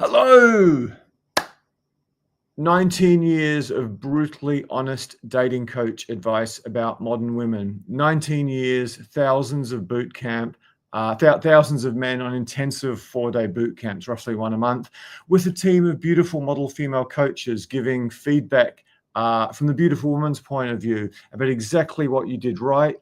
Hello! 19 years of brutally honest dating coach advice about modern women. 19 years, thousands of boot camp, thousands of men on intensive 4-day boot camps, roughly one a month, with a team of beautiful model female coaches giving feedback from the beautiful woman's point of view about exactly what you did right,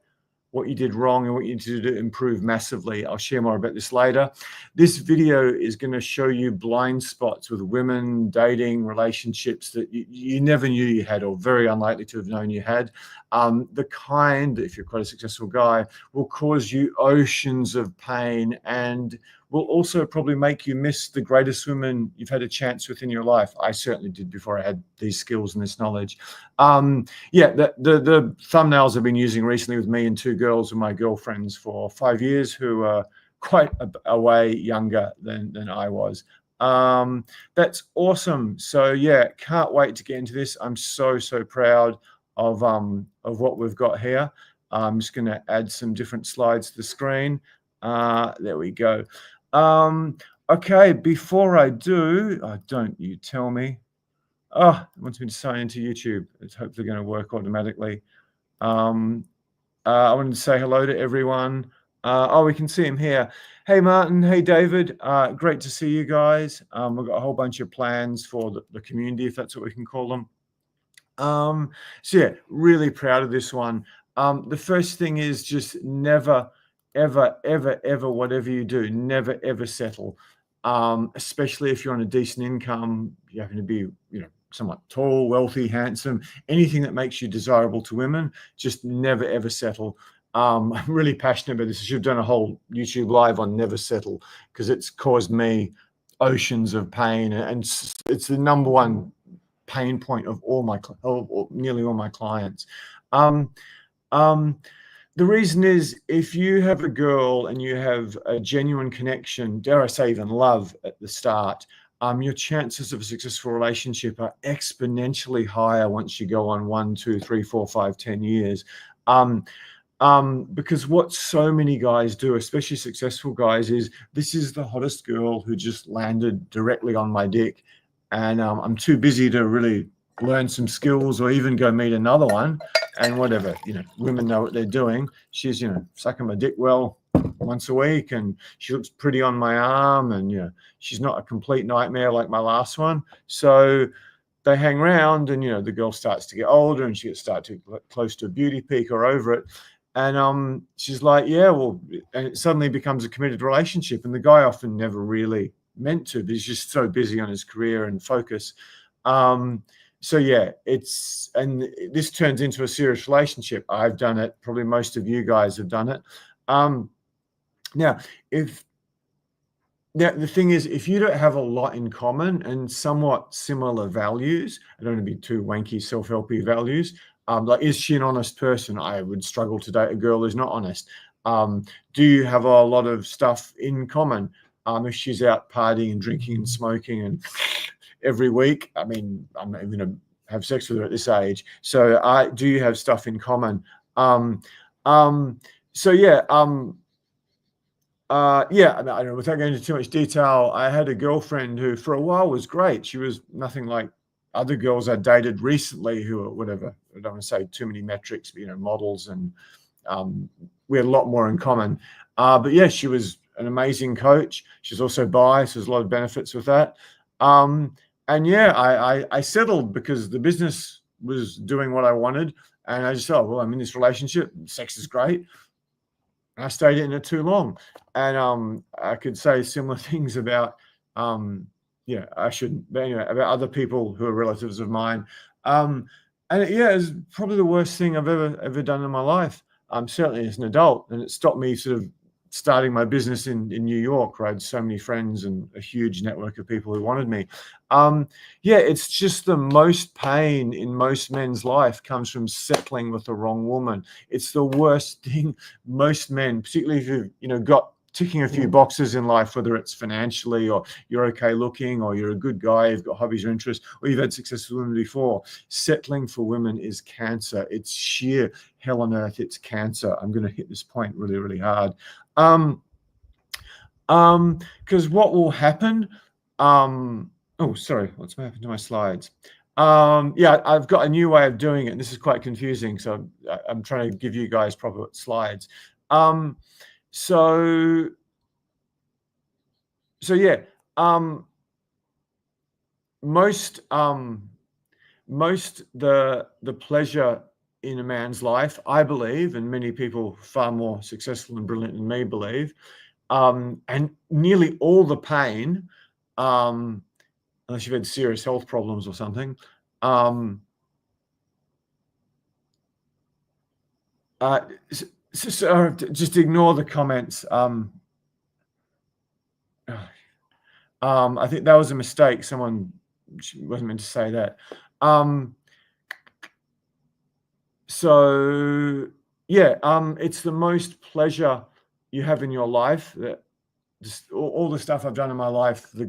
what you did wrong, and what you need to do to improve massively. I'll share more about this later. This video is going to show you blind spots with women, dating, relationships that you never knew you had, or very unlikely to have known you had. The kind, if you're quite a successful guy, will cause you oceans of pain and will also probably make you miss the greatest women you've had a chance with in your life. I certainly did before I had these skills and this knowledge. Yeah, the thumbnails I've been using recently with me and two girls were my girlfriends for 5 years who are quite a way younger than I was. That's awesome. So yeah, can't wait to get into this. I'm so proud of what we've got here. I'm just going to add some different slides to the screen. There we go. Okay, before I do, don't you tell me. Oh, it wants me to sign into YouTube. It's hopefully going to work automatically. I wanted to say hello to everyone. Oh, we can see him here. Hey, Martin. Hey, David. Great to see you guys. We've got a whole bunch of plans for the community, if that's what we can call them. So yeah, really proud of this one. The first thing is just never, ever, whatever you do, never, ever settle. Especially if you're on a decent income, you happen to be, somewhat tall, wealthy, handsome, anything that makes you desirable to women, just never, ever settle. I'm really passionate about this. I should have done a whole YouTube live on never settle because it's caused me oceans of pain, and it's the number one pain point of nearly all my clients. The reason is, if you have a girl and you have a genuine connection, dare I say even love at the start, your chances of a successful relationship are exponentially higher once you go on 1, 2, 3, 4, 5, 10 years. Because what so many guys do, especially successful guys, is this is the hottest girl who just landed directly on my dick, and I'm too busy to really learn some skills or even go meet another one. And whatever, women know what they're doing. She's, sucking my dick well once a week, and she looks pretty on my arm, and she's not a complete nightmare like my last one. So they hang around, and the girl starts to get older, and she starts to get close to a beauty peak or over it. And she's like, yeah, well, and it suddenly becomes a committed relationship. And the guy often never really meant to, but he's just so busy on his career and focus. So yeah, and this turns into a serious relationship. I've done it. Probably most of you guys have done it. Now, the thing is, if you don't have a lot in common and somewhat similar values, I don't want to be too wanky, self-helpy values. Like, is she an honest person? I would struggle to date a girl who's not honest. Do you have a lot of stuff in common? If she's out partying and drinking and smoking and every week, I mean, I'm not even going to have sex with her at this age. So do you have stuff in common? So yeah, yeah, I don't know, without going into too much detail, I had a girlfriend who for a while was great. She was nothing like other girls I dated recently who are whatever. I don't want to say too many metrics, but, models, and we had a lot more in common. But yeah, she was an amazing coach. She's also bi, so there's a lot of benefits with that. And yeah, I settled because the business was doing what I wanted. And I just thought, well, I'm in this relationship. Sex is great. And I stayed in it too long. And I could say similar things about, yeah, I shouldn't, but anyway, about other people who are relatives of mine. And yeah, it's probably the worst thing I've ever done in my life. Certainly as an adult. And it stopped me sort of starting my business in New York, where I had so many friends and a huge network of people who wanted me. Yeah, it's just the most pain in most men's life comes from settling with the wrong woman. It's the worst thing. Most men, particularly if you've got ticking a few boxes in life, whether it's financially or you're okay looking or you're a good guy, you've got hobbies or interests, or you've had successful women before, settling for women is cancer. It's sheer hell on earth. It's cancer. I'm going to hit this point really, really hard. Because what will happen Oh, sorry, what's happened to my slides? Yeah, I've got a new way of doing it, and this is quite confusing, so I'm trying to give you guys proper slides. So yeah, most the pleasure in a man's life, I believe, and many people far more successful and brilliant than me believe, and nearly all the pain, unless you've had serious health problems or something, so just ignore the comments. I think that was a mistake. Someone wasn't meant to say that. So yeah, it's the most pleasure you have in your life. That just all the stuff I've done in my life, the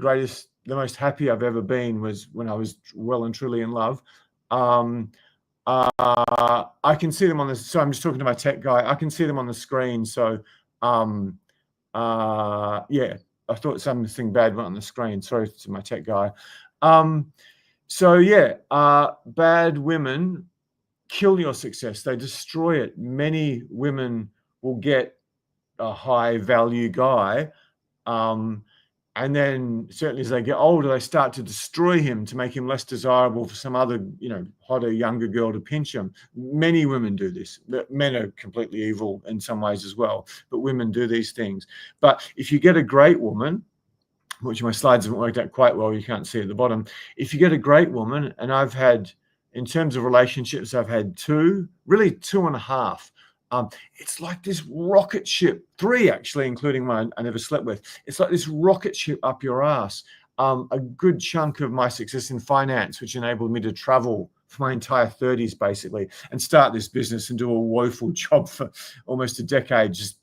most happy I've ever been was when I was well and truly in love. I can see them on this. So I'm just talking to my tech guy. I can see them on the screen. So yeah, I thought something bad went on the screen. Sorry to my tech guy. So yeah, bad women kill your success. They destroy it. Many women will get a high value guy, and then certainly as they get older, they start to destroy him to make him less desirable for some other, hotter, younger girl to pinch him. Many women do this. Men are completely evil in some ways as well, but women do these things. But if you get a great woman, which my slides haven't worked out quite well, you can't see at the bottom. If you get a great woman, and I've had, in terms of relationships, I've had really two and a half. It's like this rocket ship, 3 actually, including one I never slept with. It's like this rocket ship up your ass. A good chunk of my success in finance, which enabled me to travel for my entire 30s, basically, and start this business and do a woeful job for almost a decade, just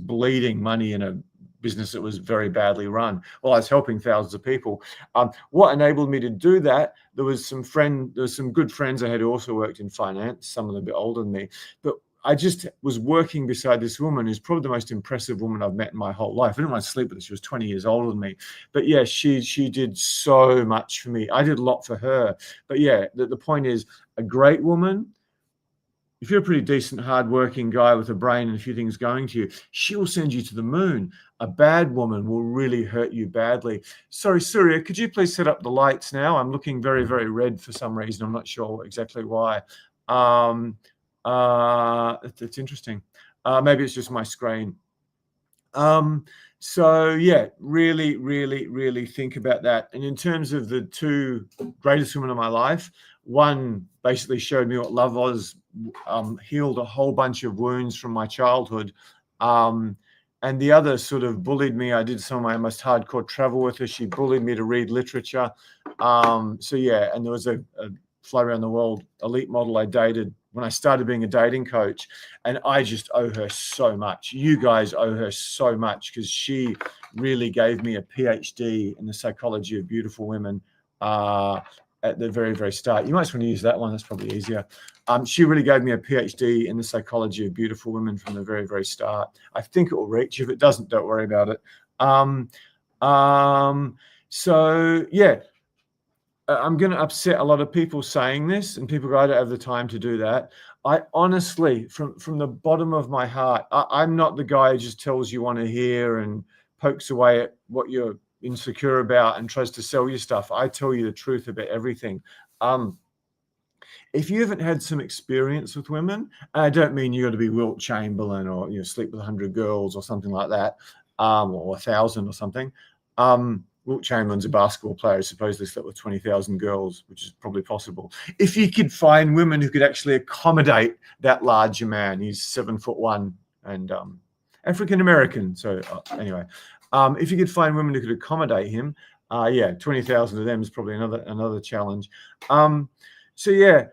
bleeding money in a business that was very badly run. Well, I was helping thousands of people. What enabled me to do that? There was some good friends I had who also worked in finance, some of them a bit older than me, but I just was working beside this woman who's probably the most impressive woman I've met in my whole life. I didn't want to sleep with her. She was 20 years older than me. But yeah, she did so much for me. I did a lot for her. But yeah, the point is, a great woman, if you're a pretty decent, hardworking guy with a brain and a few things going to you, she will send you to the moon. A bad woman will really hurt you badly. Sorry, Surya, could you please set up the lights now? I'm looking very, very red for some reason. I'm not sure exactly why. It's interesting. Maybe it's just my screen. So yeah, really, really, really think about that. And in terms of the 2 greatest women of my life, one basically showed me what love was, healed a whole bunch of wounds from my childhood. And the other sort of bullied me. I did some of my most hardcore travel with her. She bullied me to read literature. So yeah, and there was a fly around the world elite model I dated when I started being a dating coach, and I just owe her so much. You guys owe her so much, because she really gave me a PhD in the psychology of beautiful women at the very, very start. You might just want to use that one. That's probably easier. She really gave me a PhD in the psychology of beautiful women from the very, very start. I think it will reach. If it doesn't, don't worry about it. So yeah, I'm going to upset a lot of people saying this, and people go, I don't have the time to do that. I honestly, from the bottom of my heart, I'm not the guy who just tells you want to hear and pokes away at what you're insecure about and tries to sell you stuff. I tell you the truth about everything. If you haven't had some experience with women, I don't mean you got to be Wilt Chamberlain or sleep with 100 girls or something like that, or 1,000 or something. Wilt Chamberlain's a basketball player who supposedly slept with 20,000 girls, which is probably possible. If you could find women who could actually accommodate that larger man, he's 7'1" and African American. So anyway, if you could find women who could accommodate him, yeah, 20,000 of them is probably another challenge. So yeah,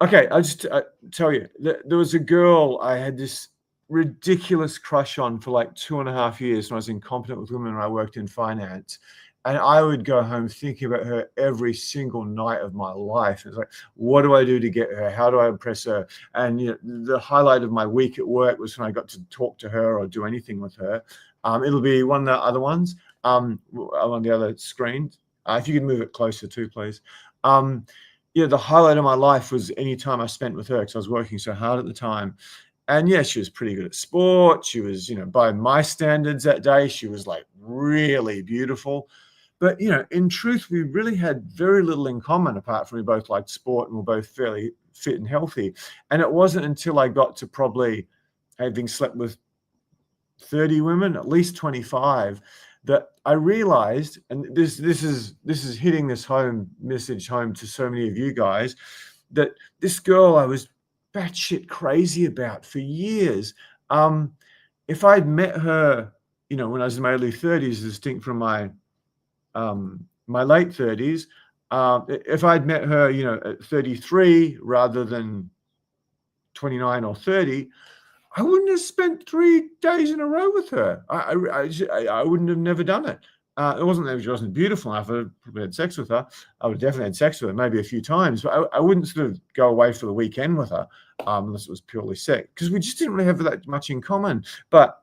okay. I'll just tell you, there was a girl I had this ridiculous crush on for like 2.5 years when I was incompetent with women and I worked in finance. And I would go home thinking about her every single night of my life. It's like, what do I do to get her? How do I impress her? And the highlight of my week at work was when I got to talk to her or do anything with her. It'll be one of the other ones on the other screen. If you could move it closer too, please. The highlight of my life was any time I spent with her because I was working so hard at the time. And yeah, she was pretty good at sport. She was, by my standards that day, she was like really beautiful. But, in truth, we really had very little in common apart from we both liked sport and we're both fairly fit and healthy. And it wasn't until I got to probably having slept with 30 women, at least 25, that I realized, and this is hitting this message home to so many of you guys, that this girl I was batshit crazy about for years. If I'd met her, when I was in my early 30s, distinct from my late 30s, if I'd met her, at 33 rather than 29 or 30, I wouldn't have spent 3 days in a row with her. I wouldn't have never done it. It wasn't that she wasn't beautiful enough. I probably had sex with her. I would have definitely had sex with her, maybe a few times, but I wouldn't sort of go away for the weekend with her unless it was purely sex, because we just didn't really have that much in common. But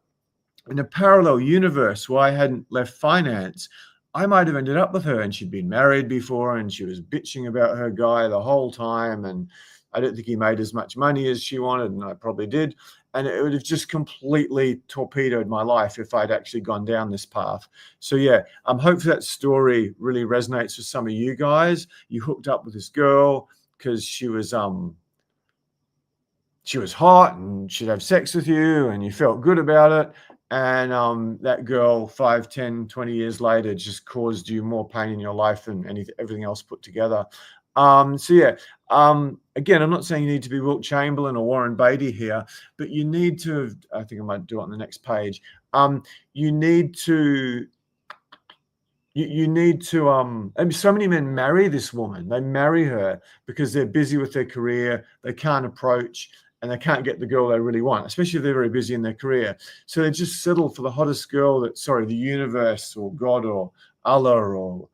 in a parallel universe where I hadn't left finance, I might have ended up with her, and she'd been married before, and she was bitching about her guy the whole time, and I don't think he made as much money as she wanted, and I probably did. And it would have just completely torpedoed my life if I'd actually gone down this path. So yeah, hopefully that story really resonates with some of you guys. You hooked up with this girl because she was hot and she'd have sex with you and you felt good about it. And that girl 5, 10, 20 years later just caused you more pain in your life than everything else put together. Again, I'm not saying you need to be Wilt Chamberlain or Warren Beatty here, but you need to, I think I might do it on the next page. You need to, and so many men marry this woman. They marry her because they're busy with their career. They can't approach and they can't get the girl they really want, especially if they're very busy in their career. So they just settle for the hottest girl the universe or God or Allah or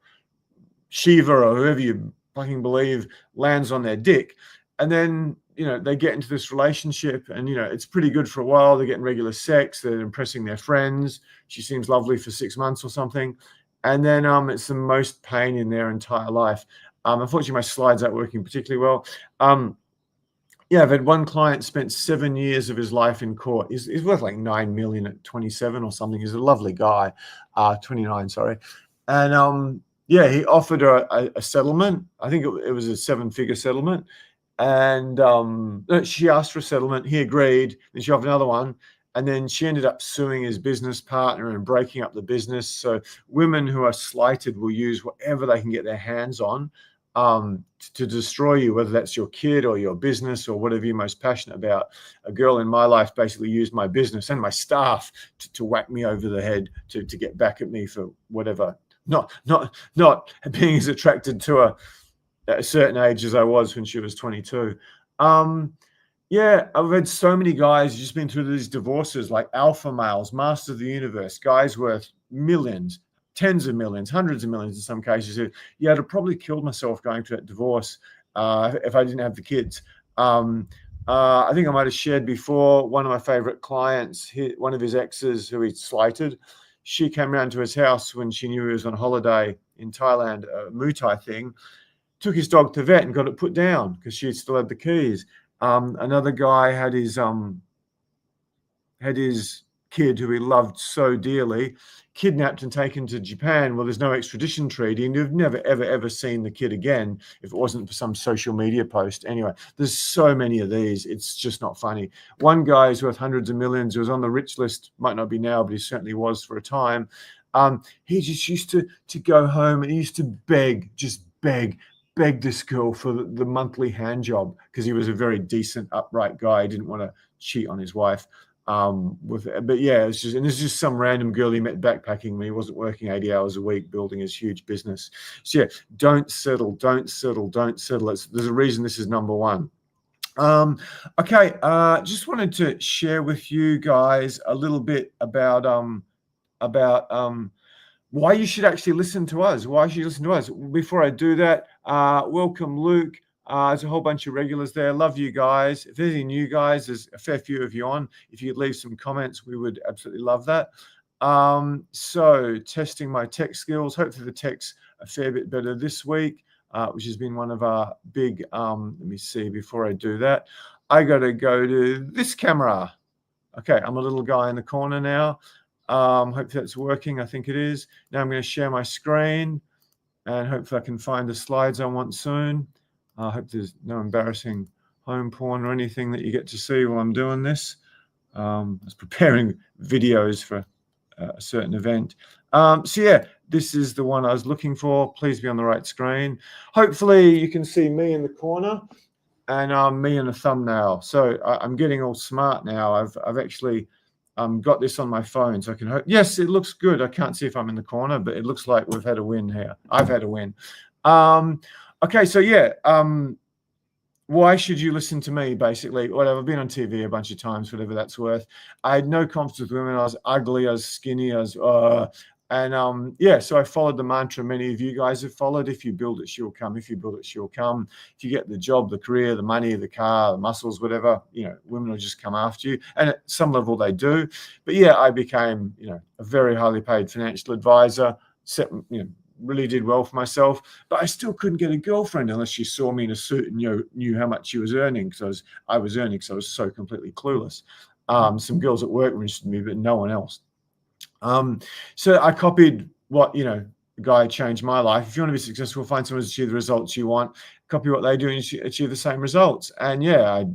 Shiva or whoever you fucking believe lands on their dick. And then, they get into this relationship and, it's pretty good for a while. They're getting regular sex. They're impressing their friends. She seems lovely for 6 months or something. And then it's the most pain in their entire life. Unfortunately, my slides aren't working particularly well. I've had one client spent 7 years of his life in court. He's worth like 9 million at 27 or something. He's a lovely guy, 29, sorry. And he offered her a settlement. I think it was a 7-figure settlement. And she asked for a settlement. He agreed. Then she offered another one. And then she ended up suing his business partner and breaking up the business. So women who are slighted will use whatever they can get their hands on to destroy you, whether that's your kid or your business or whatever you're most passionate about. A girl in my life basically used my business and my staff to whack me over the head to get back at me for whatever. Not being as attracted to her at a certain age as I was when she was 22. I've had so many guys just been through these divorces, like alpha males, masters of the universe, guys worth millions, tens of millions, hundreds of millions in some cases. I'd have probably killed myself going through that divorce if I didn't have the kids. I think I might have shared before, one of my favorite clients, one of his exes who he slighted, she came around to his house when she knew he was on holiday in Thailand, a Muay Thai thing, took his dog to vet and got it put down because she still had the keys. Another guy had his kid, who he loved so dearly, kidnapped and taken to Japan. Well, there's no extradition treaty, and you've never, ever, ever seen the kid again if it wasn't for some social media post. Anyway, there's so many of these. It's just not funny. One guy is worth hundreds of millions, who was on the rich list, might not be now, but he certainly was for a time. He just used to go home and he used to beg this girl for the monthly hand job because he was a very decent, upright guy. He didn't want to cheat on his wife. It's just some random girl he met backpacking when he wasn't working 80 hours a week building his huge business. So don't settle. There's a reason this is number one. Just wanted to share with you guys a little bit about why you should actually listen to us. Why should you listen to us? Before I do that, welcome Luke. There's a whole bunch of regulars there. Love you guys. If there's any new guys, there's a fair few of you on. If you'd leave some comments, we would absolutely love that. So testing my tech skills. Hopefully the tech's a fair bit better this week, which has been one of our big, let me see, before I do that, I got to go to this camera. Okay, I'm a little guy in the corner now. Hopefully that's working. I think it is. Now I'm going to share my screen and hopefully I can find the slides I want soon. I hope there's no embarrassing home porn or anything that you get to see while I'm doing this. I was preparing videos for a certain event. So yeah, this is the one I was looking for. Please be on the right screen. Hopefully you can see me in the corner and me in the thumbnail. So I'm getting all smart now. I've actually got this on my phone, so I can hope. Yes, it looks good. I can't see if I'm in the corner, but it looks like we've had a win here. I've had a win. Okay, so yeah, why should you listen to me, basically? Whatever, I've been on TV a bunch of times, whatever that's worth. I had no confidence with women. I was ugly, I was skinny, I was, yeah, so I followed the mantra many of you guys have followed. If you build it, she'll come. If you build it, she'll come. If you get the job, the career, the money, the car, the muscles, whatever, you know, women will just come after you. And at some level they do. But yeah, I became, you know, a very highly paid financial advisor, really did well for myself, but I still couldn't get a girlfriend unless she saw me in a suit and knew how much she was earning, because I was earning, because I was so completely clueless. Some girls at work were interested in me, but no one else. So I copied what, the guy changed my life. If you want to be successful, find someone to achieve the results you want, copy what they do and achieve the same results. And yeah, I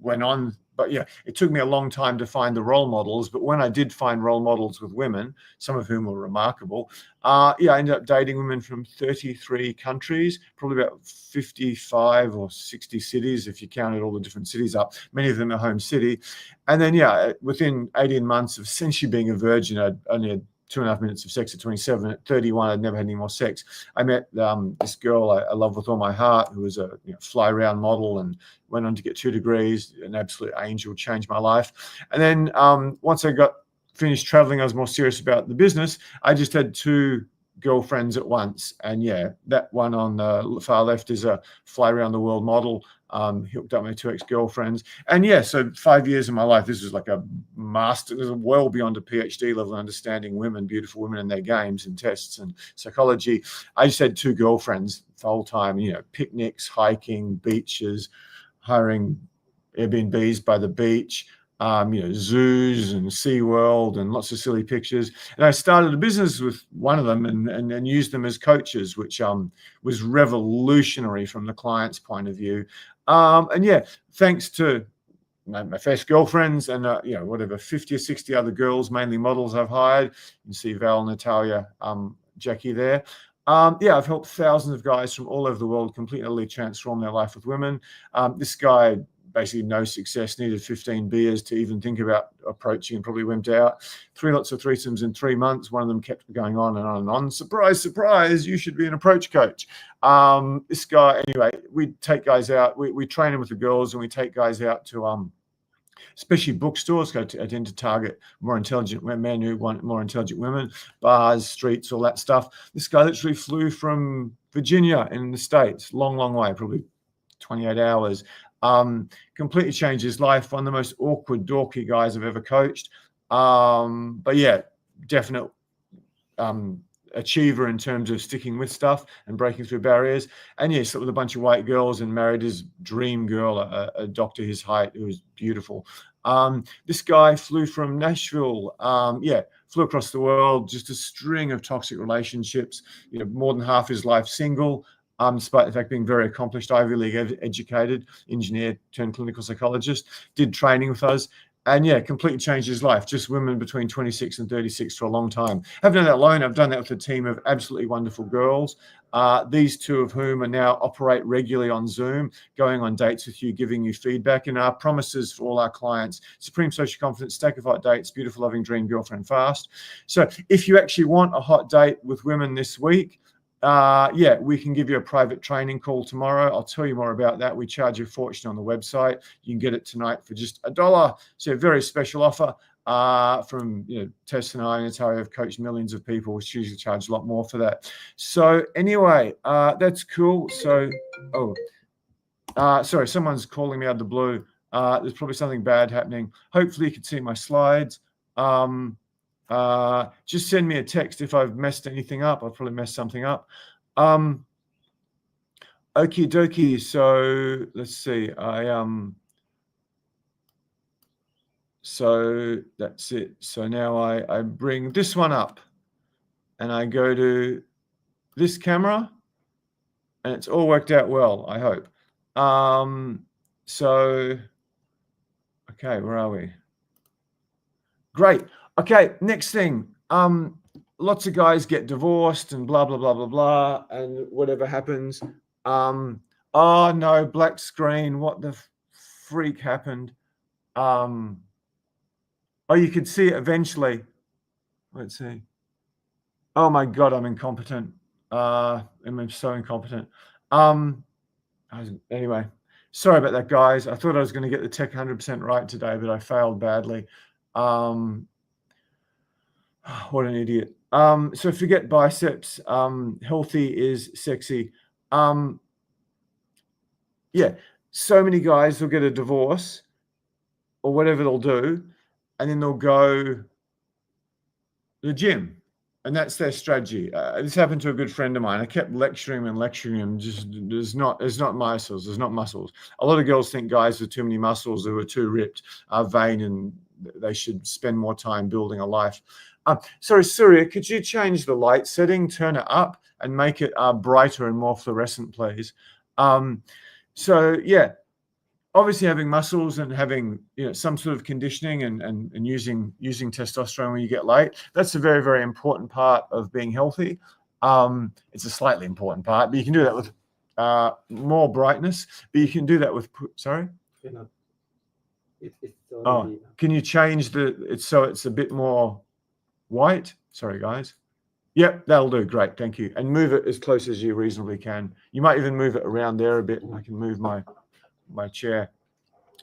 went on. But yeah, it took me a long time to find the role models. But when I did find role models with women, some of whom were remarkable, I ended up dating women from 33 countries, probably about 55 or 60 cities, if you counted all the different cities up, many of them a home city. And then, yeah, within 18 months of essentially being a virgin, I'd only had 2.5 minutes of sex at 27. At 31, I'd never had any more sex. I met this girl I love with all my heart, who was a fly around model and went on to get 2 degrees, an absolute angel, changed my life. And then once I got finished traveling, I was more serious about the business. I just had 2 girlfriends at once. And yeah, that one on the far left is a fly around the world model. Hooked up my 2 ex-girlfriends. And yeah, so 5 years of my life, this was like a master, this is well beyond a PhD level understanding women, beautiful women and their games and tests and psychology. I just had 2 girlfriends the whole time, picnics, hiking, beaches, hiring Airbnbs by the beach, zoos and SeaWorld and lots of silly pictures. And I started a business with one of them and used them as coaches, which was revolutionary from the client's point of view. And yeah, thanks to my first girlfriends and, 50 or 60 other girls, mainly models I've hired. You can see Val, Natalia, Jackie there. I've helped thousands of guys from all over the world completely transform their life with women. This guy, basically no success, needed 15 beers to even think about approaching, and probably went out. 3 lots of threesomes in 3 months. One of them kept going on and on and on. Surprise, surprise, you should be an approach coach. This guy, anyway, we take guys out. We train them with the girls, and we take guys out to especially bookstores. I tend to target more intelligent men who want more intelligent women, bars, streets, all that stuff. This guy literally flew from Virginia in the States, long, long way, probably 28 hours. Completely changed his life. One of the most awkward, dorky guys I've ever coached. But yeah, definite achiever in terms of sticking with stuff and breaking through barriers. And yes, with a bunch of white girls, and married his dream girl, a doctor his height, who was beautiful. This guy flew from Nashville, flew across the world, just a string of toxic relationships, more than half his life single. Despite the fact being very accomplished, Ivy League educated, engineer turned clinical psychologist, did training with us, and yeah, completely changed his life. Just women between 26 and 36 for a long time. I haven't done that alone. I've done that with a team of absolutely wonderful girls. These 2 of whom are now operate regularly on Zoom, going on dates with you, giving you feedback. And our promises for all our clients: supreme social confidence, stack of hot dates, beautiful, loving, dream girlfriend fast. So if you actually want a hot date with women this week, we can give you a private training call tomorrow. I'll tell you more about that. We charge a fortune on the website. You can get it tonight for just $1. So a very special offer. from Tess and I and Atari have coached millions of people, which usually charge a lot more for that. So anyway, that's cool. So, sorry, someone's calling me out of the blue. There's probably something bad happening. Hopefully you can see my slides. Just send me a text if I've messed anything up. I've probably messed something up. Okie dokie. So let's see. So that's it. So now I bring this one up and I go to this camera and it's all worked out well, I hope. So, okay, where are we? Great. Okay, next thing. Lots of guys get divorced and blah, blah, blah, blah, blah, and whatever happens. Oh no, black screen. What the freak happened? Oh, you could see it eventually. Let's see. Oh my God, I'm incompetent. I'm so incompetent. Anyway, sorry about that, guys. I thought I was going to get the tech 100% right today, but I failed badly. What an idiot. So forget biceps. Healthy is sexy. Yeah, so many guys will get a divorce or whatever they'll do, and then they'll go to the gym, and that's their strategy. This happened to a good friend of mine. I kept lecturing him. Just there's not muscles. There's not muscles. A lot of girls think guys with too many muscles who are too ripped are vain, and they should spend more time building a life. Sorry, Surya, could you change the light setting, turn it up, and make it brighter and more fluorescent, please? So yeah. Obviously, having muscles and having some sort of conditioning and using testosterone when you get late, that's a very, very important part of being healthy. It's a slightly important part, but you can do that with more brightness. But you can do that with sorry. Can you change so it's a bit more white? Sorry, guys. Yep, that'll do. Great, thank you. And move it as close as you reasonably can. You might even move it around there a bit. I can move my chair.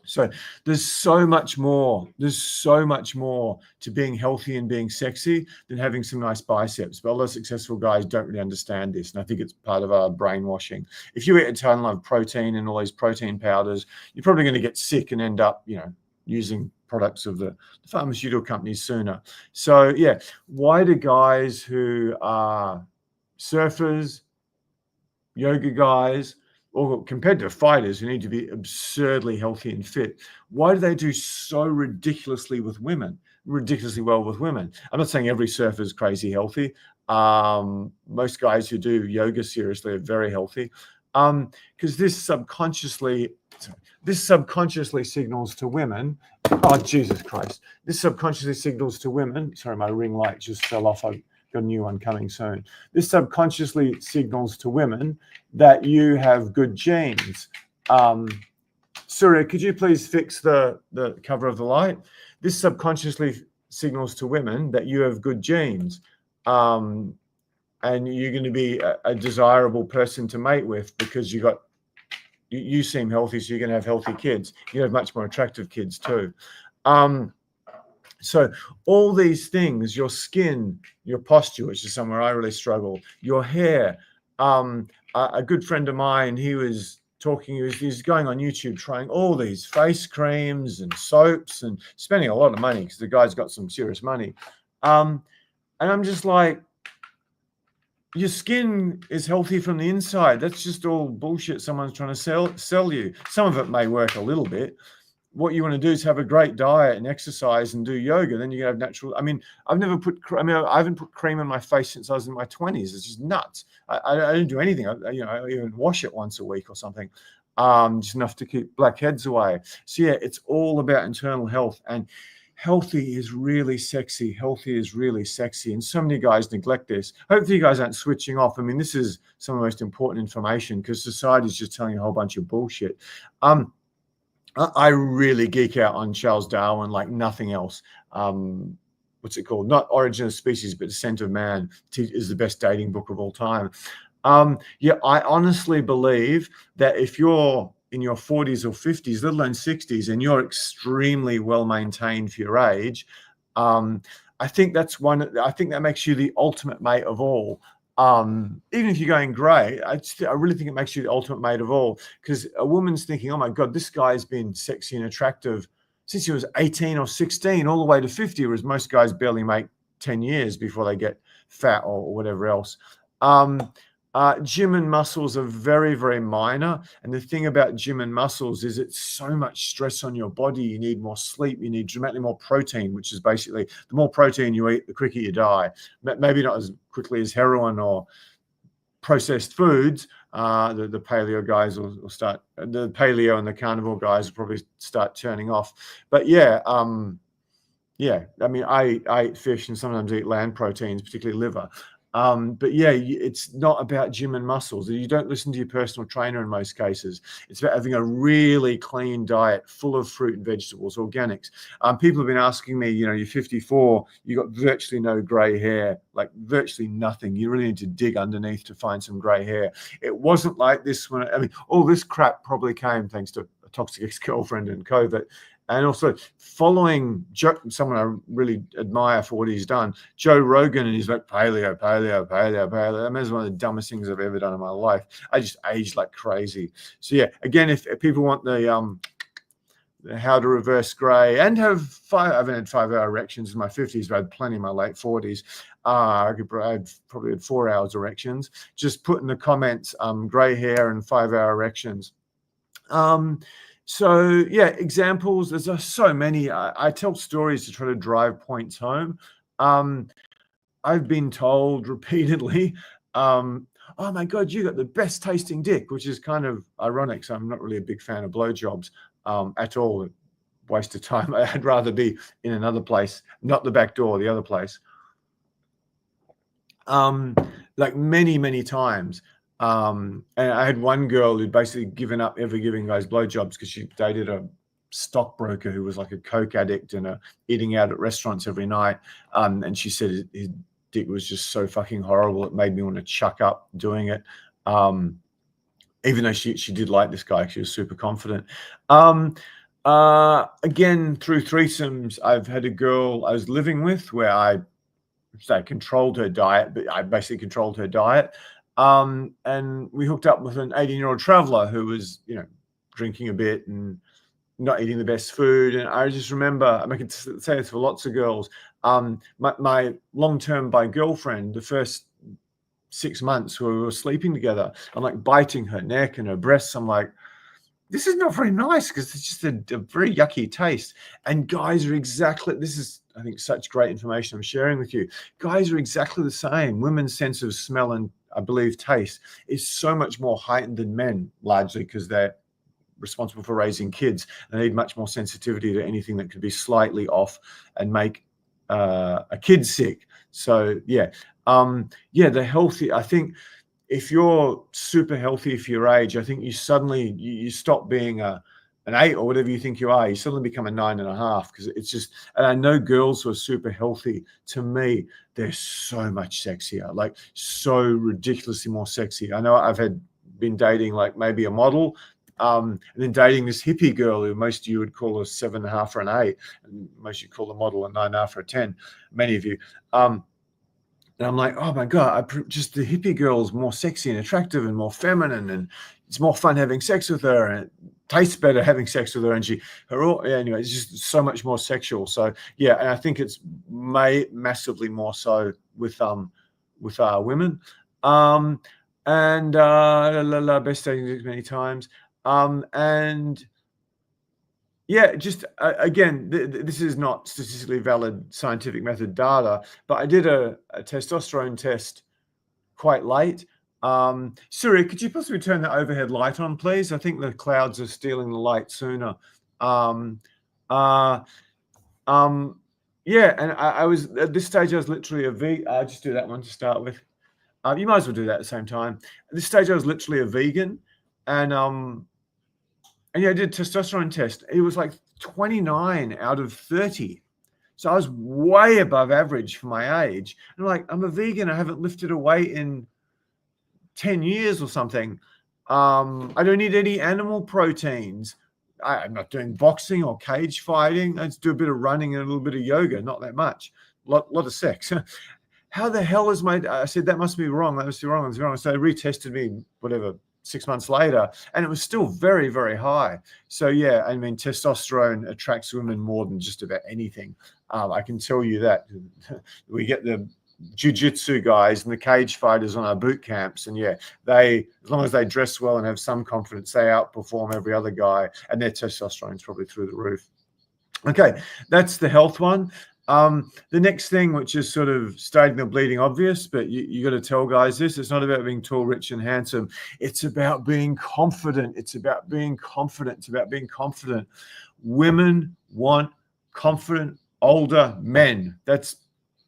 So there's so much more. There's so much more to being healthy and being sexy than having some nice biceps. But a lot of successful guys don't really understand this, and I think it's part of our brainwashing. If you eat a ton of protein and all these protein powders, you're probably going to get sick and end up, using products of the pharmaceutical companies sooner. So yeah, why do guys who are surfers, yoga guys, or competitive fighters who need to be absurdly healthy and fit, why do they do so ridiculously well with women? I'm not saying every surfer is crazy healthy. Most guys who do yoga seriously are very healthy, because this subconsciously signals to women. Oh, Jesus Christ. This subconsciously signals to women. Sorry, my ring light just fell off. I've got a new one coming soon. This subconsciously signals to women that you have good genes. Surya, could you please fix the cover of the light? This subconsciously signals to women that you have good genes. And you're going to be a desirable person to mate with because you seem healthy, so you're going to have healthy kids. You have much more attractive kids too. So all these things, your skin, your posture, which is somewhere I really struggle, your hair. A good friend of mine, he was going on YouTube trying all these face creams and soaps and spending a lot of money because the guy's got some serious money. And I'm just like, your skin is healthy from the inside. That's just all bullshit someone's trying to sell you. Some of it may work a little bit. What you want to do is have a great diet and exercise and do yoga. Then you can have natural. I mean, I haven't put cream on my face since I was in my 20s. It's just nuts. I don't do anything. I even wash it once a week or something, just enough to keep blackheads away. So yeah, it's all about internal health, and healthy is really sexy. Healthy is really sexy. And so many guys neglect this. Hopefully you guys aren't switching off. I mean, this is some of the most important information because society's just telling you a whole bunch of bullshit. I really geek out on Charles Darwin like nothing else. What's it called? Not Origin of Species, but Descent of Man is the best dating book of all time. Yeah, I honestly believe that if you're in your 40s or 50s, let alone 60s, and you're extremely well maintained for your age, I think that's I think that makes you the ultimate mate of all. Even if you're going grey, I really think it makes you the ultimate mate of all, because a woman's thinking, oh my God, this guy's been sexy and attractive since he was 18 or 16 all the way to 50, whereas most guys barely make 10 years before they get fat or whatever else. Gym and muscles are very, very minor. And the thing about gym and muscles is it's so much stress on your body. You need more sleep. You need dramatically more protein, which is basically the more protein you eat, the quicker you die. Maybe not as quickly as heroin or processed foods. The paleo guys will start, the paleo and the carnivore guys will probably start turning off. But yeah, I mean, I eat fish and sometimes eat land proteins, particularly liver. But yeah, it's not about gym and muscles. You don't listen to your personal trainer in most cases. It's about having a really clean diet full of fruit and vegetables, organics. People have been asking me, you're 54, you got virtually no gray hair, like virtually nothing. You really need to dig underneath to find some gray hair. It wasn't like this all this crap probably came thanks to a toxic ex-girlfriend and COVID. And also following someone I really admire for what he's done, Joe Rogan, and he's like paleo. I mean, it's one of the dumbest things I've ever done in my life. I just aged like crazy. So yeah, again, if people want the how to reverse gray and I haven't had 5-hour erections in my 50s, but I had plenty in my late 40s. I probably had 4 hours erections. Just put in the comments, gray hair and 5-hour erections. So yeah, examples, there's so many. I tell stories to try to drive points home. I've been told repeatedly, oh my God, you got the best tasting dick, which is kind of ironic. So I'm not really a big fan of blowjobs at all. Waste of time. I'd rather be in another place, not the back door, the other place. Like many times. And I had one girl who'd basically given up ever giving guys blowjobs because she dated a stockbroker who was like a coke addict and eating out at restaurants every night. And she said his dick was just so fucking horrible. It made me want to chuck up doing it. Even though she did like this guy, she was super confident. Again, through threesomes, I've had a girl I was living with where I controlled her diet, but I basically controlled her diet. And we hooked up with an 18-year-old traveler who was, drinking a bit and not eating the best food. And I just remember, I can say this for lots of girls, my long-term girlfriend, the first 6 months where we were sleeping together, I'm like biting her neck and her breasts. I'm like, this is not very nice because it's just a very yucky taste. And guys are this is, I think, such great information I'm sharing with you. Guys are exactly the same. Women's sense of smell and, I believe, taste is so much more heightened than men, largely because they're responsible for raising kids. They need much more sensitivity to anything that could be slightly off and make a kid sick. So yeah, the healthy, I think if you're super healthy for your age, I think you suddenly, you stop being an 8 or whatever you think you are. You suddenly become a 9.5 because it's just, and I know girls who are super healthy, to me, they're so much sexier, like so ridiculously more sexy. I know I've been dating like maybe a model, and then dating this hippie girl who most of you would call a 7.5 or an 8, and most of you call the model a 9.5 or a 10, many of you. And I'm like, oh my God, just the hippie girl's more sexy and attractive and more feminine, and it's more fun having sex with her, and it tastes better having sex with her. And anyway, it's just so much more sexual. So yeah, and I think it's massively more so with women. And best dating many times. And yeah, just again, this is not statistically valid scientific method data, but I did a testosterone test quite late. Siri, could you possibly turn the overhead light on, please? I think the clouds are stealing the light sooner. Yeah, and I was at this stage, I was literally a vegan. I'll just do that one to start with. You might as well do that at the same time. At this stage, I was literally a vegan, and yeah, I did a testosterone test. It was like 29 out of 30. So I was way above average for my age. And I'm a vegan. I haven't lifted a weight in 10 years or something. I don't need any animal proteins. I'm not doing boxing or cage fighting. I just do a bit of running and a little bit of yoga, not that much. Lot of sex. How the hell is I said, that must be wrong. That must be wrong. That's wrong. So they retested me, whatever, 6 months later, and it was still very, very high. So yeah, I mean, testosterone attracts women more than just about anything. I can tell you that. We get the jiu-jitsu guys and the cage fighters on our boot camps, and yeah, they, as long as they dress well and have some confidence, they outperform every other guy, and their testosterone's probably through the roof. Okay, that's the health one. The next thing, which is sort of stating the bleeding obvious, but you got to tell guys this: it's not about being tall, rich, and handsome. It's about being confident. It's about being confident. It's about being confident. Women want confident older men. That's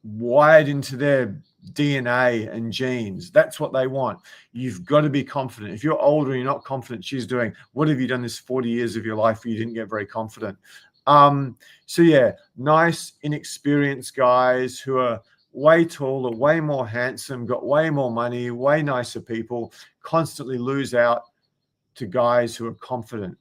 wired into their DNA and genes. That's what they want. You've got to be confident. If you're older and you're not confident, she's doing, what have you done this 40 years of your life where you didn't get very confident? So yeah, nice, inexperienced guys who are way taller, way more handsome, got way more money, way nicer people, constantly lose out to guys who are confident.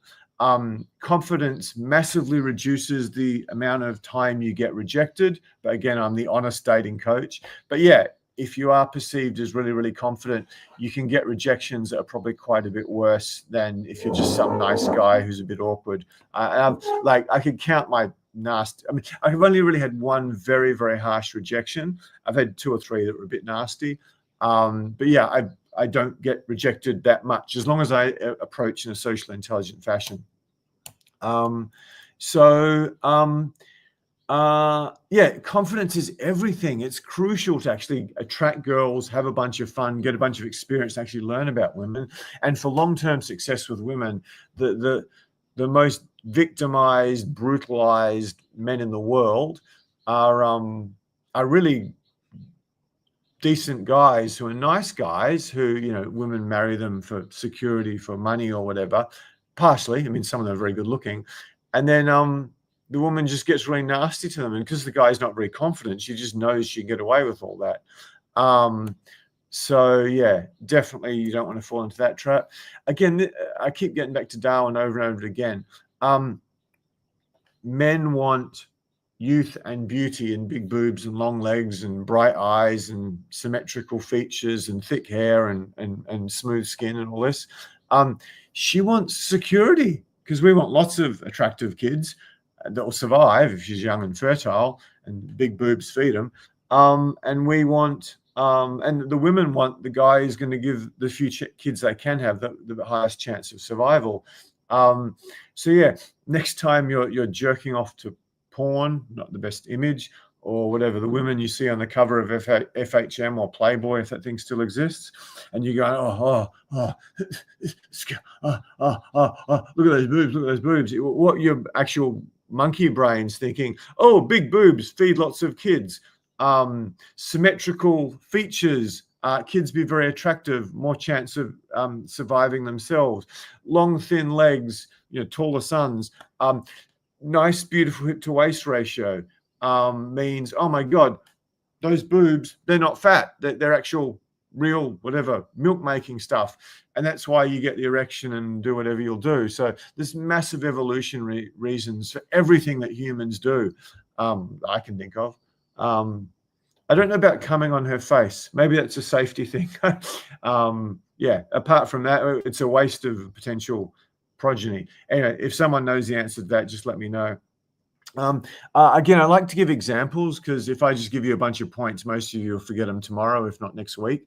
Confidence massively reduces the amount of time you get rejected. But again, I'm the honest dating coach. But yeah, if you are perceived as really, really confident, you can get rejections that are probably quite a bit worse than if you're just some nice guy who's a bit awkward. Like, I could count my nasty. I mean, I've only really had one very, very harsh rejection. I've had 2 or 3 that were a bit nasty. But yeah, I don't get rejected that much as long as I approach in a socially intelligent fashion. Yeah, confidence is everything. It's crucial to actually attract girls, have a bunch of fun, get a bunch of experience, actually learn about women. And for long-term success with women, the most victimized, brutalized men in the world are really decent guys who are nice guys who, you know, women marry them for security, for money or whatever. Partially, I mean, some of them are very good looking. And then the woman just gets really nasty to them. And because the guy's not very confident, she just knows she can get away with all that. So yeah, definitely you don't want to fall into that trap. Again, I keep getting back to Darwin over and over again. Men want youth and beauty and big boobs and long legs and bright eyes and symmetrical features and thick hair and smooth skin and all this. She wants security, because we want lots of attractive kids that will survive if she's young and fertile, and big boobs feed them. And we want, and the women want the guy who's going to give the future kids they can have the highest chance of survival. So yeah, next time you're jerking off to porn, not the best image, or whatever, the women you see on the cover of FHM or Playboy, if that thing still exists, and you go, look at those boobs, look at those boobs. What your actual monkey brain's thinking, oh, big boobs feed lots of kids, symmetrical features, kids be very attractive, more chance of surviving themselves, long, thin legs, you know, taller sons, nice, beautiful hip to waist ratio, means, oh my God, those boobs, they're not fat. They're actual, real, whatever, milk making stuff. And that's why you get the erection and do whatever you'll do. So there's massive evolutionary reasons for everything that humans do, I can think of. I don't know about coming on her face. Maybe that's a safety thing. Yeah, apart from that, it's a waste of potential progeny. Anyway, if someone knows the answer to that, just let me know. Again, I like to give examples, because if I just give you a bunch of points, most of you will forget them tomorrow, if not next week.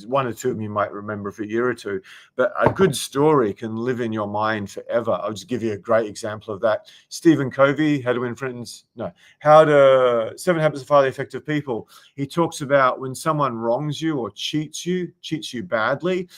1 or 2 of them you might remember for a year or 2. But a good story can live in your mind forever. I'll just give you a great example of that. Stephen Covey, 7 Habits of Highly Effective People. He talks about when someone wrongs you or cheats you badly,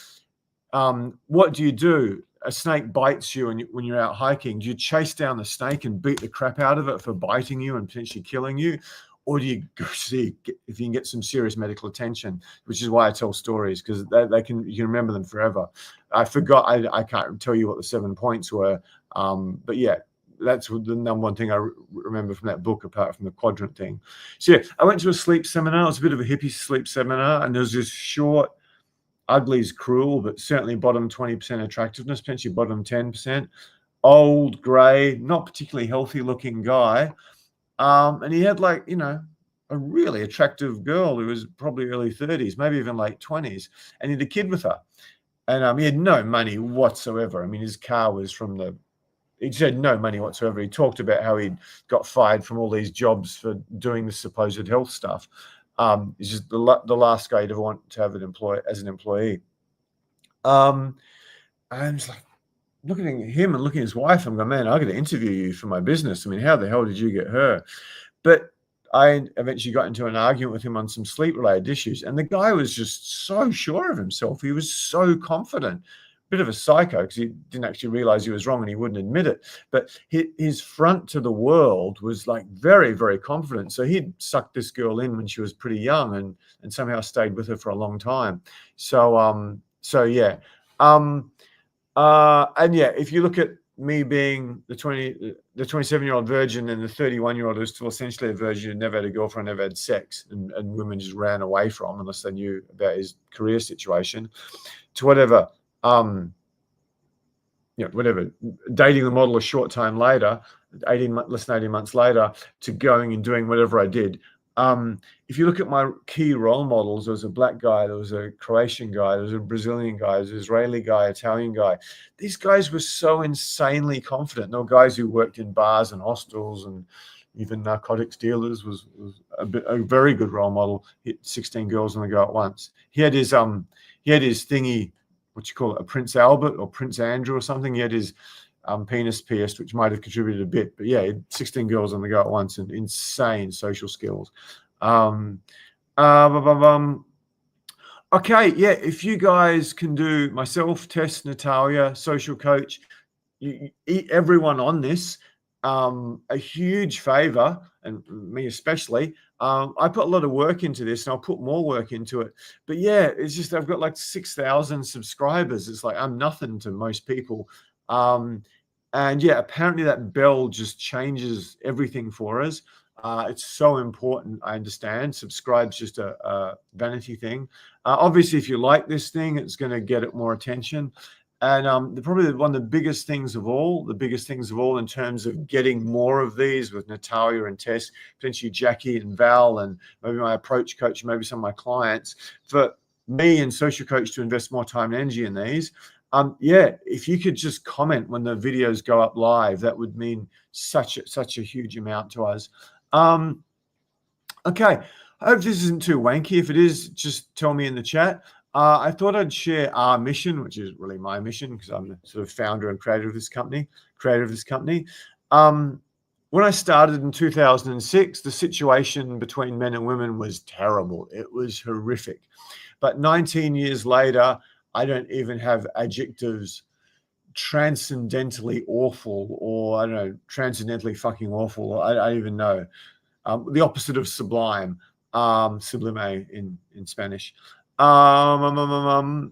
what do? A snake bites you and when you're out hiking, do you chase down the snake and beat the crap out of it for biting you and potentially killing you? Or do you go see if you can get some serious medical attention, which is why I tell stories, because you can remember them forever. I forgot, I can't tell you what the 7 points were. But yeah, that's the number one thing I remember from that book, apart from the quadrant thing. So yeah, I went to a sleep seminar. It was a bit of a hippie sleep seminar, and there was this short, ugly is cruel, but certainly bottom 20% attractiveness, potentially bottom 10%. old, grey, not particularly healthy looking guy. And he had like, you know, a really attractive girl who was probably early 30s, maybe even late 20s, and he had a kid with her. And he had no money whatsoever. I mean, his car was from the, he said no money whatsoever. He talked about how he'd got fired from all these jobs for doing the supposed health stuff. He's just the last guy you'd ever want to have as an employee. And I was like, looking at him and looking at his wife, I'm going, man, I got to interview you for my business. I mean, how the hell did you get her? But I eventually got into an argument with him on some sleep-related issues, and the guy was just so sure of himself. He was so confident. Bit of a psycho, because he didn't actually realize he was wrong and he wouldn't admit it. But his front to the world was like very, very confident. So he'd sucked this girl in when she was pretty young and somehow stayed with her for a long time. So yeah. And yeah, if you look at me being the 27-year-old virgin and the 31-year-old who's still essentially a virgin, who never had a girlfriend, never had sex, and women just ran away from unless they knew about his career situation, to whatever, whatever, dating the model a short time later, less than 18 months later, to going and doing whatever I did. If you look at my key role models, there was a black guy, there was a Croatian guy, there was a Brazilian guy, there was an Israeli guy, Italian guy. These guys were so insanely confident. There were guys who worked in bars and hostels, and even narcotics dealers was a very good role model. Hit 16 girls on the go at once. He had his thingy, what you call it, a Prince Albert or Prince Andrew or something. He had his penis pierced, which might have contributed a bit, but yeah, 16 girls on the go at once and insane social skills. Okay, yeah, if you guys can do myself, Tess, Natalia, social coach, everyone on this, a huge favor, and me especially. I put a lot of work into this, and I'll put more work into it. But yeah, it's just I've got like 6,000 subscribers. It's like I'm nothing to most people. And yeah, apparently that bell just changes everything for us. It's so important. I understand. Subscribe's just a vanity thing. Obviously, if you like this thing, it's going to get it more attention. And probably one of the biggest things of all, in terms of getting more of these with Natalia and Tess, potentially Jackie and Val, and maybe my approach coach, maybe some of my clients, for me and social coach to invest more time and energy in these. Yeah, if you could just comment when the videos go up live, that would mean such a huge amount to us. Okay, I hope this isn't too wanky. If it is, just tell me in the chat. I thought I'd share our mission, which is really my mission, because I'm the sort of founder and creator of this company. When I started in 2006, the situation between men and women was terrible. It was horrific. But 19 years later, I don't even have adjectives transcendentally awful, or I don't know, transcendently fucking awful. I don't even know. The opposite of sublime, sublime in Spanish. Yeah,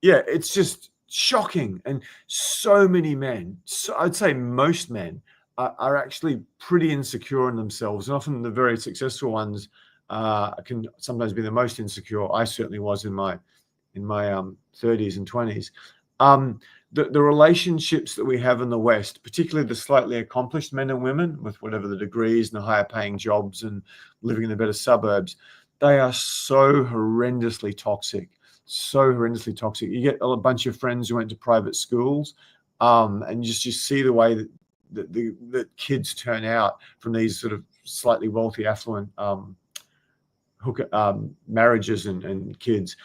it's just shocking. And so many men, I'd say most men, are actually pretty insecure in themselves. And often the very successful ones can sometimes be the most insecure. I certainly was in my 30s and 20s. The relationships that we have in the West, particularly the slightly accomplished men and women with whatever the degrees and the higher paying jobs and living in the better suburbs, they are so horrendously toxic. You get a bunch of friends who went to private schools, and you see the way that kids turn out from these sort of slightly wealthy, affluent marriages and kids.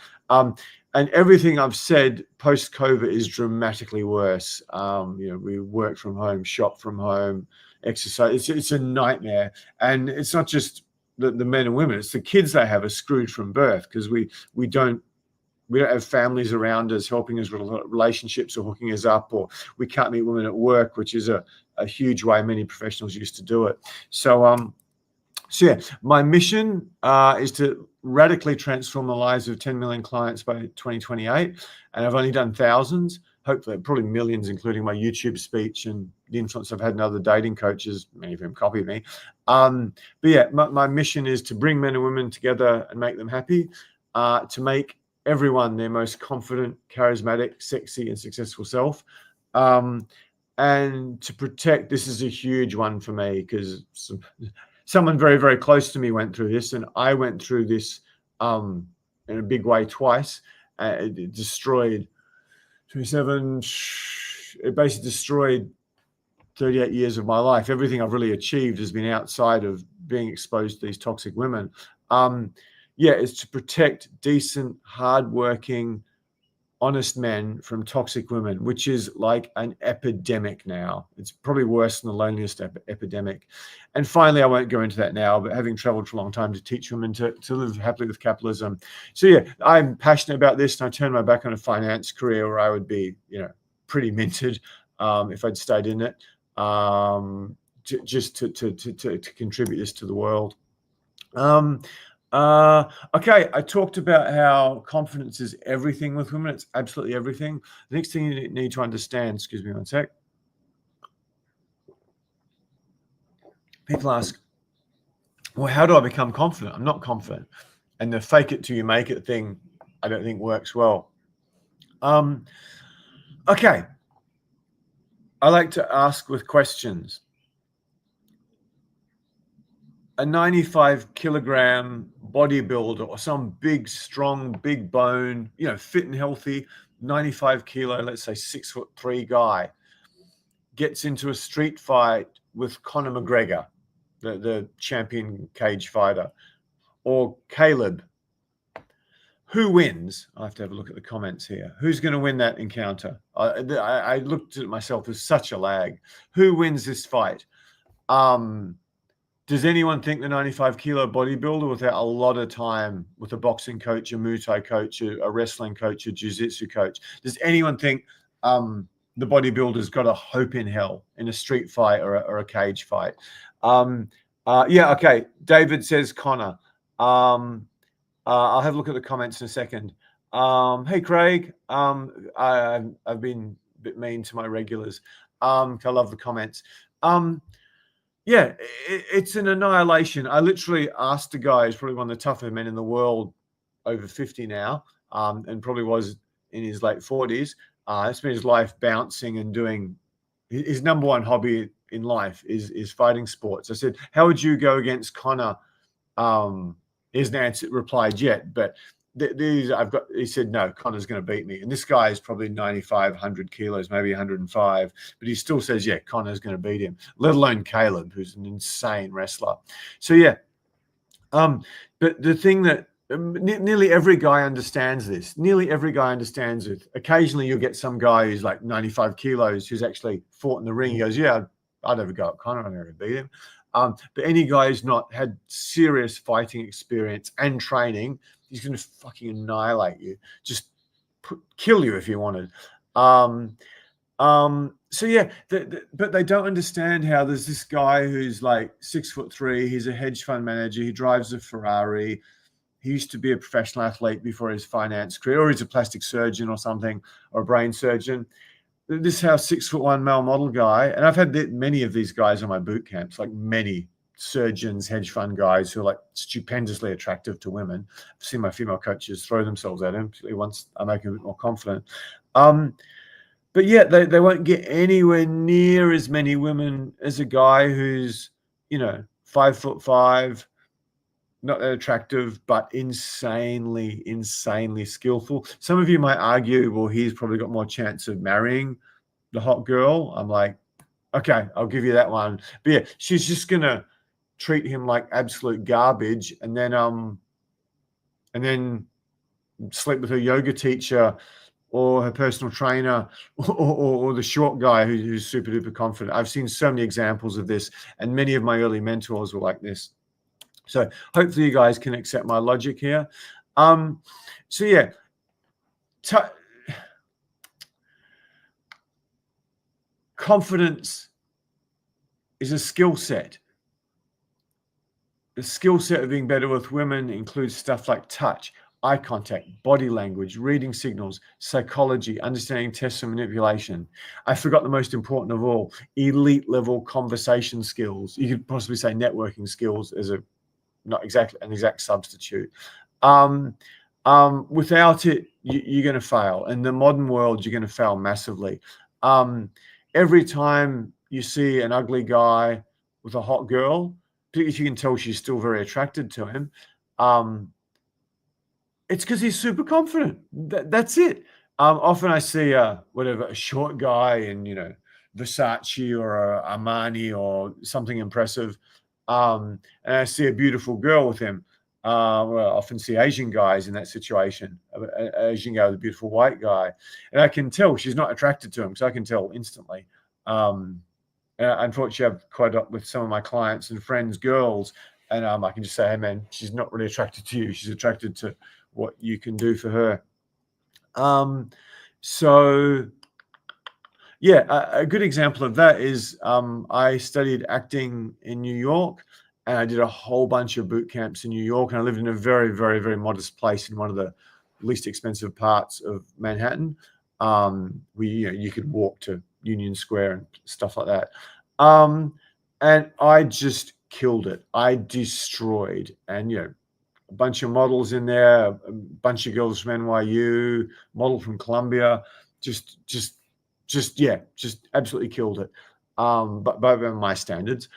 And everything I've said post-COVID is dramatically worse. We work from home, shop from home, exercise. It's a nightmare. And it's not just the men and women, it's the kids they have are screwed from birth, because we don't have families around us helping us with relationships or hooking us up, or we can't meet women at work, which is a huge way many professionals used to do it. So yeah, my mission is to radically transform the lives of 10 million clients by 2028. And I've only done thousands, hopefully probably millions, including my YouTube speech and the influence I've had in other dating coaches, many of whom copy me. But yeah, my mission is to bring men and women together and make them happy, to make everyone their most confident, charismatic, sexy, and successful self. And to protect, this is a huge one for me because someone very, very close to me went through this, and I went through this in a big way twice. It destroyed 27, it basically destroyed 38 years of my life. Everything I've really achieved has been outside of being exposed to these toxic women. Yeah, it's to protect decent, hardworking, honest men from toxic women, which is like an epidemic now. It's probably worse than the loneliest epidemic. And finally, I won't go into that now, but having traveled for a long time to teach women to live happily with capitalism. So yeah, I'm passionate about this, and I turned my back on a finance career where I would be, pretty minted if I'd stayed in it, just to contribute this to the world. Okay, I talked about how confidence is everything with women. It's absolutely everything. The next thing you need to understand, excuse me one sec. People ask, well, how do I become confident? I'm not confident. And the fake it till you make it thing, I don't think works well. Okay. I like to ask with questions. A 95 kilogram bodybuilder or some big, strong, big bone, fit and healthy, 95 kilo, let's say 6'3" guy, gets into a street fight with Conor McGregor, the champion cage fighter, or Caleb. Who wins? I have to have a look at the comments here. Who's going to win that encounter? I looked at myself as such a lag. Who wins this fight? Does anyone think the 95 kilo bodybuilder, without a lot of time with a boxing coach, a Muay Thai coach, a wrestling coach, a jiu-jitsu coach, does anyone think the bodybuilder's got a hope in hell in a street fight or a cage fight? Yeah, okay. David says Connor. I'll have a look at the comments in a second. Hey, Craig. I've been a bit mean to my regulars. I love the comments. Yeah, it's an annihilation. I literally asked a guy who's probably one of the tougher men in the world, over 50 now, and probably was in his late 40s. Spent his life bouncing and doing his number one hobby in life is fighting sports. I said, how would you go against Connor? He hasn't replied yet, but he said, no, Connor's going to beat me. And this guy is probably 95, 100 kilos, maybe 105, but he still says, yeah, Connor's going to beat him, let alone Caleb, who's an insane wrestler. So yeah. But the thing that nearly every guy understands this. Nearly every guy understands it. Occasionally you'll get some guy who's like 95 kilos who's actually fought in the ring. He goes, yeah, I'd never go at Connor. I'd never beat him. But any guy who's not had serious fighting experience and training, he's going to fucking annihilate you, just kill you if you wanted. So yeah, but they don't understand how there's this guy who's like 6'3". He's a hedge fund manager. He drives a Ferrari. He used to be a professional athlete before his finance career, or he's a plastic surgeon or something, or a brain surgeon. This is how 6'1" male model guy, and I've had many of these guys on my boot camps, like many surgeons, hedge fund guys who are like stupendously attractive to women. I've seen my female coaches throw themselves at him once I make them a bit more confident. But yeah, they won't get anywhere near as many women as a guy who's, 5'5", not that attractive, but insanely skillful. Some of you might argue, well, he's probably got more chance of marrying the hot girl. I'm like, okay, I'll give you that one. But yeah, she's just gonna treat him like absolute garbage, and then sleep with her yoga teacher or her personal trainer or the short guy who's super duper confident. I've seen so many examples of this, and many of my early mentors were like this. So hopefully you guys can accept my logic here. So yeah, confidence is a skill set. The skill set of being better with women includes stuff like touch, eye contact, body language, reading signals, psychology, understanding tests and manipulation. I forgot the most important of all, elite level conversation skills. You could possibly say networking skills as not exactly an exact substitute. Without it, you're going to fail. In the modern world, you're going to fail massively. every time you see an ugly guy with a hot girl, particularly if you can tell she's still very attracted to him, it's because he's super confident. That's it. Often I see a short guy in, Versace or Armani or something impressive, and I see a beautiful girl with him. Well, I often see Asian guys in that situation. An Asian guy with a beautiful white guy, and I can tell she's not attracted to him because I can tell instantly. Unfortunately, I've quite up with some of my clients and friends, girls, and I can just say, "Hey, man, she's not really attracted to you. She's attracted to what you can do for her." So yeah, a good example of that is I studied acting in New York, and I did a whole bunch of boot camps in New York, and I lived in a very, very, very modest place in one of the least expensive parts of Manhattan. You could walk to Union Square and stuff like that. And I just killed it. I destroyed, and a bunch of models in there, a bunch of girls from NYU, model from Columbia, just absolutely killed it. But by my standards.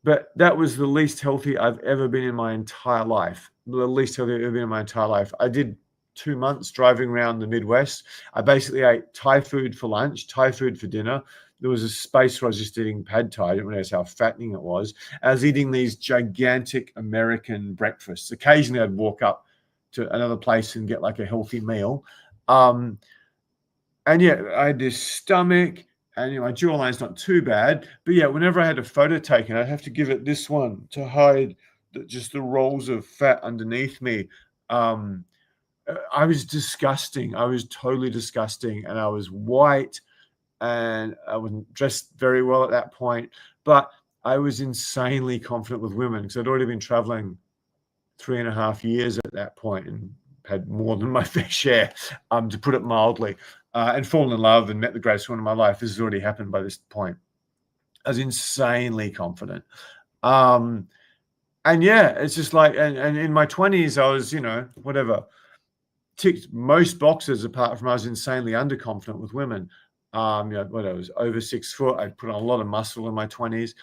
But that was the least healthy I've ever been in my entire life. The least healthy I've ever been in my entire life. I did 2 months driving around the Midwest. I basically ate Thai food for lunch, Thai food for dinner. There was a space where I was just eating pad Thai. I didn't realize how fattening it was. I was eating these gigantic American breakfasts. Occasionally I'd walk up to another place and get like a healthy meal. And yeah, I had this stomach, and my jawline's not too bad. But yeah, whenever I had a photo taken, I'd have to give it this one to hide just the rolls of fat underneath me. I was disgusting. I was totally disgusting, and I was white, and I wasn't dressed very well at that point. But I was insanely confident with women because I'd already been traveling 3.5 years at that point and had more than my fair share, to put it mildly, and fallen in love and met the greatest one of my life. This has already happened by this point. I was insanely confident. And yeah, it's just like, and in my 20s, I was, whatever, ticked most boxes apart from I was insanely underconfident with women. I was over 6 foot. I put on a lot of muscle in my 20s.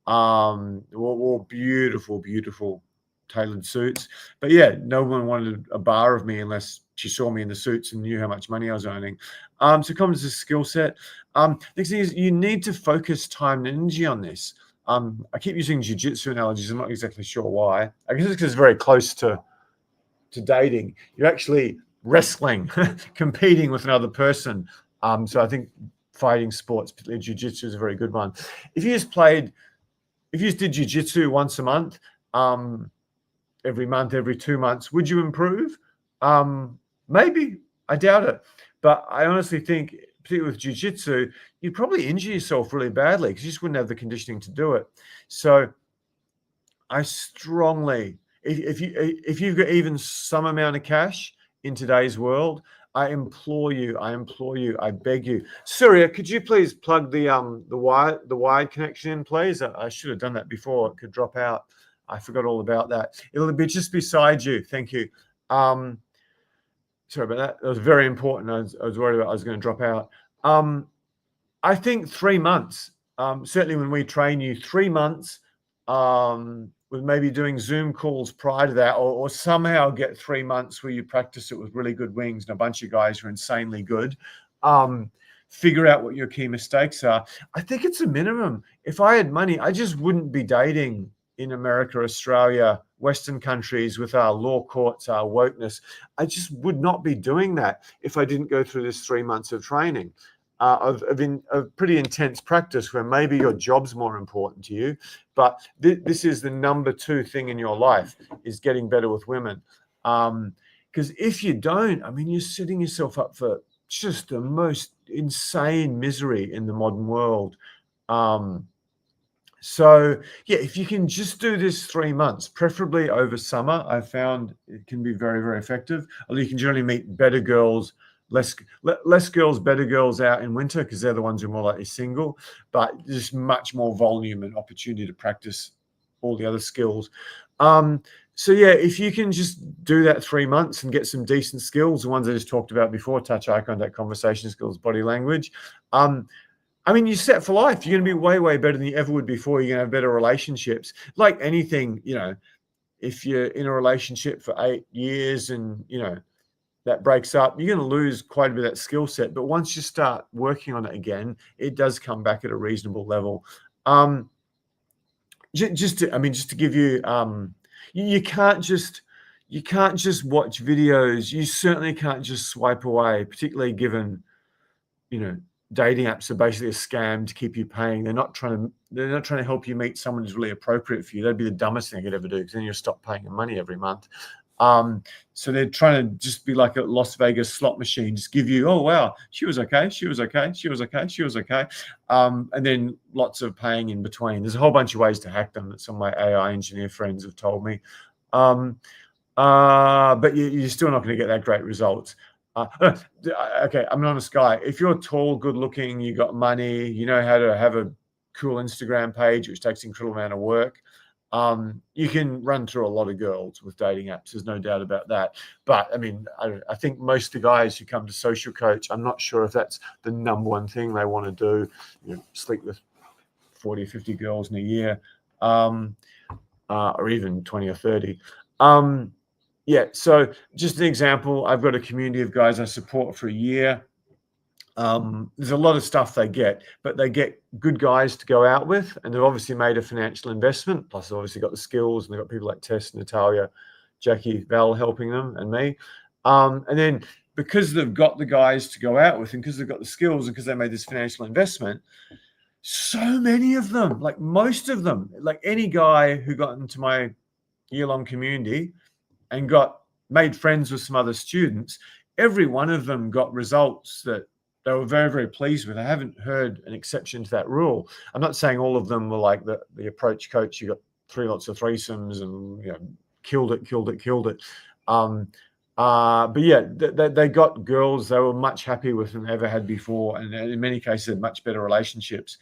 Wore beautiful, beautiful tailored suits. But yeah, no one wanted a bar of me unless she saw me in the suits and knew how much money I was earning. So comes the skill set. Next thing is you need to focus time and energy on this. I keep using jiu-jitsu analogies. I'm not exactly sure why. I guess it's because it's very close to dating. You're actually wrestling, competing with another person. So I think fighting sports, particularly jiu-jitsu, is a very good one. If you just did jiu-jitsu once a month, every month, every 2 months, would you improve? Maybe. I doubt it. But I honestly think, particularly with jiu-jitsu, you'd probably injure yourself really badly because you just wouldn't have the conditioning to do it. So I strongly, if you've got even some amount of cash in today's world, I implore you, I beg you. Surya, could you please plug the wired connection in, please? I should have done that before. It could drop out. I forgot all about that. It'll be just beside you. Thank you. Sorry about that. That was very important. I was worried about I was going to drop out. I think 3 months. Certainly when we train you, 3 months, with maybe doing Zoom calls prior to that, or somehow get 3 months where you practice it with really good wings and a bunch of guys who are insanely good. Figure out what your key mistakes are. I think it's a minimum. If I had money, I just wouldn't be dating in America, Australia, Western countries with our law courts, our wokeness. I just would not be doing that if I didn't go through this 3 months of training. Of pretty intense practice where maybe your job's more important to you, but this is the number 2 thing in your life is getting better with women. Because if you don't, I mean, you're setting yourself up for just the most insane misery in the modern world. So yeah, if you can just do this 3 months, preferably over summer, I found it can be very, very effective. Although you can generally meet better girls, less girls, better girls out in winter because they're the ones who are more likely single, but just much more volume and opportunity to practice all the other skills. So yeah, if you can just do that 3 months and get some decent skills, the ones I just talked about before, touch, eye contact, conversation skills, body language. I mean, you're set for life. You're going to be way, way better than you ever would before. You're going to have better relationships. Like anything, if you're in a relationship for 8 years and, that breaks up, you're going to lose quite a bit of that skill set. But once you start working on it again, it does come back at a reasonable level. Just to give you, you can't just watch videos. You certainly can't just swipe away, particularly given, dating apps are basically a scam to keep you paying. They're not trying to help you meet someone who's really appropriate for you. That'd be the dumbest thing I could ever do, because then you'll stop paying them money every month. So they're trying to just be like a Las Vegas slot machine, just give you, oh wow, she was okay, she was okay, she was okay, she was okay, and then lots of paying in between. There's a whole bunch of ways to hack them that some of my AI engineer friends have told me, but you're still not going to get that great results. Okay, I'm an honest guy. If you're tall, good looking, you got money, you know how to have a cool Instagram page, which takes an incredible amount of work, you can run through a lot of girls with dating apps. There's no doubt about that. But I mean, I think most of the guys who come to Social Coach, I'm not sure if that's the number one thing they want to do, sleep with 40 or 50 girls in a year, or even 20 or 30. Yeah, so just an example, I've got a community of guys I support for a year. There's a lot of stuff they get, but they get good guys to go out with, and they've obviously made a financial investment. Plus, they've obviously got the skills, and they've got people like Tess, Natalia, Jackie, Val helping them, and me. And then because they've got the guys to go out with, and because they've got the skills, and because they made this financial investment, so many of them, like most of them, like any guy who got into my year-long community and made friends with some other students, every one of them got results that they were very, very pleased with. I haven't heard an exception to that rule. I'm not saying all of them were like the approach coach. You got lots of threesomes and killed it. But yeah, they got girls they were much happier with than they ever had before, and in many cases had much better relationships.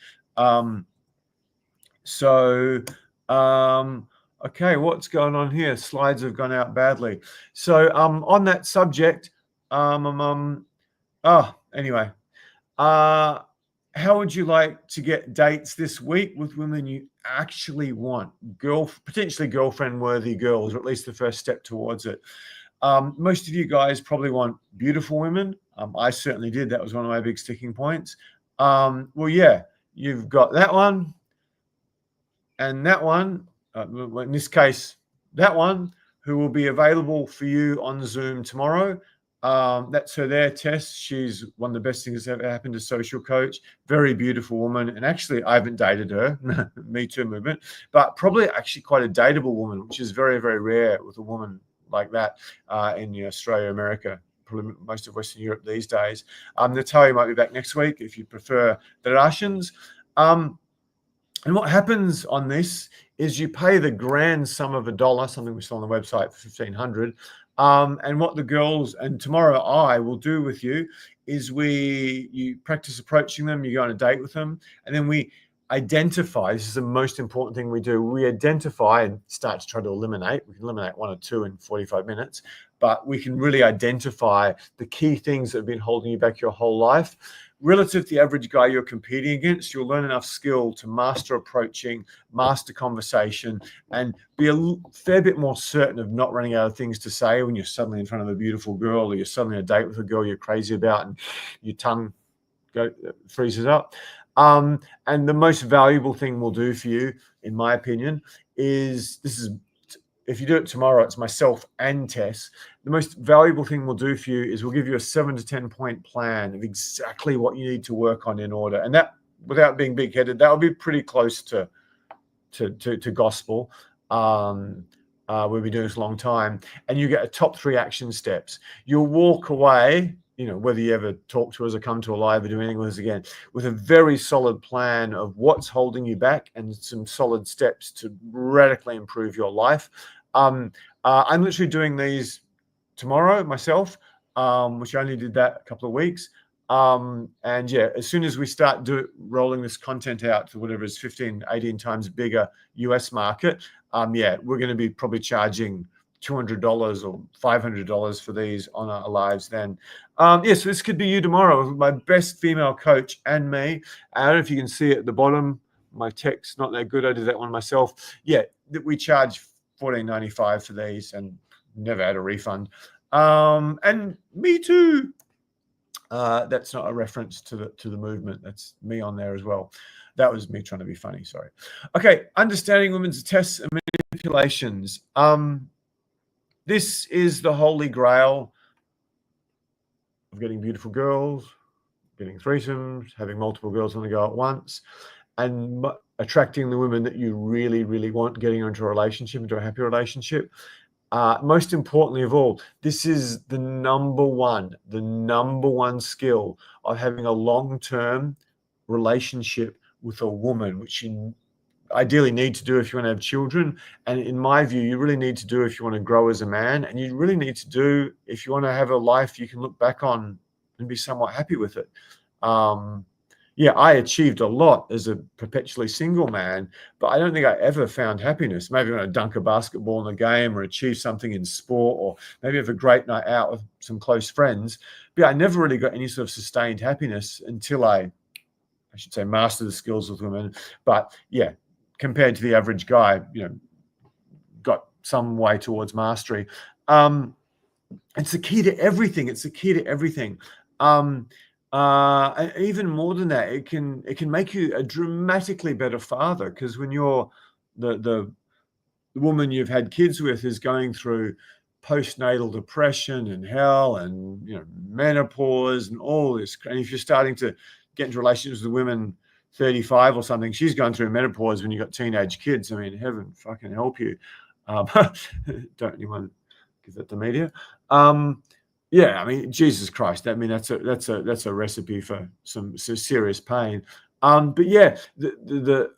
Okay, what's going on here? Slides have gone out badly. So on that subject, anyway, how would you like to get dates this week with women you actually want? Potentially girlfriend-worthy girls, or at least the first step towards it. Most of you guys probably want beautiful women. I certainly did. That was one of my big sticking points. Well, yeah, you've got that one and that one. In this case, that one, who will be available for you on Zoom tomorrow. That's her there, Tess. She's one of the best things that's ever happened to Social Coach. Very beautiful woman. And actually, I haven't dated her. Me too movement. But probably actually quite a dateable woman, which is very, very rare with a woman like that in Australia, America, probably most of Western Europe these days. Natalia might be back next week if you prefer the Russians. And what happens on this is you pay the grand sum of $1, something we saw on the website for $1,500. And what the girls and tomorrow I will do with you is you practice approaching them, you go on a date with them, and then we identify. This is the most important thing we do. We identify and start to try to eliminate. We can eliminate one or two in 45 minutes, but we can really identify the key things that have been holding you back your whole life. Relative to the average guy you're competing against, you'll learn enough skill to master approaching, master conversation, and be a fair bit more certain of not running out of things to say when you're suddenly in front of a beautiful girl, or you're suddenly on a date with a girl you're crazy about and your tongue freezes up. And the most valuable thing we'll do for you, in my opinion, is if you do it tomorrow, it's myself and Tess. The most valuable thing we'll do for you is we'll give you a 7 to 10 point plan of exactly what you need to work on in order. And that, without being big-headed, that will be pretty close to gospel. We've been doing this a long time. And you get a top 3 action steps. You'll walk away, whether you ever talk to us or come to a live or do anything with us again, with a very solid plan of what's holding you back and some solid steps to radically improve your life. I'm literally doing these tomorrow myself, which I only did that a couple of weeks. And yeah, as soon as we start rolling this content out to whatever is 15, 18 times bigger US market, yeah, we're going to be probably charging $200 or $500 for these on our lives then. Yes, this could be you tomorrow. My best female coach and me. I don't know if you can see it at the bottom. My tech's not that good. I did that one myself. Yeah, we charge $14.95 for these and never had a refund. And me too. That's not a reference to the movement. That's me on there as well. That was me trying to be funny. Sorry. Okay, understanding women's tests and manipulations. This is the holy grail of getting beautiful girls, getting threesomes, having multiple girls on the go at once, and attracting the women that you really, really want, getting into a relationship, into a happy relationship. Most importantly of all, this is the number one skill of having a long-term relationship with a woman, which you ideally need to do if you want to have children. And in my view, you really need to do if you want to grow as a man, and you really need to do if you want to have a life you can look back on and be somewhat happy with it. Yeah, I achieved a lot as a perpetually single man, but I don't think I ever found happiness. Maybe when I dunk a basketball in a game or achieve something in sport, or maybe have a great night out with some close friends. But yeah, I never really got any sort of sustained happiness until I should say, master the skills with women. But yeah, compared to the average guy, got some way towards mastery. It's the key to everything. It's the key to everything. And even more than that, it can make you a dramatically better father, because when you're the woman you've had kids with is going through postnatal depression and hell and menopause and all this, and if you're starting to get into relationships with women 35 or something, she's going through menopause when you've got teenage kids. I mean, heaven fucking help you. Don't anyone give that to media. Yeah, I mean, Jesus Christ. I mean, that's a recipe for some serious pain. But yeah, the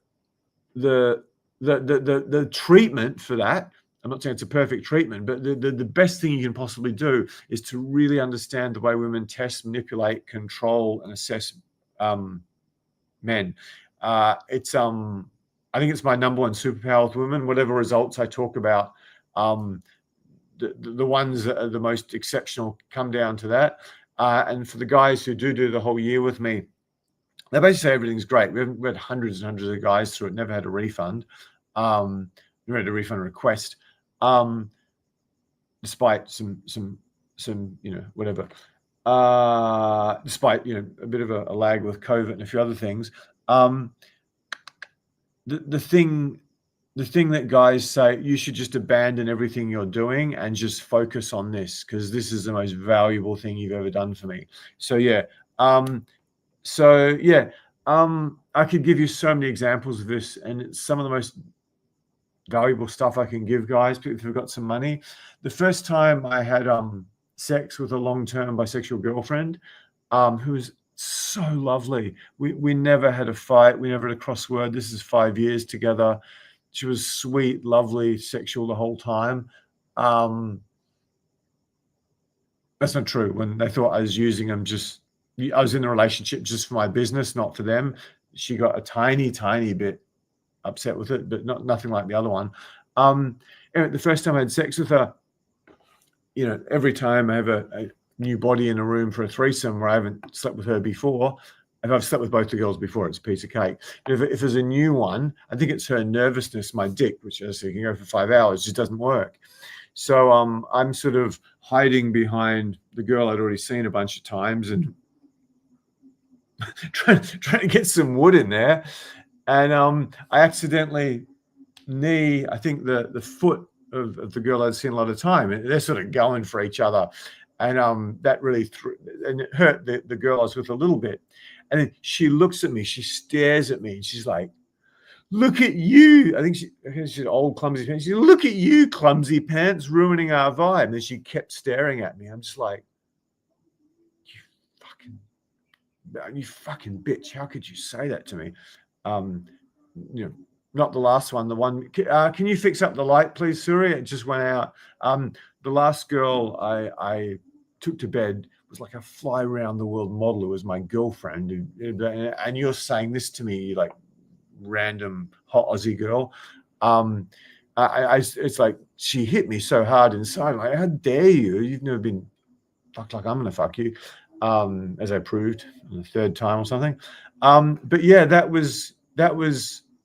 treatment for that, I'm not saying it's a perfect treatment, but the best thing you can possibly do is to really understand the way women test, manipulate, control, and assess men. I think it's my number one superpower with women. Whatever results I talk about, the ones that are the most exceptional come down to that. And for the guys who do the whole year with me, they basically say everything's great. We had hundreds and hundreds of guys through it, never had a refund. Never had a refund request, despite some whatever. Despite a bit of a lag with COVID and a few other things. The thing that guys say, you should just abandon everything you're doing and just focus on this, because this is the most valuable thing you've ever done for me. So yeah. I could give you so many examples of this, and it's some of the most valuable stuff I can give guys if they've got some money. The first time I had sex with a long-term bisexual girlfriend, who was so lovely. We never had a fight. We never had a crossword. This is 5 years together. She was sweet, lovely, sexual the whole time. That's not true. When they thought I was using them, I was in the relationship just for my business, not for them. She got a tiny, tiny bit upset with it, but nothing like the other one. Anyway, the first time I had sex with her, every time I have a new body in a room for a threesome where I haven't slept with her before, if I've slept with both the girls before, it's a piece of cake. If there's a new one, I think it's her nervousness, my dick, which I say can go for 5 hours, just doesn't work. So I'm sort of hiding behind the girl I'd already seen a bunch of times and trying to get some wood in there. And I accidentally knee, I think, the foot of the girl I'd seen a lot of time. They're sort of going for each other. And that really and it hurt the girl I was with a little bit. And then she looks at me, she stares at me, and she's like, "Look at you." I think she's an old clumsy pants. She said, "Look at you, clumsy pants, ruining our vibe." And then she kept staring at me. I'm just like, you fucking bitch. How could you say that to me? Not the last one. The one, can you fix up the light, please, Suri? It just went out. The last girl I took to bed was like a fly around the world model who was my girlfriend. And you're saying this to me, like random hot Aussie girl. it's like she hit me so hard inside. Like, how dare you? You've never been fucked like I'm gonna fuck you, as I proved the third time or something. But yeah, that was.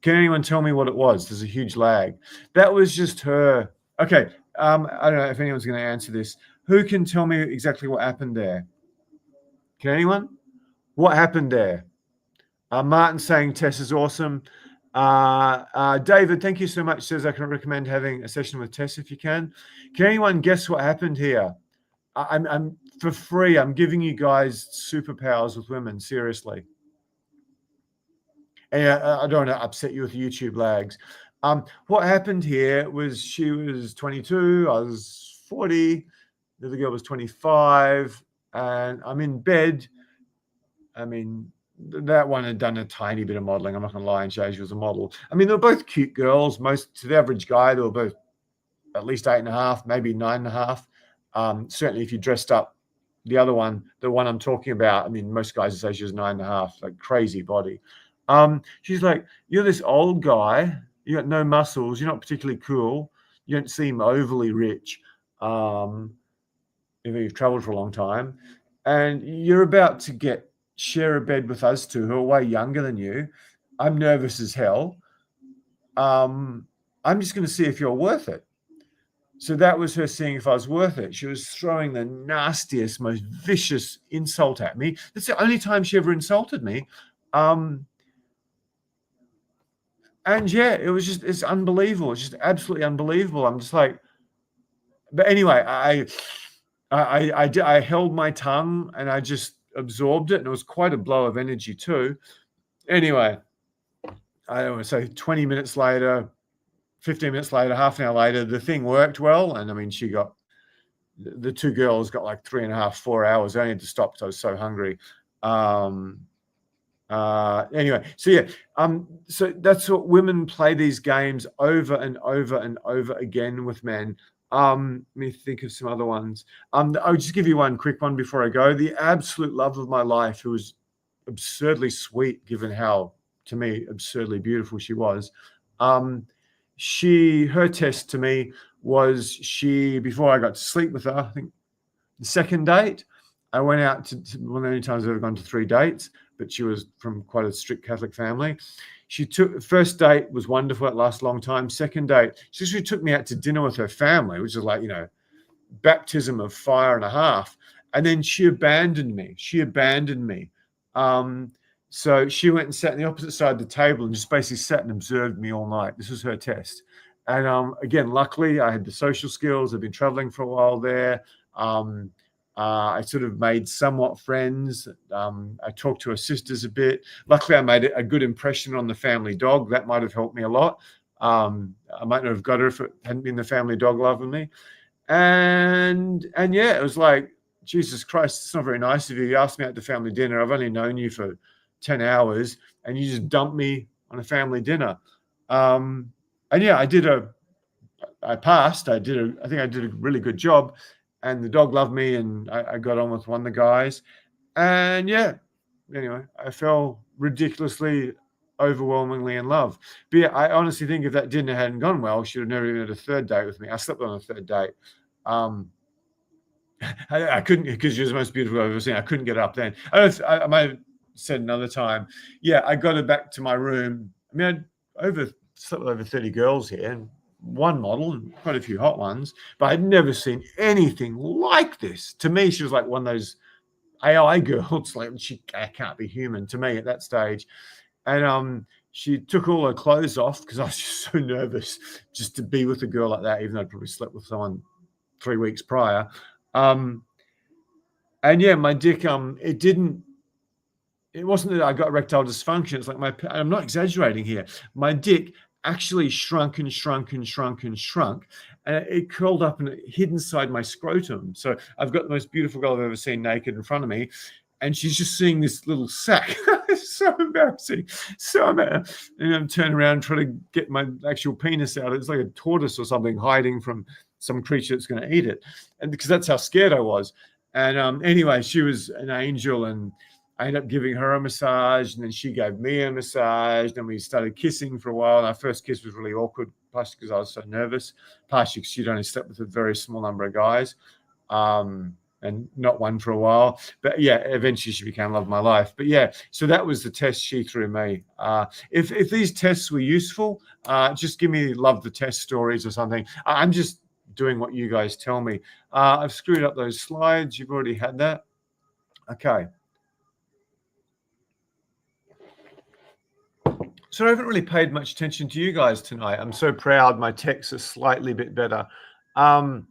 Can anyone tell me what it was? There's a huge lag. That was just her. Okay. I don't know if anyone's going to answer this. Who can tell me exactly what happened there? Can anyone? What happened there? Martin saying Tess is awesome. David, thank you so much. Says I can recommend having a session with Tess if you can. Can anyone guess what happened here? I'm for free. I'm giving you guys superpowers with women. Seriously. And I don't want to upset you with YouTube lags. What happened here was she was 22. I was 40. The other girl was 25. And I'm in bed. I mean, that one had done a tiny bit of modeling. I'm not going to lie and show she was a model. I mean, they're both cute girls. To the average guy, they were both at least 8.5, maybe 9.5. Certainly, if you dressed up, the other one, the one I'm talking about, I mean, most guys would say she was 9.5, like crazy body. She's like, you're this old guy. You got no muscles. You're not particularly cool. You don't seem overly rich. You've traveled for a long time, and you're about to share a bed with us two who are way younger than you. I'm nervous as hell. I'm just going to see if you're worth it. So that was her seeing if I was worth it. She was throwing the nastiest, most vicious insult at me. That's the only time she ever insulted me. And yeah, it's unbelievable. It's just absolutely unbelievable. I'm just like, but anyway, I held my tongue and I just absorbed it. And it was quite a blow of energy too. Anyway, I don't want to say 20 minutes later, 15 minutes later, half an hour later, the thing worked well. And I mean, the two girls got like 3.5, 4 hours. I had to stop because I was so hungry. Anyway, so yeah, so that's what women play these games over and over and over again with men. Let me think of some other ones. I'll just give you one quick one before I go. The absolute love of my life, who was absurdly sweet, given how, to me, absurdly beautiful she was. Her test to me was before I got to sleep with her, I think the second date, I went out to one of the only times I've ever gone to 3 dates, but she was from quite a strict Catholic family. First date was wonderful. It lasted a long time. Second date, she took me out to dinner with her family, which is like, baptism of fire and a half. And then she abandoned me. So she went and sat on the opposite side of the table and just basically sat and observed me all night. This was her test. And again, luckily, I had the social skills. I've been traveling for a while there. I sort of made somewhat friends. I talked to her sisters a bit. Luckily, I made a good impression on the family dog. That might have helped me a lot. I might not have got her if it hadn't been the family dog loving me. And yeah, it was like, Jesus Christ, it's not very nice of you. You asked me out to family dinner. I've only known you for 10 hours and you just dumped me on a family dinner. And yeah, I passed. I think I did a really good job. And the dog loved me, and I got on with one of the guys. And yeah, anyway, I fell ridiculously, overwhelmingly in love. But yeah, I honestly think if that dinner hadn't gone well, she would have never even had a third date with me. I slept on a third date. I couldn't, because she was the most beautiful I've ever seen. I couldn't get up then. I might have said another time. Yeah, I got her back to my room. I mean, I slept with over 30 girls here, and one model and quite a few hot ones, but I'd never seen anything like this. To me, she was like one of those AI girls. Like, she can't be human to me at that stage. And she took all her clothes off because I was just so nervous just to be with a girl like that, even though I'd probably slept with someone 3 weeks prior. And yeah, my dick, it wasn't that I got erectile dysfunction. It's like I'm not exaggerating here. My dick actually shrunk and shrunk and shrunk and shrunk, and it curled up and it hid inside my scrotum. So I've got the most beautiful girl I've ever seen naked in front of me, and she's just seeing this little sack. It's so embarrassing. And I'm turning around trying to get my actual penis out. It's like a tortoise or something hiding from some creature that's going to eat it, and because that's how scared I was. And anyway, she was an angel, and I ended up giving her a massage, and then she gave me a massage. Then we started kissing for a while. And our first kiss was really awkward, partially because I was so nervous, partially because she'd only slept with a very small number of guys, and not one for a while. But yeah, eventually she became love of my life. But yeah, so that was the test she threw me. If these tests were useful, just give me love the test stories or something. I'm just doing what you guys tell me. I've screwed up those slides. You've already had that. Okay. So I haven't really paid much attention to you guys tonight. I'm so proud. My texts are slightly bit better. Okie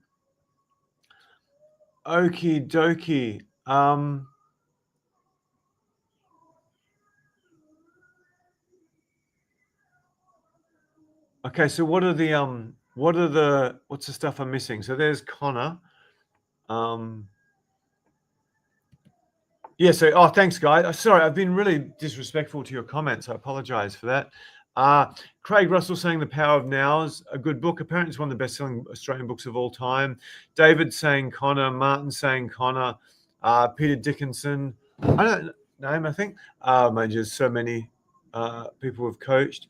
dokie. Okay, so what's the stuff I'm missing? So there's Connor. Yeah, so thanks, guys. Sorry, I've been really disrespectful to your comments. I apologize for that. Craig Russell saying The Power of Now's a good book. Apparently it's one of the best-selling Australian books of all time. David saying Connor, Martin saying Connor, Peter Dickinson. I don't know him, I think. Just so many people have coached.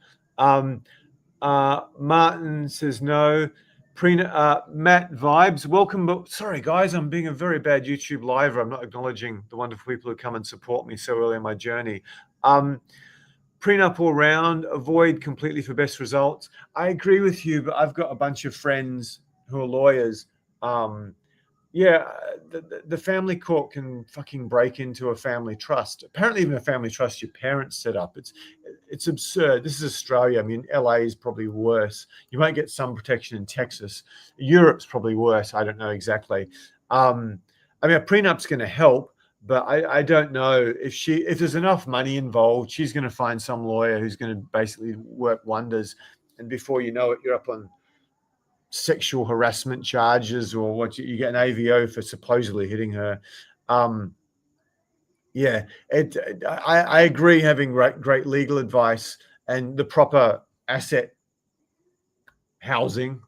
Martin says no. Matt Vibes, welcome. Sorry, guys, I'm being a very bad YouTube liver. I'm not acknowledging the wonderful people who come and support me so early in my journey. Prenup all round, avoid completely for best results. I agree with you, but I've got a bunch of friends who are lawyers. Yeah, the family court can fucking break into a family trust. Apparently, even a family trust your parents set up. It's absurd. This is Australia. I mean, LA is probably worse. You might get some protection in Texas. Europe's probably worse. I don't know exactly. I mean, a prenup's going to help, but I don't know if there's enough money involved, she's going to find some lawyer who's going to basically work wonders. And before you know it, you're up on sexual harassment charges, or what you get an AVO for supposedly hitting her. Yeah, I agree. Having great legal advice and the proper asset housing,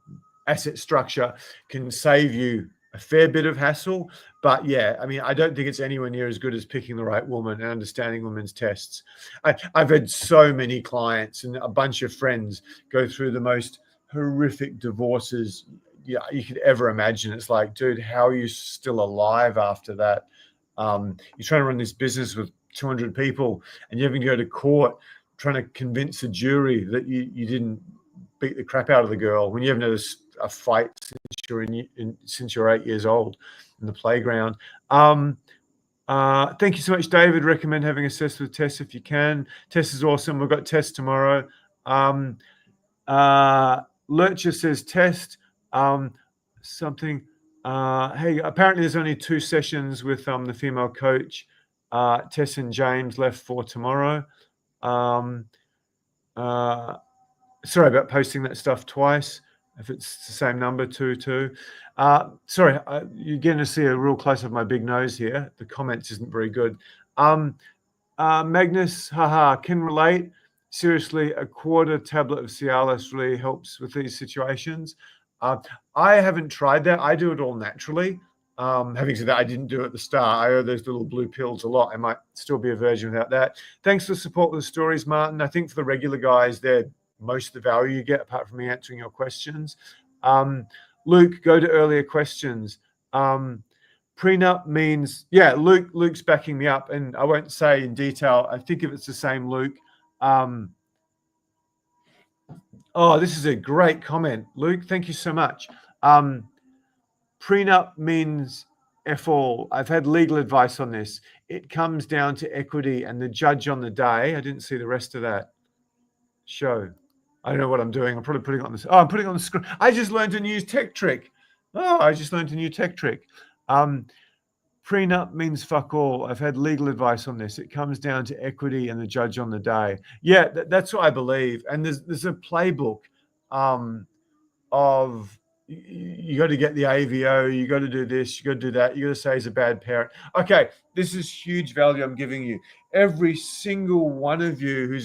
asset structure can save you a fair bit of hassle. But yeah, I mean, I don't think it's anywhere near as good as picking the right woman and understanding women's tests. I've had so many clients and a bunch of friends go through the most horrific divorces you could ever imagine. It's like, dude, how are you still alive after that? You're trying to run this business with 200 people and you're having to go to court trying to convince a jury that you didn't beat the crap out of the girl when you haven't had a fight since you're 8 years old in the playground. Thank you so much, David. Recommend having a test with Tess if you can. Tess is awesome. We've got Tess tomorrow. Lurcher says test something. Hey, apparently there's only 2 sessions with the female coach. Tess and James left for tomorrow. Sorry about posting that stuff twice. If it's the same number, 2. Sorry, you're going to see a real close of my big nose here. The comments isn't very good. Magnus, haha, can relate. Seriously, a quarter tablet of Cialis really helps with these situations. I haven't tried that. I do it all naturally. Having said that, I didn't do it at the start. I owe those little blue pills a lot. I might still be a virgin without that. Thanks for the support with the stories, Martin. I think for the regular guys, they're most of the value you get, apart from me answering your questions. Luke, go to earlier questions. Prenup means, yeah, Luke's backing me up, and I won't say in detail. I think if it's the same Luke. Oh, this is a great comment, Luke. Thank you so much. Prenup means F all. I've had legal advice on this. It comes down to equity and the judge on the day. I didn't see the rest of that show. I don't know what I'm doing. I'm probably putting it on this. Oh, I'm putting it on the screen. I just learned a new tech trick. Prenup means fuck all. I've had legal advice on this. It comes down to equity and the judge on the day. Yeah, that's what I believe. And there's a playbook of you got to get the AVO, you got to do this, you got to do that, you got to say he's a bad parent. Okay, this is huge value I'm giving you. Every single one of you who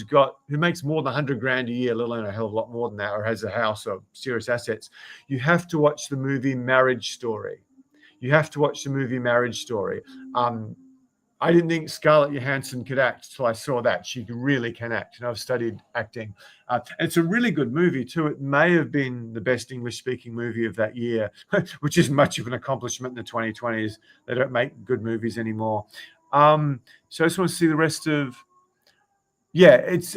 makes more than 100 grand a year, let alone a hell of a lot more than that, or has a house or serious assets, you have to watch the movie Marriage Story. You have to watch the movie Marriage Story. I didn't think Scarlett Johansson could act till I saw that. She really can act, and I've studied acting. It's a really good movie too. It may have been the best English-speaking movie of that year, which is much of an accomplishment in the 2020s. They don't make good movies anymore. So I just want to see the rest of. Yeah, it's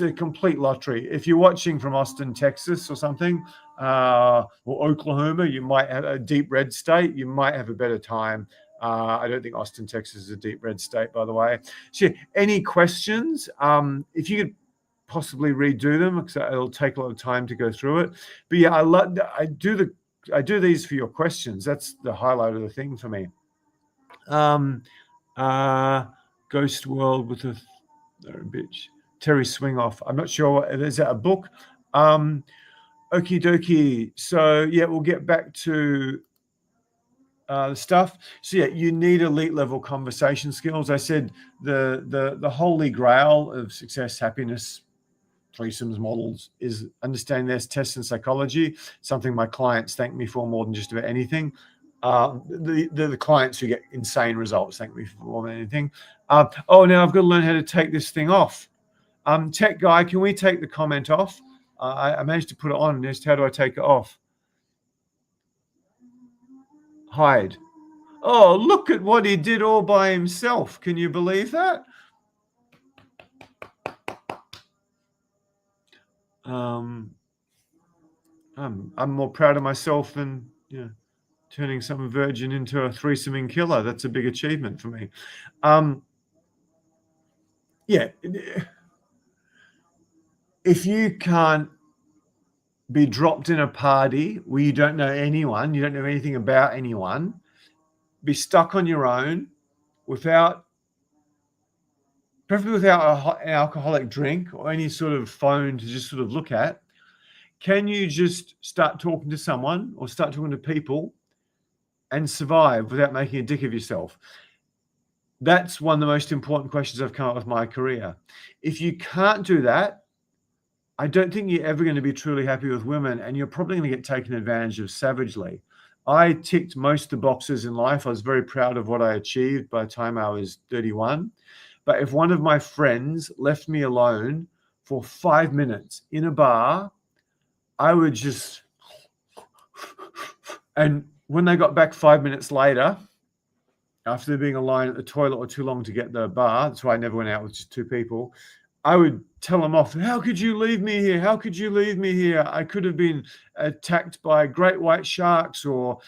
a complete lottery. If you're watching from Austin, Texas, or something, or Oklahoma, you might have a deep red state. You might have a better time. I don't think Austin, Texas, is a deep red state, by the way. So, any questions? If you could possibly redo them, because it'll take a lot of time to go through it. But yeah, I do these for your questions. That's the highlight of the thing for me. Ghost World with a bitch. Terry Swingoff. I'm not sure. Is that a book? Okie dokie. So yeah, we'll get back to the stuff. So yeah, you need elite level conversation skills. I said the holy grail of success, happiness, threesomes models is understanding their tests in psychology. Something my clients thank me for more than just about anything. The clients who get insane results thank me for more than anything. Now I've got to learn how to take this thing off. Tech guy, can we take the comment off? I managed to put it on. Just how do I take it off? Hide. Oh, look at what he did all by himself. Can you believe that? I'm more proud of myself than turning some virgin into a threesoming killer. That's a big achievement for me. If you can't be dropped in a party where you don't know anyone, you don't know anything about anyone, be stuck on your own preferably without an alcoholic drink or any sort of phone to just sort of look at, can you just start talking to someone or start talking to people and survive without making a dick of yourself? That's one of the most important questions I've come up with in my career. If you can't do that, I don't think you're ever going to be truly happy with women, and you're probably going to get taken advantage of savagely. I ticked most of the boxes in life. I was very proud of what I achieved by the time I was 31. But if one of my friends left me alone for 5 minutes in a bar, I would just... And when they got back 5 minutes later, after being a line at the toilet or too long to get the bar, that's why I never went out with just two people, I would tell them off. How could you leave me here? How could you leave me here? I could have been attacked by great white sharks or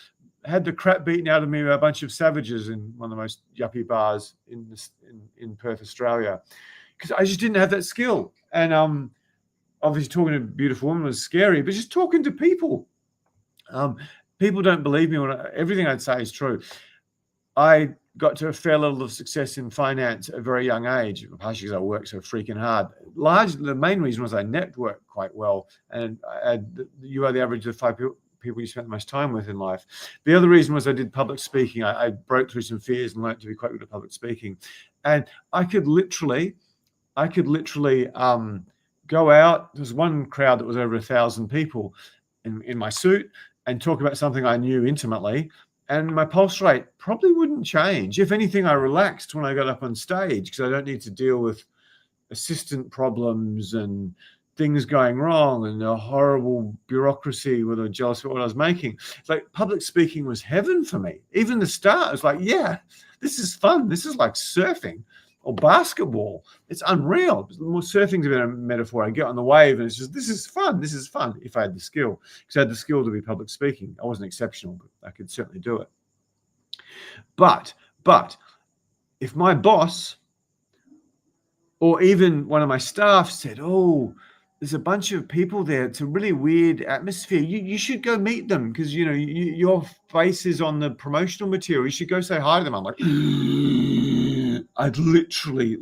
had the crap beaten out of me by a bunch of savages in one of the most yuppie bars in Perth, Australia, because I just didn't have that skill. And obviously talking to a beautiful woman was scary, but just talking to people. People don't believe me when everything I'd say is true. I got to a fair level of success in finance at a very young age, partially because I worked so freaking hard. The main reason was I networked quite well, and you are the average of the 5 people you spend the most time with in life. The other reason was I did public speaking. I broke through some fears and learned to be quite good at public speaking. And I could literally go out. There was one crowd that was over 1,000 people in my suit and talk about something I knew intimately. And my pulse rate probably wouldn't change. If anything, I relaxed when I got up on stage because I don't need to deal with assistant problems and things going wrong and a horrible bureaucracy with a jealous of what I was making. It's like public speaking was heaven for me. Even the start, I was like, yeah, this is fun. This is like surfing or basketball. It's unreal. Surfing's a better metaphor. I get on the wave and it's just, this is fun. This is fun if I had the skill. Because I had the skill to be public speaking. I wasn't exceptional, but I could certainly do it. But if my boss or even one of my staff said, oh, there's a bunch of people there. It's a really weird atmosphere. You should go meet them because, your face is on the promotional material. You should go say hi to them. I'm like, I'd literally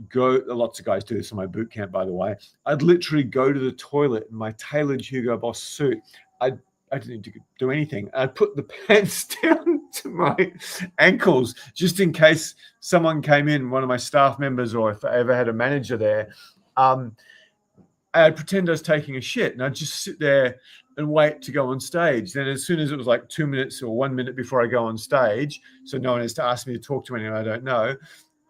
go. Lots of guys do this in my boot camp, by the way. I'd literally go to the toilet in my tailored Hugo Boss suit. I didn't need to do anything. I'd put the pants down to my ankles just in case someone came in, one of my staff members, or if I ever had a manager there. I'd pretend I was taking a shit and I'd just sit there and wait to go on stage. Then as soon as it was like 2 minutes or 1 minute before I go on stage, so no one has to ask me to talk to anyone I don't know,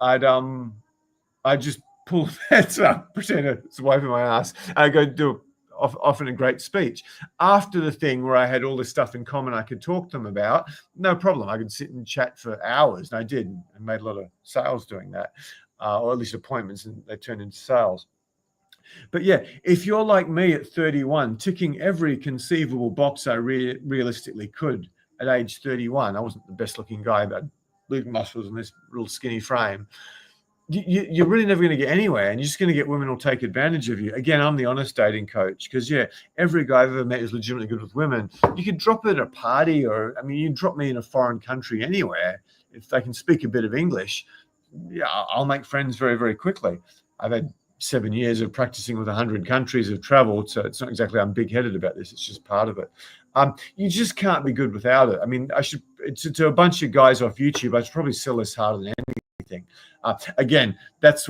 I'd just pull the pants up, pretend it's wiping my ass, and I go do often a great speech. After the thing where I had all this stuff in common I could talk to them about, no problem. I could sit and chat for hours, and I did, and made a lot of sales doing that, or at least appointments, and they turned into sales. But yeah, if you're like me at 31, ticking every conceivable box I realistically could at age 31, I wasn't the best looking guy, but big muscles and this real skinny frame. You're really never going to get anywhere, and you're just going to get women who'll take advantage of you. Again, I'm the honest dating coach, because yeah, every guy I've ever met is legitimately good with women. You could drop it at a party, or I mean, you drop me in a foreign country anywhere. If they can speak a bit of English, yeah, I'll make friends very, very quickly. I've had 7 years of practicing with 100 countries of travel, so it's not exactly I'm big-headed about this. It's just part of it. You just can't be good without it. I mean, I should to a bunch of guys off YouTube, I should probably sell this harder than anything. Again, that's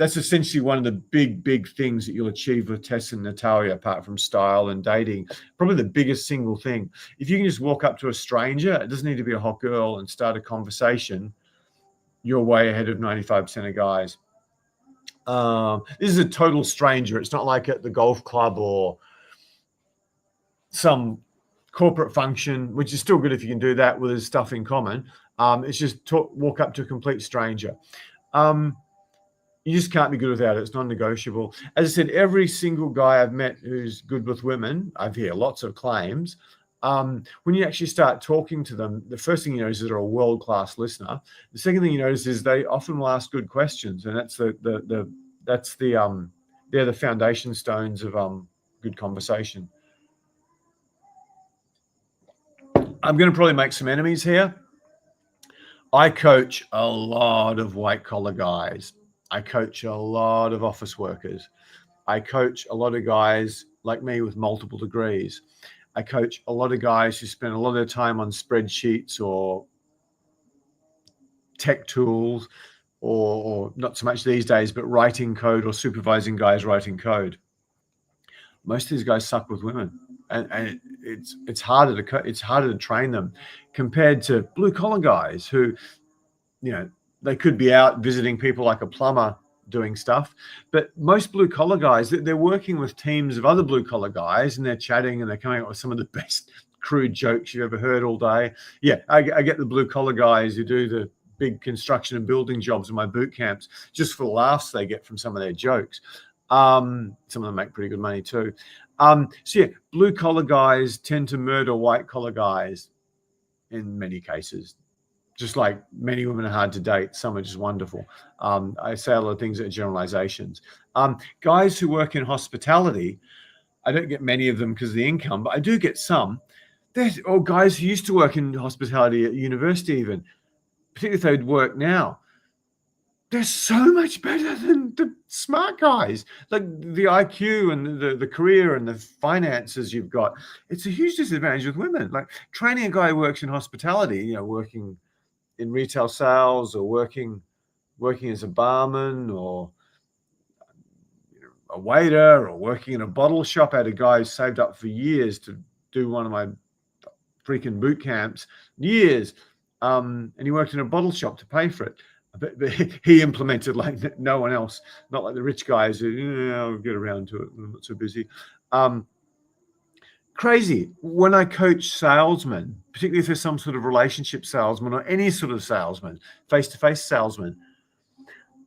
essentially one of the big things that you'll achieve with Tess and Natalia, apart from style and dating. Probably the biggest single thing. If you can just walk up to a stranger, it doesn't need to be a hot girl, and start a conversation, you're way ahead of 95% of guys. This is a total stranger. It's not like at the golf club or some corporate function, which is still good if you can do that with stuff in common. It's just walk up to a complete stranger. You just can't be good without it. It's non-negotiable. As I said, every single guy I've met who's good with women, I've heard lots of claims. When you actually start talking to them, the first thing you notice is they're a world-class listener. The second thing you notice is they often will ask good questions, and they're the foundation stones of good conversation. I'm going to probably make some enemies here. I coach a lot of white-collar guys. I coach a lot of office workers. I coach a lot of guys like me with multiple degrees. I coach a lot of guys who spend a lot of their time on spreadsheets or tech tools, or not so much these days, but writing code or supervising guys writing code. Most of these guys suck with women, and it's harder to train them compared to blue collar guys who, you know, they could be out visiting people like a plumber doing stuff, but most blue collar guys, they're working with teams of other blue collar guys, and they're chatting, and they're coming up with some of the best crude jokes you've ever heard all day. Yeah, I get the blue collar guys who do the big construction and building jobs in my boot camps just for the laughs they get from some of their jokes. Some of them make pretty good money too. So yeah, blue collar guys tend to murder white collar guys in many cases. Just like many women are hard to date, some are just wonderful. I say a lot of things that are generalizations. Guys who work in hospitality, I don't get many of them because of the income, but I do get some. Or guys who used to work in hospitality at university even, particularly if they'd work now. They're so much better than the smart guys. Like the IQ and the career and the finances you've got, it's a huge disadvantage with women. Like training a guy who works in hospitality, you know, working in retail sales, or working as a barman, or a waiter, or working in a bottle shop. I had a guy who saved up for years to do one of my freaking boot camps, years, and he worked in a bottle shop to pay for it. But he implemented like no one else, not like the rich guys who, I'll get around to it, I'm not so busy. Crazy. When I coach salesmen, particularly if there's some sort of relationship salesman or any sort of salesman, face-to-face salesman,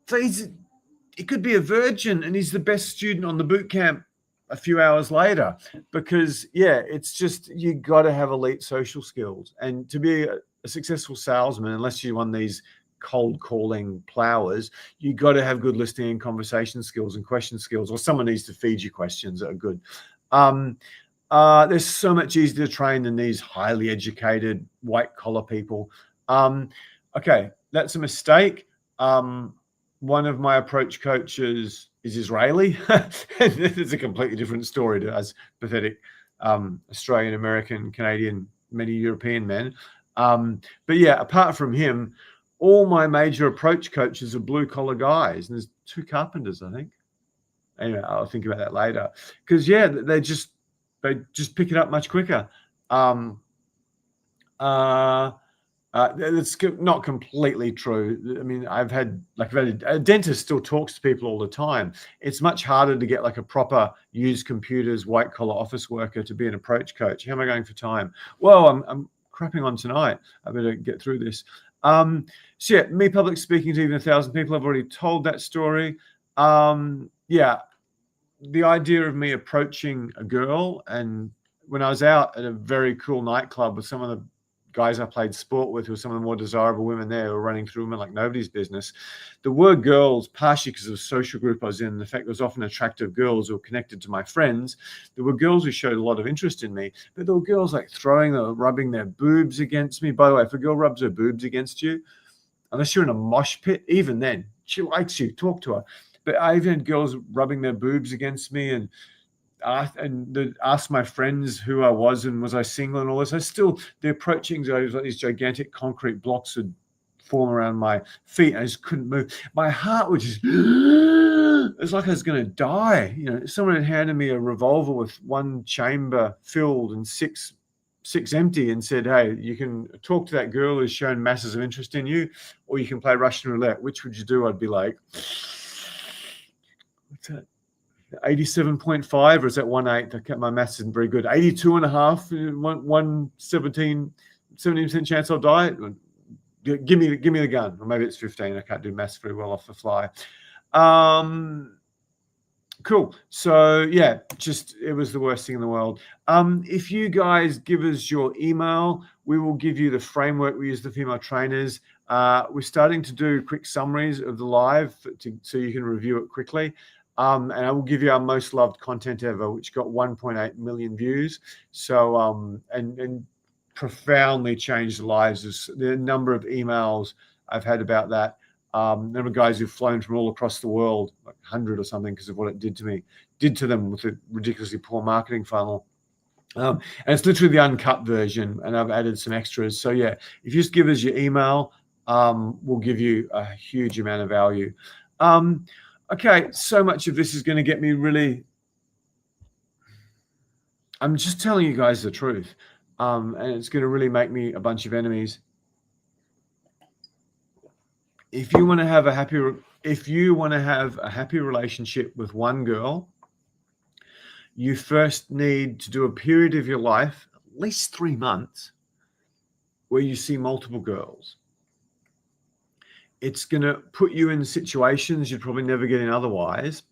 so he could be a virgin and he's the best student on the boot camp a few hours later, because yeah, it's just, you got to have elite social skills. And to be a successful salesman, unless you won these cold calling plowers, you got to have good listening and conversation skills and question skills, or someone needs to feed you questions that are good. They're so much easier to train than these highly educated white collar people. Okay, that's a mistake. One of my approach coaches is Israeli. It's a completely different story to us pathetic Australian, American, Canadian, many European men. But yeah, apart from him, all my major approach coaches are blue collar guys, and there's 2 carpenters, I think. Anyway, I'll think about that later. Because yeah, they're just they just pick it up much quicker. That's not completely true. I mean, I've had a dentist still talks to people all the time. It's much harder to get like a proper use computers, white collar office worker to be an approach coach. How am I going for time? Well, I'm crapping on tonight. I better get through this. So yeah, me public speaking to even 1,000 people. I've already told that story. Yeah, the idea of me approaching a girl, and when I was out at a very cool nightclub with some of the guys I played sport with, who were some of the more desirable women there, who were running through them like nobody's business. There were girls, partially because of the social group I was in, the fact there was often attractive girls who were connected to my friends. There were girls who showed a lot of interest in me, but there were girls like rubbing their boobs against me. By the way, if a girl rubs her boobs against you, unless you're in a mosh pit, even then, she likes you, talk to her. But I even had girls rubbing their boobs against me and asked my friends who I was and was I single and all this. The approaching anxiety, like these gigantic concrete blocks would form around my feet. I just couldn't move. My heart would just, it's like I was going to die. You know, someone had handed me a revolver with one chamber filled and six empty and said, hey, you can talk to that girl who's shown masses of interest in you, or you can play Russian roulette. Which would you do? I'd be like, what's that? 87.5, or is that 1/8? My maths isn't very good. 82.5, 17% chance I'll die. Give me the gun. Or maybe it's 15. I can't do maths very well off the fly. Cool. So yeah, it was the worst thing in the world. If you guys give us your email, we will give you the framework we use, the female trainers. We're starting to do quick summaries of the live so you can review it quickly. And I will give you our most loved content ever, which got 1.8 million views. So, and profoundly changed lives. The number of emails I've had about that. Number of guys who've flown from all across the world, like 100 or something, because of what it did to them with a ridiculously poor marketing funnel. And it's literally the uncut version, and I've added some extras. So yeah, if you just give us your email, we'll give you a huge amount of value. Okay, so much of this is going to get me really, I'm just telling you guys the truth, and it's going to really make me a bunch of enemies. If you want to have a happy relationship with one girl, you first need to do a period of your life, at least 3 months, where you see multiple girls. It's going to put you in situations you'd probably never get in otherwise.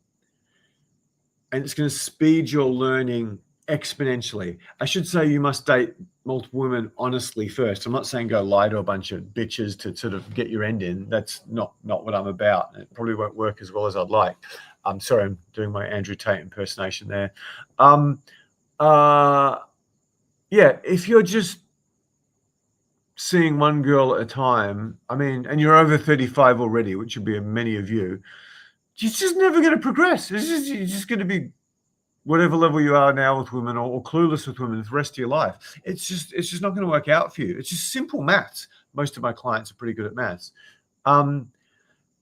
And it's going to speed your learning exponentially. I should say you must date multiple women honestly first. I'm not saying go lie to a bunch of bitches to sort of get your end in. That's not what I'm about. It probably won't work as well as I'd like. I'm sorry, I'm doing my Andrew Tate impersonation there. Yeah, if you're just seeing one girl at a time, I mean, and you're over 35 already, which would be many of you, you're just never going to progress. You're just going to be whatever level you are now with women, or clueless with women for the rest of your life. It's just not going to work out for you. It's just simple maths. Most of my clients are pretty good at maths.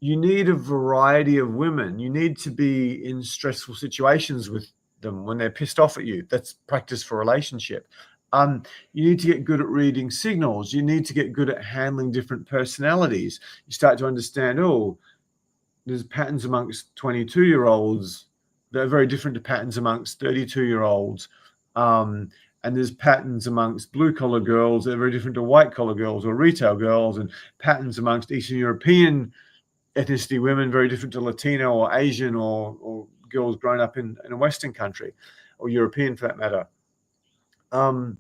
You need a variety of women. You need to be in stressful situations with them when they're pissed off at you. That's practice for a relationship. You need to get good at reading signals. You need to get good at handling different personalities. You start to understand, there's patterns amongst 22-year-olds that are very different to patterns amongst 32-year-olds. And there's patterns amongst blue-collar girls that are very different to white-collar girls or retail girls, and patterns amongst Eastern European ethnicity women very different to Latino or Asian or girls grown up in a Western country, or European for that matter. And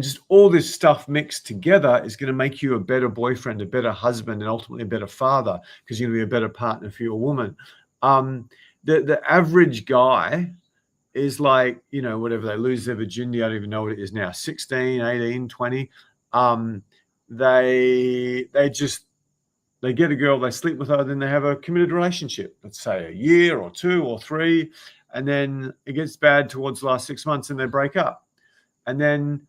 just all this stuff mixed together is going to make you a better boyfriend, a better husband, and ultimately a better father, because you're going to be a better partner for your woman. The average guy is like, whatever, they lose their virginity. I don't even know what it is now, 16, 18, 20. They get a girl, they sleep with her, then they have a committed relationship, let's say a year or 2 or 3, and then it gets bad towards the last 6 months and they break up. And then,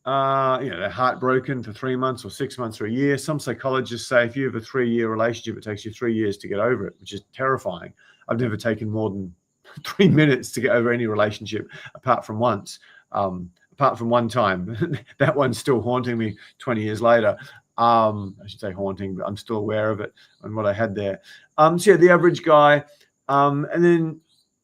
they're heartbroken for 3 months or 6 months or a year. Some psychologists say if you have a 3-year relationship, it takes you 3 years to get over it, which is terrifying. I've never taken more than 3 minutes to get over any relationship, apart from once, apart from one time. That one's still haunting me 20 years later. I should say haunting, but I'm still aware of it and what I had there. So yeah, the average guy, and then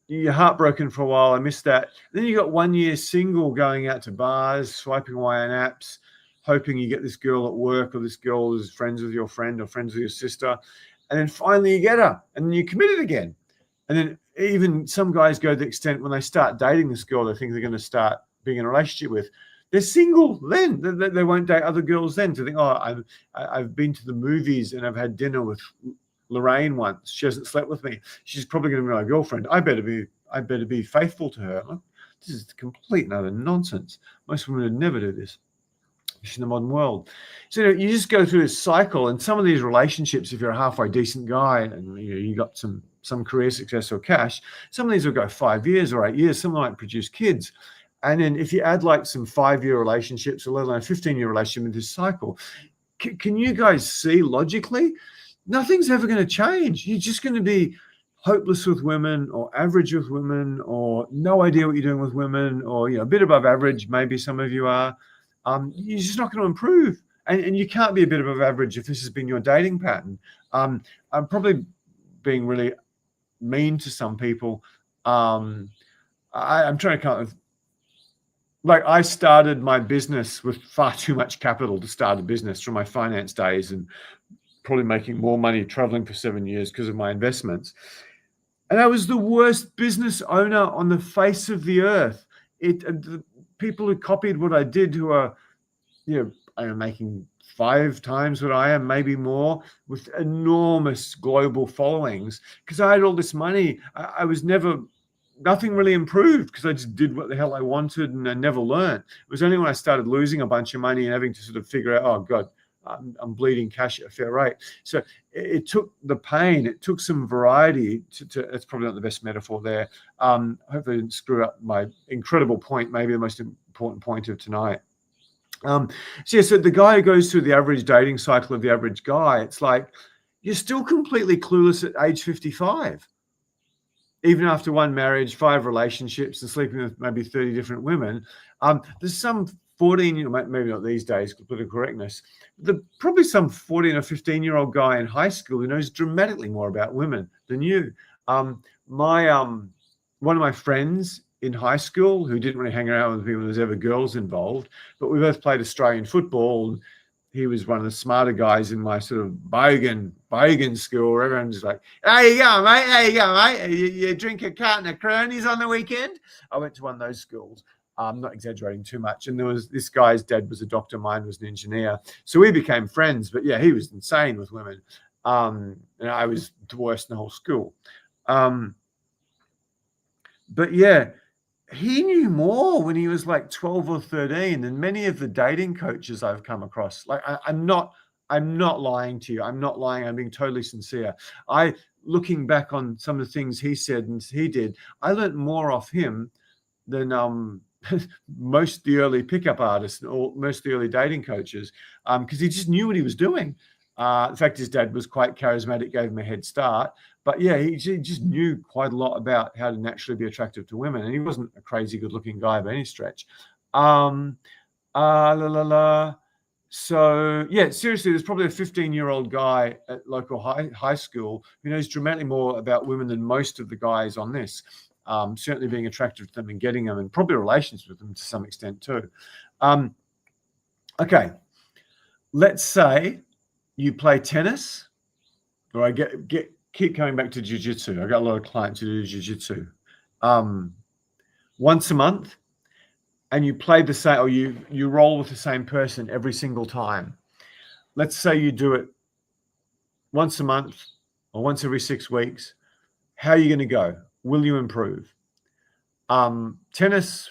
you're heartbroken for a while. I missed that. Then you got 1 year single, going out to bars, swiping away on apps, hoping you get this girl at work, or this girl is friends with your friend or friends with your sister. And then finally you get her, and then you commit it again. And then even some guys go to the extent, when they start dating this girl they think they're going to start being in a relationship with, they're single then. They won't date other girls then, to think, oh, I've been to the movies and I've had dinner with Lorraine once. She hasn't slept with me. She's probably going to be my girlfriend. I better be faithful to her. This is complete and utter nonsense. Most women would never do this in the modern world. So you just go through this cycle, and some of these relationships, if you're a halfway decent guy and you got some career success or cash, some of these will go 5 years or 8 years. Some might produce kids. And then if you add like some 5-year relationships, or let alone a 15-year relationship in this cycle, can you guys see logically? Nothing's ever going to change. You're just going to be hopeless with women, or average with women, or no idea what you're doing with women, or a bit above average, maybe some of you are. You're just not going to improve. And you can't be a bit above average if this has been your dating pattern. I'm probably being really mean to some people. I'm trying to kind of, like, I started my business with far too much capital to start a business from my finance days, and probably making more money traveling for 7 years because of my investments. And I was the worst business owner on the face of the earth. The people who copied what I did, who are, I'm making 5 times what I am, maybe more, with enormous global followings, because I had all this money. I was nothing really improved, because I just did what the hell I wanted, and I never learned. It was only when I started losing a bunch of money and having to sort of figure out, oh God, I'm bleeding cash at a fair rate. So it took the pain, it took some variety to that's probably not the best metaphor there. Hopefully I didn't screw up my incredible point, maybe the most important point of tonight. So the guy who goes through the average dating cycle of the average guy, it's like, you're still completely clueless at age 55. Even after 1 marriage, 5 relationships, and sleeping with maybe 30 different women. There's some 14, maybe not these days, political correctness, probably some 14 or 15-year-old guy in high school who knows dramatically more about women than you. One of my friends in high school, who didn't really hang around with me when there was ever girls involved, but we both played Australian football, and he was one of the smarter guys in my sort of bogan school, where everyone's like, how you going, mate? How you going, mate? You drink a carton of cronies on the weekend? I went to one of those schools. I'm not exaggerating too much. And there was this guy's dad was a doctor, mine was an engineer. So we became friends. But yeah, he was insane with women. And I was the worst in the whole school. But yeah, he knew more when he was like 12 or 13 than many of the dating coaches I've come across. Like, I'm not lying to you. I'm not lying. I'm being totally sincere. Looking back on some of the things he said and he did, I learned more off him than most of the early pickup artists or most of the early dating coaches, because he just knew what he was doing. In fact, his dad was quite charismatic, gave him a head start. But yeah, he just knew quite a lot about how to naturally be attractive to women. And he wasn't a crazy good-looking guy by any stretch. So yeah, seriously, there's probably a 15-year-old guy at local high school who knows dramatically more about women than most of the guys on this. Certainly being attracted to them and getting them, and probably relations with them to some extent too. Okay, let's say you play tennis, or I keep coming back to jiu-jitsu. I got a lot of clients who do jiu-jitsu once a month, and you play the same, or you roll with the same person every single time. Let's say you do it once a month or once every 6 weeks. How are you going to go? Will you improve? Tennis,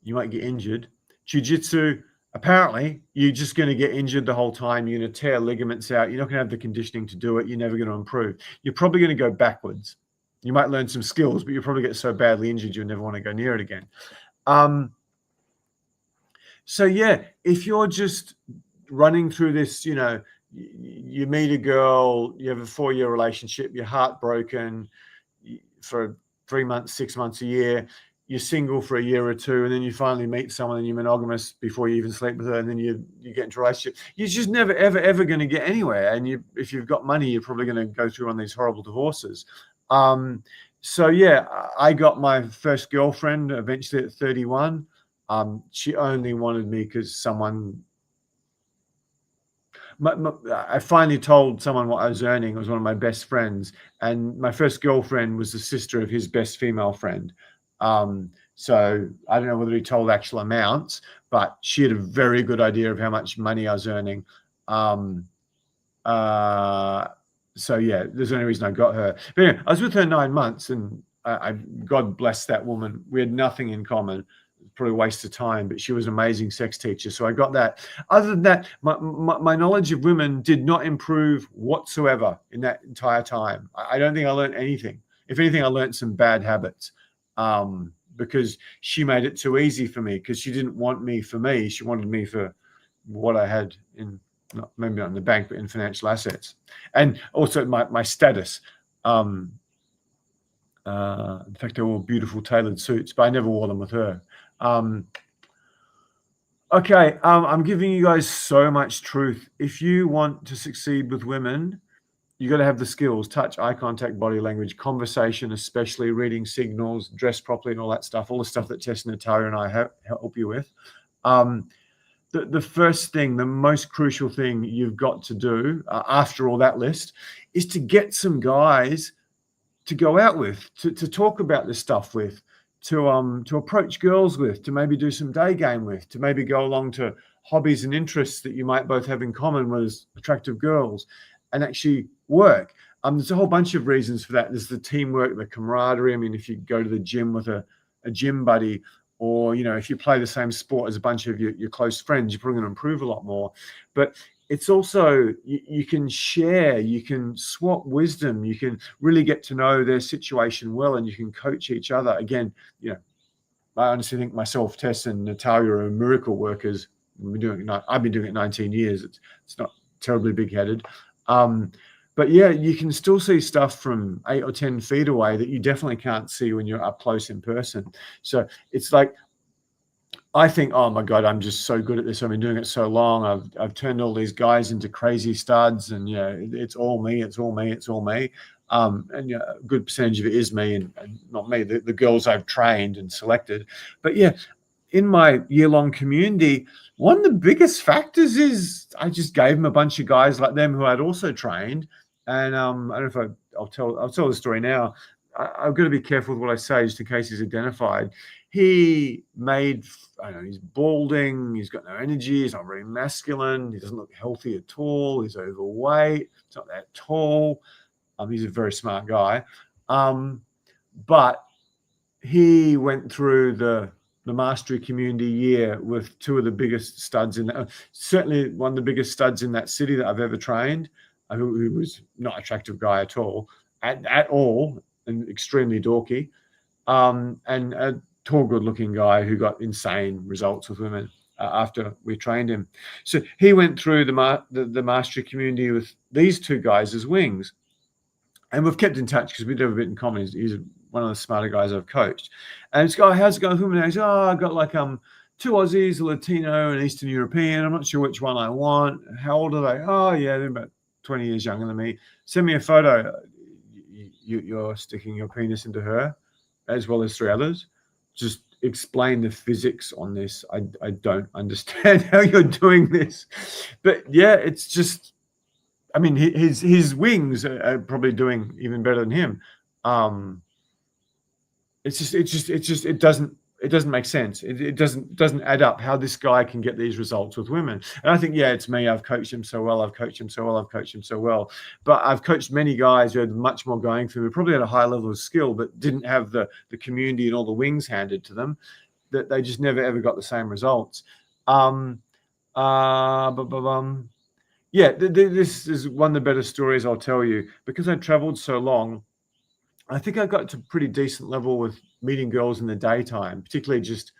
you might get injured. Jiu-jitsu, apparently, you're just going to get injured the whole time. You're going to tear ligaments out. You're not going to have the conditioning to do it. You're never going to improve. You're probably going to go backwards. You might learn some skills, but you'll probably get so badly injured you'll never want to go near it again. So yeah, if you're just running through this, you meet a girl, you have a 4-year relationship, you're heartbroken, for 3 months, 6 months, a year. You're single for a year or two, and then you finally meet someone and you're monogamous before you even sleep with her, and then you get into a relationship. You're just never, ever going to get anywhere. And if you've got money, you're probably going to go through one of these horrible divorces. So yeah, I got my first girlfriend eventually at 31. She only wanted me because I finally told someone what I was earning. It was one of my best friends, and my first girlfriend was the sister of his best female friend. So I don't know whether he told actual amounts, but she had a very good idea of how much money I was earning. So yeah, there's the only reason I got her. But anyway, I was with her 9 months, and God bless that woman. We had nothing in common. Probably a waste of time, but she was an amazing sex teacher. So I got that. Other than that, my knowledge of women did not improve whatsoever in that entire time. I don't think I learned anything. If anything, I learned some bad habits, because she made it too easy for me, because she didn't want me for me. She wanted me for what I had in, maybe not in the bank, but in financial assets. And also my status. In fact, they wore beautiful tailored suits, but I never wore them with her. Okay, I'm giving you guys so much truth. If you want to succeed with women, you got to have the skills: touch, eye contact, body language, conversation, especially reading signals, dress properly, and all that stuff. All the stuff that Tess and Natalia and I help you with. The first thing, the most crucial thing you've got to do after all that list is to get some guys to go out with, to talk about this stuff with, to approach girls with, to maybe do some day game with, to maybe go along to hobbies and interests that you might both have in common with attractive girls, and actually work. There's a whole bunch of reasons for that. There's the teamwork, the camaraderie. I mean, if you go to the gym with a gym buddy, or if you play the same sport as a bunch of your close friends, you're probably going to improve a lot more. But it's also, you can share, you can swap wisdom, you can really get to know their situation well, and you can coach each other. Again, I honestly think myself, Tess, and Natalia are miracle workers. I've been doing it 19 years. It's not terribly big-headed. But yeah, you can still see stuff from 8 or 10 feet away that you definitely can't see when you're up close in person. So it's like, I think, oh my God, I'm just so good at this. I've been doing it so long. I've turned all these guys into crazy studs, and it's all me. It's all me. It's all me. And a good percentage of it is me, and not me. The girls I've trained and selected. But yeah, in my year-long community, one of the biggest factors is I just gave them a bunch of guys like them who I'd also trained. And I don't know if I'll tell the story now. I've got to be careful with what I say, just in case he's identified. He made, I don't know, he's balding, he's got no energy, he's not very masculine, he doesn't look healthy at all, he's overweight, he's not that tall. He's a very smart guy. But he went through the mastery community year with two of the biggest studs certainly one of the biggest studs in that city that I've ever trained, who was not an attractive guy at all, and extremely dorky, and a tall, good-looking guy who got insane results with women after we trained him. So he went through the mastery community with these two guys as wings, and we've kept in touch because we do have a bit in common. He's one of the smarter guys I've coached. And it's guy, how's it going with women? He's, I got like 2 Aussies, a Latino, and Eastern European. I'm not sure which one I want. How old are they? Oh yeah, they're about 20 years younger than me. Send me a photo. You're sticking your penis into her, as well as 3 others. Just explain the physics on this. I don't understand how you're doing this. But yeah, it's just, I mean, his wings are probably doing even better than him. It doesn't make sense. It doesn't add up how this guy can get these results with women. And I think, yeah, it's me. I've coached him so well. But I've coached many guys who had much more going for them, probably had a high level of skill, but didn't have the community and all the wings handed to them, that they just never ever got the same results. Yeah, this is one of the better stories I'll tell you. Because I traveled so long, I think I got to a pretty decent level with meeting girls in the daytime, particularly just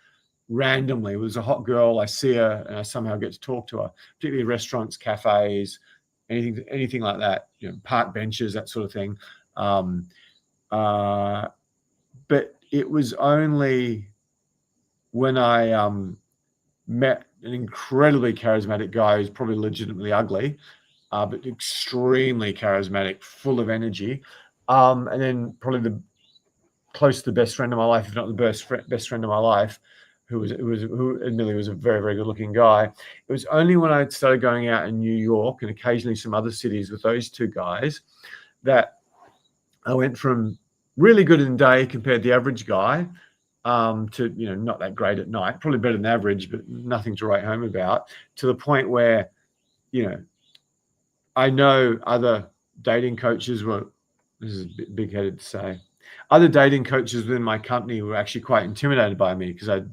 randomly. It was a hot girl, I see her, and I somehow get to talk to her, particularly restaurants, cafes, anything like that, park benches, that sort of thing. but it was only when I met an incredibly charismatic guy who's probably legitimately ugly, but extremely charismatic, full of energy. And then probably close to the best friend of my life, if not the best friend of my life, who admittedly was a very, very good looking guy. It was only when I started going out in New York and occasionally some other cities with those two guys that I went from really good in the day compared to the average guy to, not that great at night, probably better than average, but nothing to write home about, to the point where, I know other dating coaches this is a bit big-headed to say, other dating coaches within my company were actually quite intimidated by me because I'd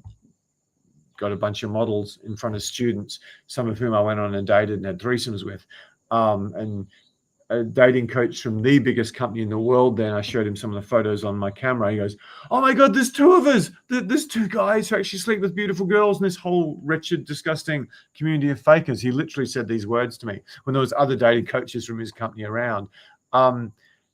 got a bunch of models in front of students, some of whom I went on and dated and had threesomes with. And a dating coach from the biggest company in the world, then I showed him some of the photos on my camera. He goes, "Oh my God, there's two of us. There's two guys who actually sleep with beautiful girls in this whole wretched, disgusting community of fakers." He literally said these words to me when there was other dating coaches from his company around.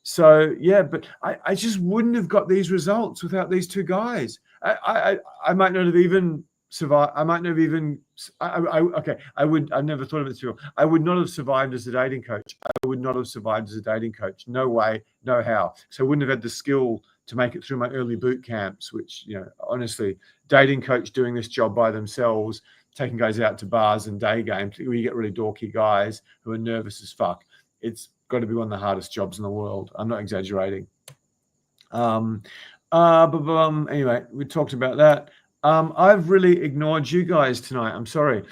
So yeah, but I just wouldn't have got these results without these two guys. I might not have even survived. I might not have even. I've never thought of it before. I would not have survived as a dating coach. I would not have survived as a dating coach. No way, no how. So I wouldn't have had the skill to make it through my early boot camps, which, honestly, dating coach doing this job by themselves, taking guys out to bars and day games, where you get really dorky guys who are nervous as fuck. It's got to be one of the hardest jobs in the world. I'm not exaggerating. Anyway, we talked about that. I've really ignored you guys tonight. I'm sorry.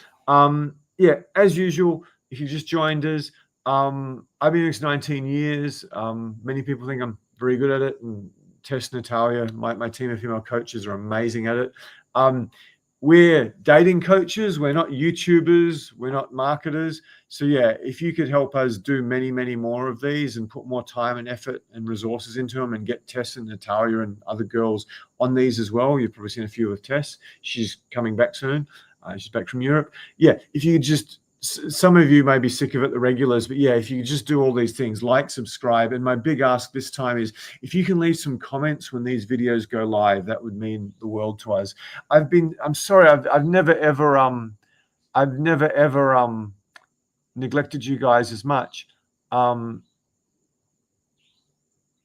Yeah, as usual, if you just joined us, I've been doing this 19 years. Many people think I'm very good at it. And Tess, Natalia, my team of female coaches are amazing at it. We're dating coaches. We're not YouTubers. We're not marketers. So yeah, if you could help us do many, many more of these and put more time and effort and resources into them and get Tess and Natalia and other girls on these as well. You've probably seen a few with Tess. She's coming back soon. She's back from Europe. Yeah, if you just, some of you may be sick of it, the regulars, but yeah, if you just do all these things, like, subscribe. And my big ask this time is if you can leave some comments when these videos go live, that would mean the world to us. I'm sorry, I've never ever neglected you guys as much.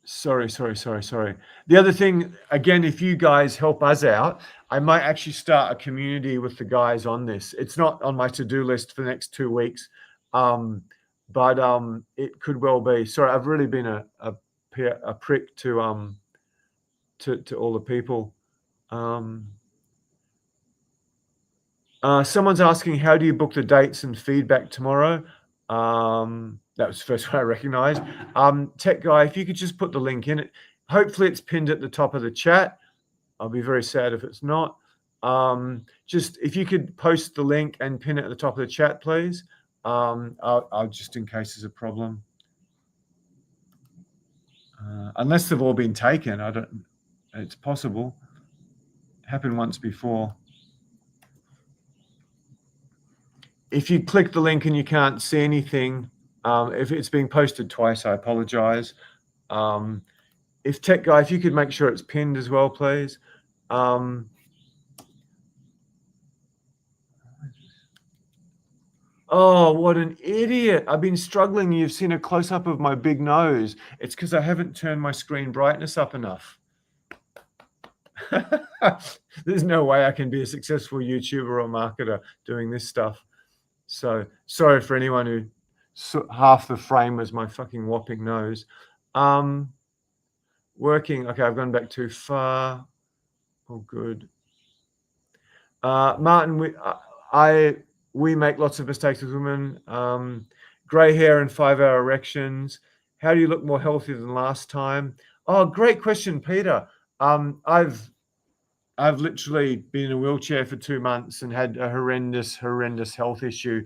Sorry. The other thing, again, if you guys help us out, I might actually start a community with the guys on this. It's not on my to-do list for the next 2 weeks, but it could well be. Sorry, I've really been a prick to all the people. Someone's asking, how do you book the dates and feedback tomorrow? That was the first one I recognized. Tech guy, if you could just put the link in it. Hopefully it's pinned at the top of the chat. I'll be very sad if it's not. Just if you could post the link and pin it at the top of the chat, please. I'll just in case there's a problem. Unless they've all been taken, it's possible. It happened once before. If you click the link and you can't see anything, if it's being posted twice, I apologize. If tech guy, if you could make sure it's pinned as well, please. Oh, what an idiot. I've been struggling. You've seen a close-up of my big nose. It's because I haven't turned my screen brightness up enough. There's no way I can be a successful YouTuber or marketer doing this stuff. So sorry for anyone who half the frame was my fucking whopping nose. Working. Okay, I've gone back too far. Oh, good. Martin, we make lots of mistakes with women. Gray hair and 5-hour erections. How do you look more healthy than last time? Oh, great question, Peter. I've literally been in a wheelchair for 2 months and had a horrendous health issue.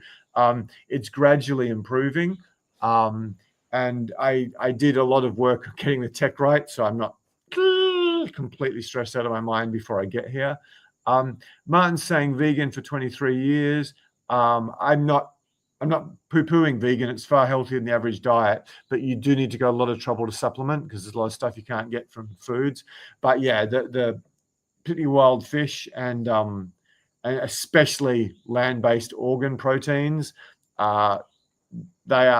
It's gradually improving. And I did a lot of work getting the tech right, so I'm not completely stressed out of my mind before I get here. Martin's saying vegan for 23 years. I'm not I'm not poo-pooing vegan. It's far healthier than the average diet, but you do need to go a lot of trouble to supplement because there's a lot of stuff you can't get from foods. But yeah, the particularly wild fish and especially land-based organ proteins, they are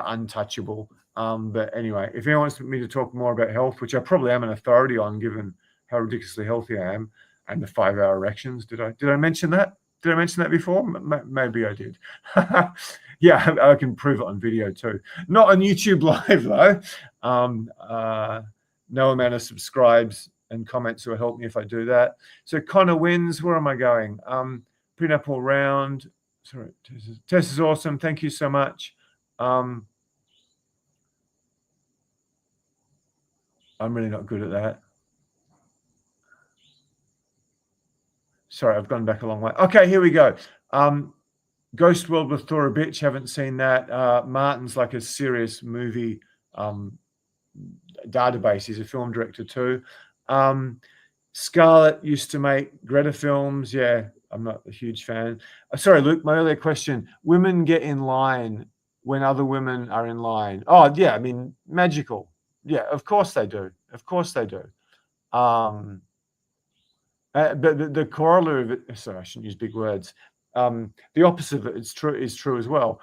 untouchable. But anyway, if anyone wants me to talk more about health, which I probably am an authority on, given how ridiculously healthy I am, and the 5-hour erections, did I mention that? Did I mention that before? Maybe I did. Yeah, I can prove it on video too. Not on YouTube Live though. No amount of subscribes and comments will help me if I do that. So Connor wins. Where am I going? Putting up all round. Sorry, Tess is awesome. Thank you so much. I'm really not good at that. Sorry, I've gone back a long way. Okay, here we go. Ghost World with Thora Bitch. Haven't seen that. Martin's like a serious movie database. He's a film director too. Scarlett used to make Greta films. Yeah, I'm not a huge fan. Sorry, Luke, my earlier question. Women get in line when other women are in line. Oh, yeah, I mean, magical. Yeah, of course they do. Of course they do. But the corollary of it, sorry, I shouldn't use big words. The opposite of it is true as well.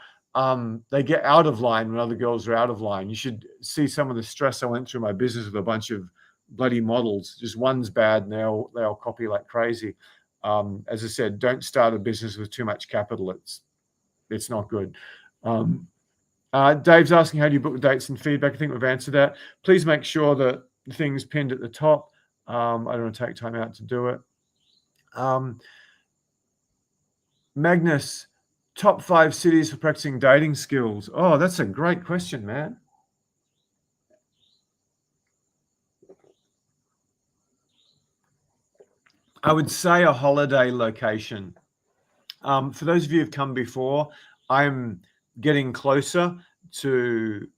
They get out of line when other girls are out of line. You should see some of the stress I went through in my business with a bunch of bloody models. Just one's bad and they all copy like crazy. As I said, don't start a business with too much capital. It's not good. Dave's asking, how do you book dates and feedback? I think we've answered that. Please make sure that the thing's pinned at the top. I don't want to take time out to do it. Magnus, top 5 cities for practicing dating skills. Oh, that's a great question, man. I would say a holiday location. For those of you who've come before, I'm getting closer to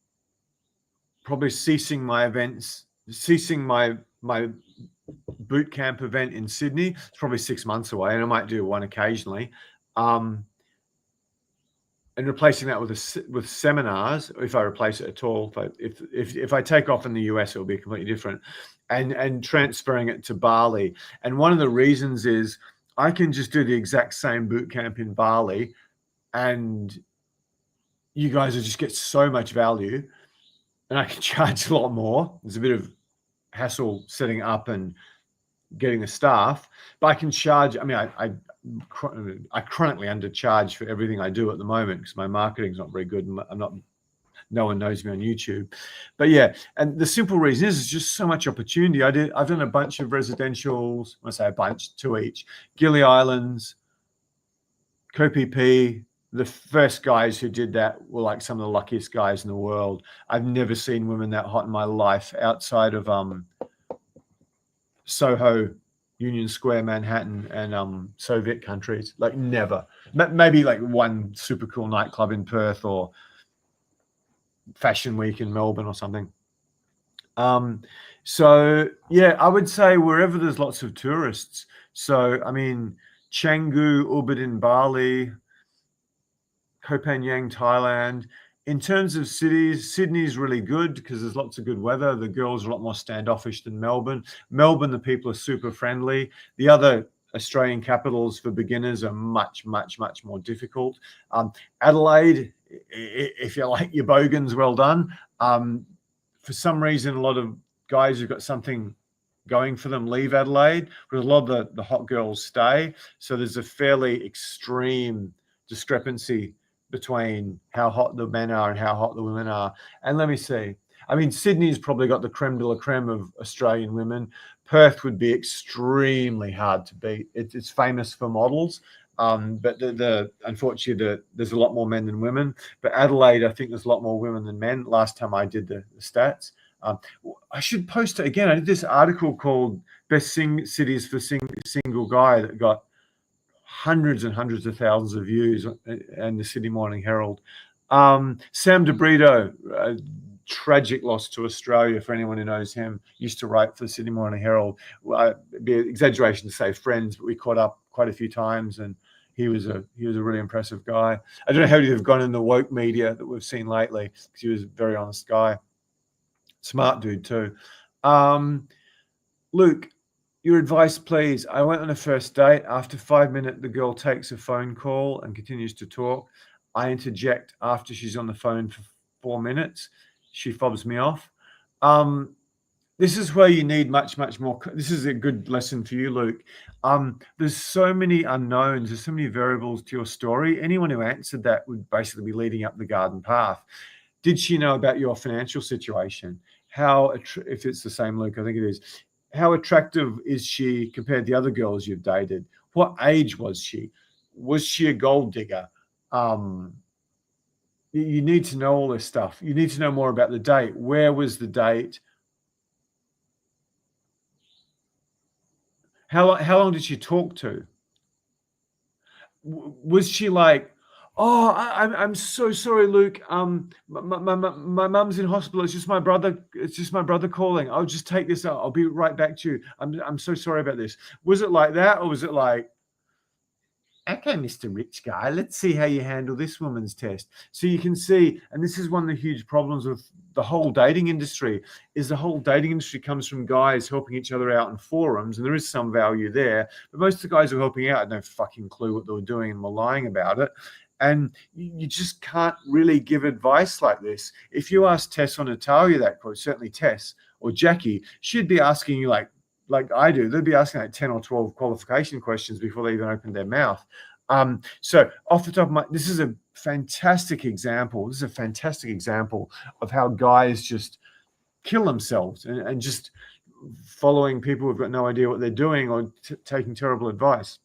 probably ceasing my boot camp event in Sydney. It's probably 6 months away, and I might do one occasionally. And replacing that with seminars, if I replace it at all. If I take off in the US, it will be completely different. And transferring it to Bali. And one of the reasons is I can just do the exact same boot camp in Bali, and you guys will just get so much value, and I can charge a lot more. There's a bit of hassle setting up and getting the staff, but I can charge. I mean, I chronically undercharge for everything I do at the moment because my marketing's not very good. No one knows me on YouTube. But yeah, and the simple reason is just so much opportunity. I've done a bunch of residentials. When I say a bunch, 2 each. Gili Islands, Koh Phi Phi. The first guys who did that were like some of the luckiest guys in the world. I've never seen women that hot in my life outside of Soho, Union Square, Manhattan, and Soviet countries. Like never. Maybe like one super cool nightclub in Perth or Fashion Week in Melbourne or something. So yeah, I would say wherever there's lots of tourists. So I mean, Canggu, Ubud in Bali, Koh Phangan, Thailand. In terms of cities, Sydney's really good because there's lots of good weather. The girls are a lot more standoffish than Melbourne. Melbourne, the people are super friendly. The other Australian capitals for beginners are much, much, much more difficult. Adelaide, if you like your bogans, well done. For some reason, a lot of guys who've got something going for them leave Adelaide, but a lot of the hot girls stay. So there's a fairly extreme discrepancy between how hot the men are and how hot the women are. And let me see. I mean, Sydney's probably got the creme de la creme of Australian women. Perth would be extremely hard to beat. It's famous for models, but unfortunately, there's a lot more men than women. But Adelaide, I think there's a lot more women than men. Last time I did the stats. I should post it again. I did this article called Best Cities for Single Guy that got hundreds and hundreds of thousands of views and the Sydney Morning Herald. Sam DeBrito, a tragic loss to Australia for anyone who knows him, used to write for the Sydney Morning Herald. It'd be an exaggeration to say friends, but we caught up quite a few times, and he was a really impressive guy. I don't know how he'd have gone in the woke media that we've seen lately, because he was a very honest guy, smart dude too. Luke, your advice, please. I went on a first date. After 5 minutes, the girl takes a phone call and continues to talk. I interject after she's on the phone for 4 minutes. She fobs me off. This is where you need much more. This is a good lesson for you, Luke. There's so many unknowns. There's so many variables to your story. Anyone who answered that would basically be leading up the garden path. Did she know about your financial situation? If it's the same, Luke, I think it is. How attractive is she compared to the other girls you've dated? What age was she? Was she a gold digger? You need to know all this stuff. You need to know more about the date. Where was the date? How long did she talk to? Was she like, oh, I'm so sorry, Luke. My mum's in hospital. It's just my brother calling. I'll just take this out. I'll be right back to you. I'm so sorry about this. Was it like that, or was it like, okay, Mr. Rich Guy, let's see how you handle this woman's test? So you can see, and this is one of the huge problems with the whole dating industry, is the whole dating industry comes from guys helping each other out in forums, and there is some value there. But most of the guys who are helping out had no fucking clue what they were doing and were lying about it. And you just can't really give advice like this. If you ask Tess or Natalia that quote, certainly Tess or Jackie, she'd be asking you like I do. They'd be asking like 10 or 12 qualification questions before they even opened their mouth. So off the top of my, this is a fantastic example. This is a fantastic example of how guys just kill themselves and just following people who've got no idea what they're doing or taking terrible advice.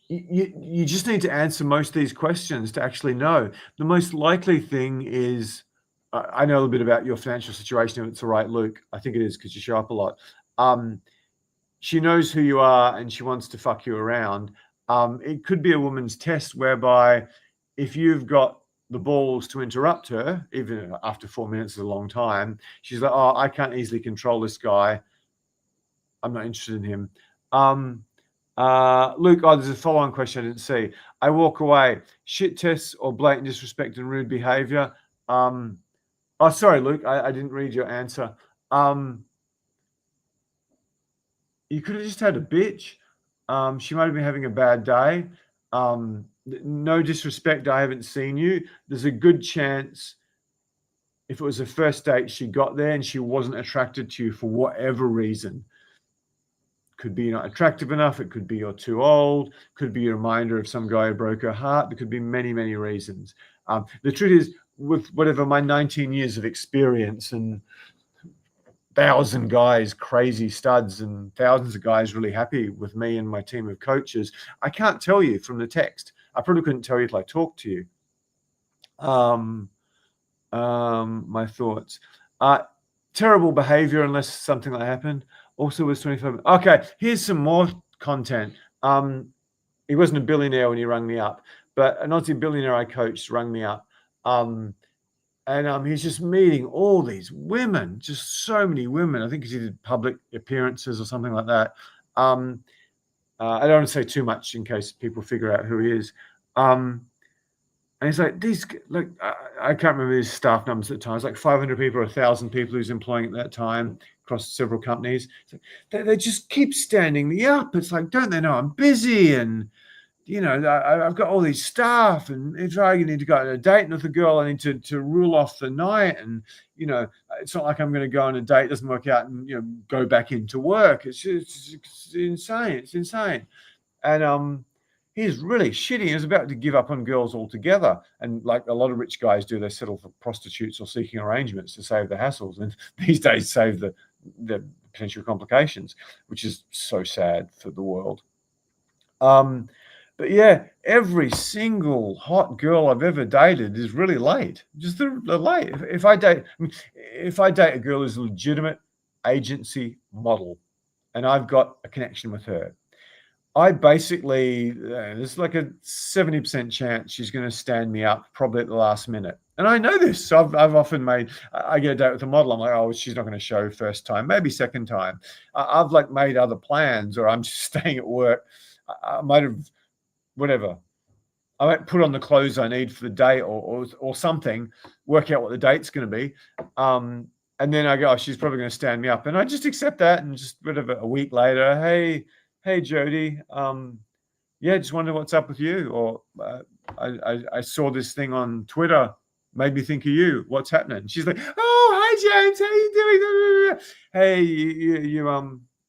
You just need to answer most of these questions to actually know. The most likely thing is, I know a little bit about your financial situation, if it's all right, Luke. I think it is, because you show up a lot. She knows who you are and she wants to fuck you around. It could be a woman's test whereby if you've got the balls to interrupt her, even after 4 minutes is a long time, she's like, oh, I can't easily control this guy. I'm not interested in him. Luke, there's a follow-on question I didn't see. I walk away. Shit tests or blatant disrespect and rude behavior. Oh, sorry, Luke, I didn't read your answer. You could have just had a bitch. She might have been having a bad day. No disrespect, I haven't seen you. There's a good chance if it was a first date, she got there and she wasn't attracted to you for whatever reason. Could be you're not attractive enough. It could be you're too old. Could be a reminder of some guy who broke her heart. There could be many reasons. The truth is, with whatever my 19 years of experience and 1,000 guys, crazy studs, and thousands of guys really happy with me and my team of coaches, I can't tell you from the text. I probably couldn't tell you till I talked to you. My thoughts. Terrible behavior unless something like that happened. Also was 25. Okay, here's some more content. He wasn't a billionaire when he rang me up, but an Aussie billionaire I coached rang me up. And he's just meeting all these women, just so many women. I think because he did public appearances or something like that. I don't want to say too much in case people figure out who he is. And he's like, I can't remember his staff numbers at the time. It's like 500 people or 1,000 people who's employing at that time across several companies. They just keep standing me up. It's like, don't they know I'm busy? And, you know, I've got all these staff, and if I need to go on a date with a girl, I need to rule off the night. And, you know, it's not like I'm going to go on a date, doesn't work out, and, you know, go back into work. It's insane. It's insane. And he's really shitty. He was about to give up on girls altogether. And like a lot of rich guys do, they settle for prostitutes or seeking arrangements to save the hassles. And these days save the potential complications, which is so sad for the world. But yeah, every single hot girl I've ever dated is really late. Just they're late. If I date a girl who's a legitimate agency model, and I've got a connection with her, I basically there's like a 70% chance she's going to stand me up probably at the last minute. And I know this. So I've often I get a date with a model. I'm like, oh, she's not going to show first time, maybe second time. I've like made other plans, or I'm just staying at work I might have, whatever. I might put on the clothes I need for the day or something, work out what the date's going to be. And then I go, oh, she's probably going to stand me up. And I just accept that. And just whatever, a week later, hey, Jody, yeah, just wonder what's up with you. Or I saw this thing on Twitter, made me think of you. What's happening? And she's like, oh, hi, James. How you doing? Hey,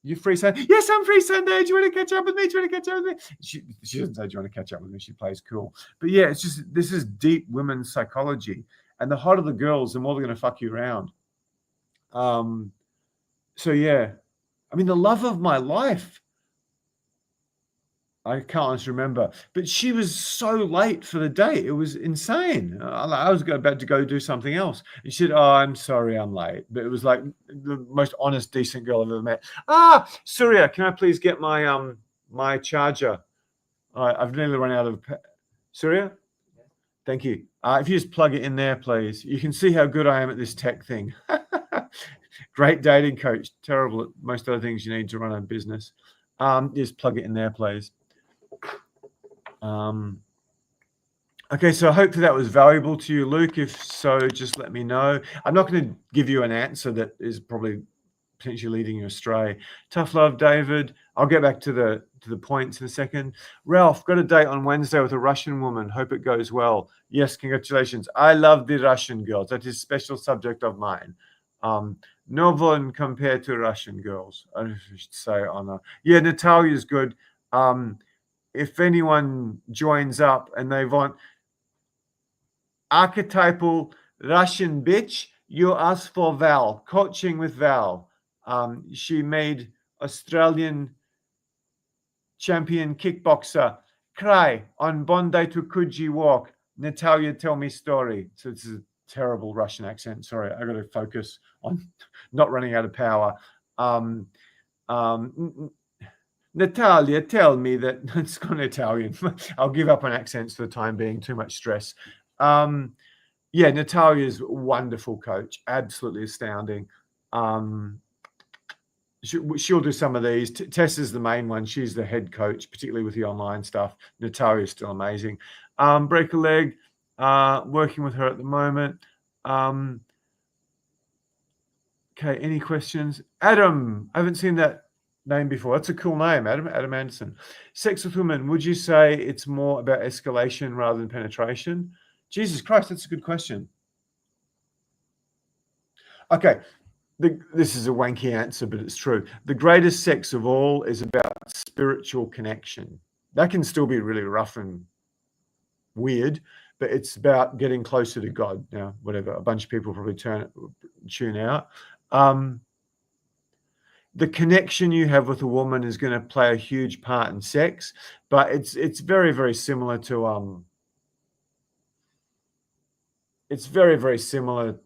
you free Sunday? Yes, I'm free Sunday. Do you want to catch up with me? Do you want to catch up with me? She doesn't say, do you want to catch up with me? She plays cool. But yeah, it's just, this is deep women's psychology. And the hotter the girls, the more they're going to fuck you around. So yeah, I mean, the love of my life, I can't honestly remember, but she was so late for the date. It was insane. I was about to go do something else. And she said, oh, I'm sorry, I'm late. But it was like the most honest, decent girl I've ever met. Surya, can I please get my my charger? I've nearly run out of... Surya? Thank you. If you just plug it in there, please. You can see how good I am at this tech thing. Great dating coach. Terrible at most other things you need to run a business. Just plug it in there, please. Okay, so hopefully that was valuable to you, Luke. If so, just let me know. I'm not going to give you an answer that is probably potentially leading you astray. Tough love, David. I'll get back to the points in a second. Ralph, got a date on Wednesday with a Russian woman. Hope it goes well. Yes, congratulations. I love the Russian girls. That is a special subject of mine. No one compared to Russian girls, I should say. Yeah, Natalia's good. If anyone joins up and they want archetypal Russian bitch, you ask for Val, coaching with Val. She made Australian champion kickboxer cry on Bondi to Coogee Walk. Natalia, tell me story. So this is a terrible Russian accent. Sorry, I got to focus on not running out of power. Natalia, tell me that... It's gone Italian. I'll give up on accents for the time being. Too much stress. Yeah, Natalia's a wonderful coach. Absolutely astounding. She'll do some of these. Tess is the main one. She's the head coach, particularly with the online stuff. Natalia's still amazing. Break a leg. Working with her at the moment. Okay, any questions? Adam, I haven't seen that name before. That's a cool name, Adam Anderson. Sex with women, would you say it's more about escalation rather than penetration? Jesus Christ, that's a good question. Okay, this is a wanky answer, but it's true. The greatest sex of all is about spiritual connection. That can still be really rough and weird, but it's about getting closer to God. Now, whatever, a bunch of people probably tune out. The connection you have with a woman is going to play a huge part in sex, but it's very, very similar to it's very, very similar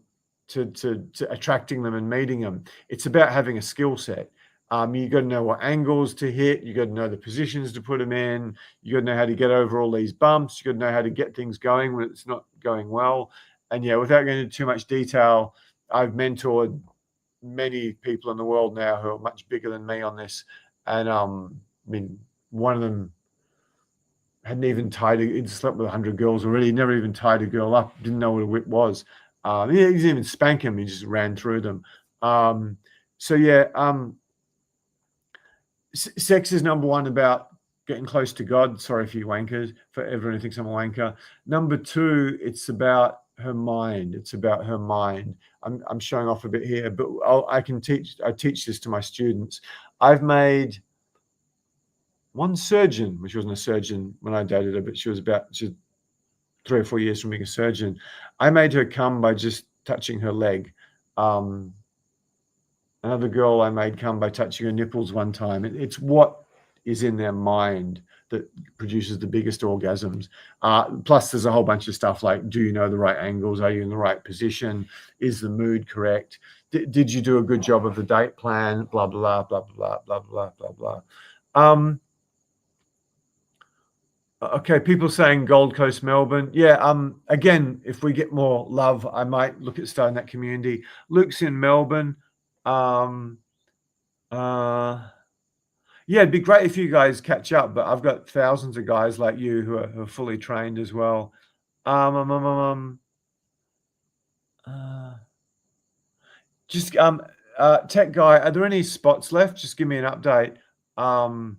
to attracting them and meeting them. It's about having a skill set. You got to know what angles to hit. You got to know the positions to put them in. You got to know how to get over all these bumps. You got to know how to get things going when it's not going well. And yeah, without going into too much detail, I've mentored many people in the world now who are much bigger than me on this. And I mean, one of them hadn't even he'd slept with 100 girls already, never even tied a girl up, didn't know what a whip was. He didn't even spank him, he just ran through them. So yeah, sex is number one about getting close to God. Sorry for you wankers, for everyone who thinks I'm a wanker. Number two, it's about her mind. It's about her mind. I'm showing off a bit here, but I teach this to my students. I've made one surgeon, which wasn't a surgeon when I dated her, but she was 3 or 4 years from being a surgeon. I made her come by just touching her leg. Another girl I made come by touching her nipples one time. It's what is in their mind that produces the biggest orgasms. Plus, there's a whole bunch of stuff like, do you know the right angles? Are you in the right position? Is the mood correct? Did you do a good job of the date plan? Blah, blah, blah, blah, blah, blah, blah, blah. Okay, people saying Gold Coast, Melbourne. Yeah, again, if we get more love, I might look at starting that community. Luke's in Melbourne. Yeah, it'd be great if you guys catch up, but I've got thousands of guys like you who are fully trained as well. Um, um, um, um, um, uh, just tech guy, are there any spots left? Just give me an update. Um,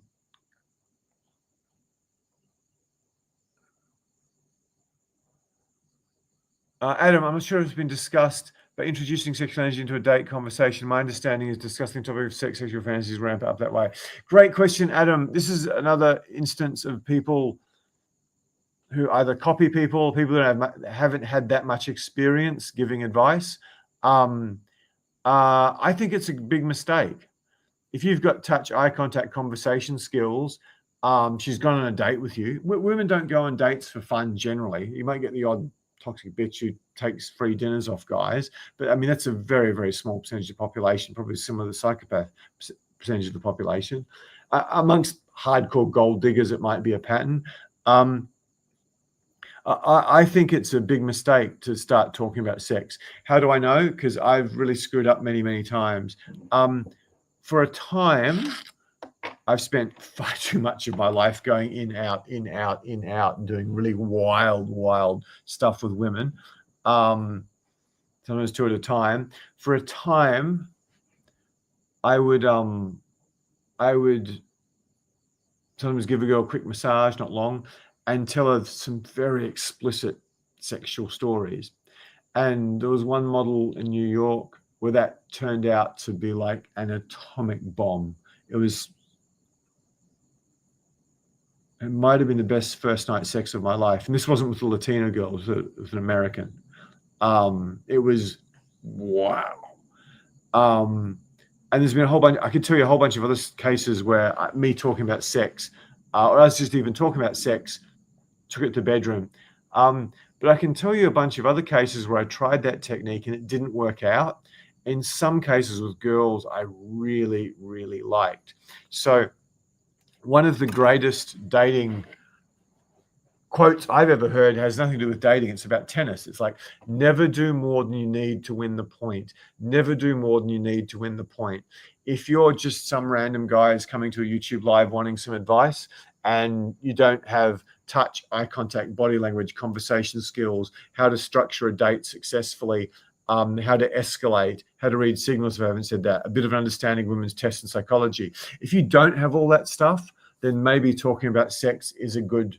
Adam, I'm not sure if it's been discussed, but introducing sexual energy into a date conversation, my understanding is discussing the topic of sex, sexual fantasies ramp up that way. Great question, Adam. This is another instance of people who either copy people that haven't had that much experience giving advice. I think it's a big mistake. If you've got touch, eye contact, conversation skills, she's gone on a date with you. Women don't go on dates for fun generally. You might get the odd toxic bitch who takes free dinners off guys, but I mean that's a very, very small percentage of the population, probably similar to the psychopath percentage of the population. Amongst hardcore gold diggers, it might be a pattern. I think it's a big mistake to start talking about sex. How do I know? Because I've really screwed up many, many times. For a time, I've spent far too much of my life going in, out, in, out, in, out, and doing really wild, wild stuff with women. Sometimes two at a time. For a time, I would sometimes give a girl a quick massage, not long, and tell her some very explicit sexual stories. And there was one model in New York where that turned out to be like an atomic bomb. It might have been the best first night sex of my life. And this wasn't with a Latino girl, it was an American. It was wow. And there's been a whole bunch, I could tell you a whole bunch of other cases where me talking about sex, or us just even talking about sex, took it to the bedroom. But I can tell you a bunch of other cases where I tried that technique and it didn't work out. In some cases with girls I really, really liked. So one of the greatest dating quotes I've ever heard has nothing to do with dating. It's about tennis. It's like, never do more than you need to win the point. Never do more than you need to win the point. If you're just some random guys coming to a YouTube live wanting some advice and you don't have touch, eye contact, body language, conversation skills, how to structure a date successfully, how to escalate, how to read signals, if I haven't said that, a bit of an understanding of women's tests and psychology. If you don't have all that stuff, then maybe talking about sex is a good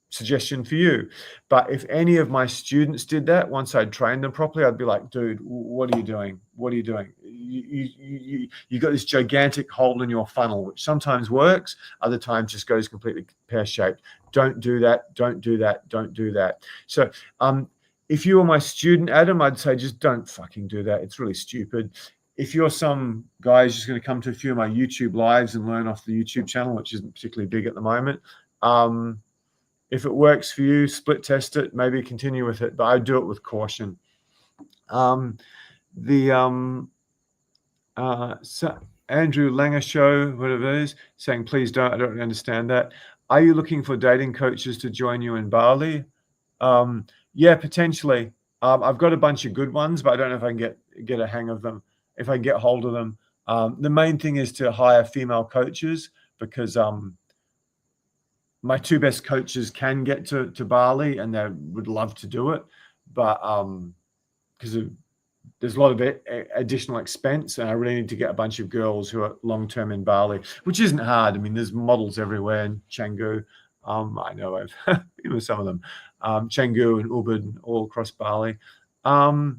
suggestion for you. But if any of my students did that, once I'd trained them properly, I'd be like, dude, what are you doing? What are you doing? You got this gigantic hole in your funnel, which sometimes works, other times just goes completely pear-shaped. Don't do that. Don't do that. Don't do that. So if you were my student, Adam, I'd say just don't fucking do that. It's really stupid. If you're some guy who's just going to come to a few of my YouTube lives and learn off the YouTube channel, which isn't particularly big at the moment, if it works for you, split test it, maybe continue with it, but I do it with caution. So Andrew Langer Show, whatever it is, saying, please don't, I don't understand that. Are you looking for dating coaches to join you in Bali? Yeah, potentially. I've got a bunch of good ones, but I don't know if I can get a hang of them, if I can get hold of them. The main thing is to hire female coaches because my two best coaches can get to Bali and they would love to do it, but because there's a lot of additional expense, and I really need to get a bunch of girls who are long-term in Bali, which isn't hard. I mean, there's models everywhere in Canggu. I know I've been with some of them, Canggu and Ubud, all across Bali. That's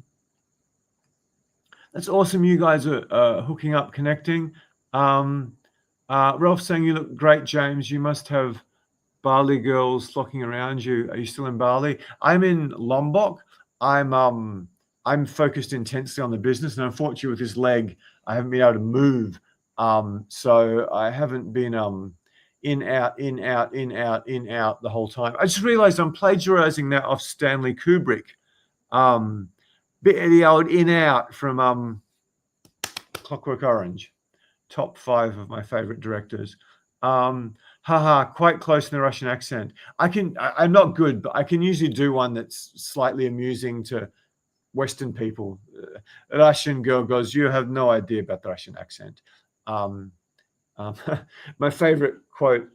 awesome. You guys are hooking up, connecting. Ralph saying, you look great, James. You must have Bali girls flocking around you. Are you still in Bali? I'm in Lombok. I'm focused intensely on the business, and unfortunately with this leg, I haven't been able to move. So I haven't been in, out, in, out, in, out, in, out the whole time. I just realized I'm plagiarizing that off Stanley Kubrick. Bit of the old in, out from Clockwork Orange. Top 5 of my favorite directors. Quite close in the Russian accent. I'm not good, but I can usually do one that's slightly amusing to Western people. A Russian girl goes, you have no idea about the Russian accent. Um, my favorite quote,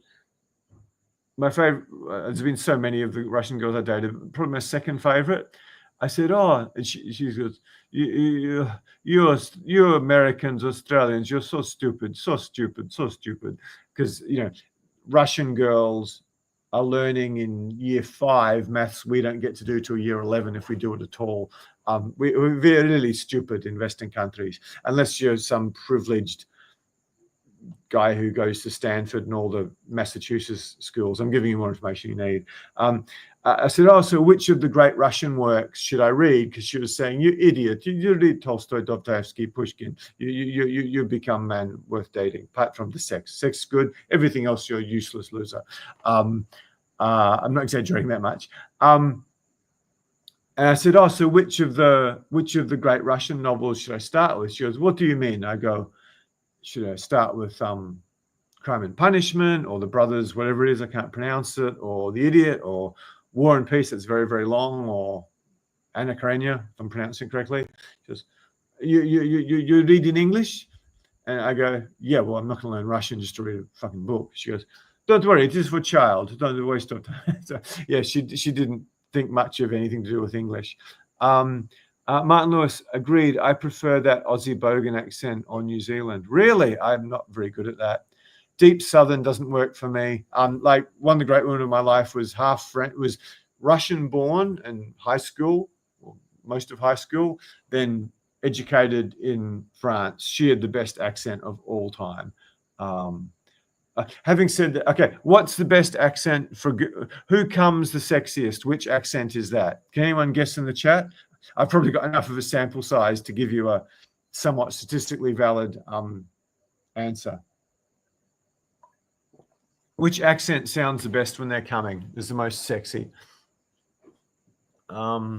there's been so many of the Russian girls I dated, probably my second favorite. I said, oh, and she goes, you Americans, Australians, you're so stupid, so stupid, so stupid. Because, Russian girls are learning in year 5 maths we don't get to do till year 11 if we do it at all. We're really stupid in Western countries, unless you're some privileged guy who goes to Stanford and all the Massachusetts schools. I'm giving you more information you need. I said, oh, so which of the great Russian works should I read? Because she was saying, you idiot, you read Tolstoy, Dostoevsky, Pushkin. You become man worth dating, apart from the sex. Sex is good. Everything else, you're a useless loser. I'm not exaggerating that much. And I said, oh, so which of the great Russian novels should I start with? She goes, what do you mean? I go, should I start with Crime and Punishment, or The Brothers, whatever it is, I can't pronounce it, or The Idiot, or War and Peace, that's very, very long, or Anna Karenina, if I'm pronouncing it correctly. She goes, you read in English? And I go, yeah, well, I'm not going to learn Russian just to read a fucking book. She goes, don't worry, it is for child. Don't waste your time. So, yeah, she didn't think much of anything to do with English. Martin Lewis agreed. I prefer that Aussie bogan accent on New Zealand. Really? I'm not very good at that. Deep Southern doesn't work for me. Like one of the great women of my life was was Russian born in high school, or most of high school, then educated in France. She had the best accent of all time. Having said that, okay, what's the best accent for who comes the sexiest? Which accent is that? Can anyone guess in the chat? I've probably got enough of a sample size to give you a somewhat statistically valid answer. Which accent sounds the best when they're coming, is the most sexy? I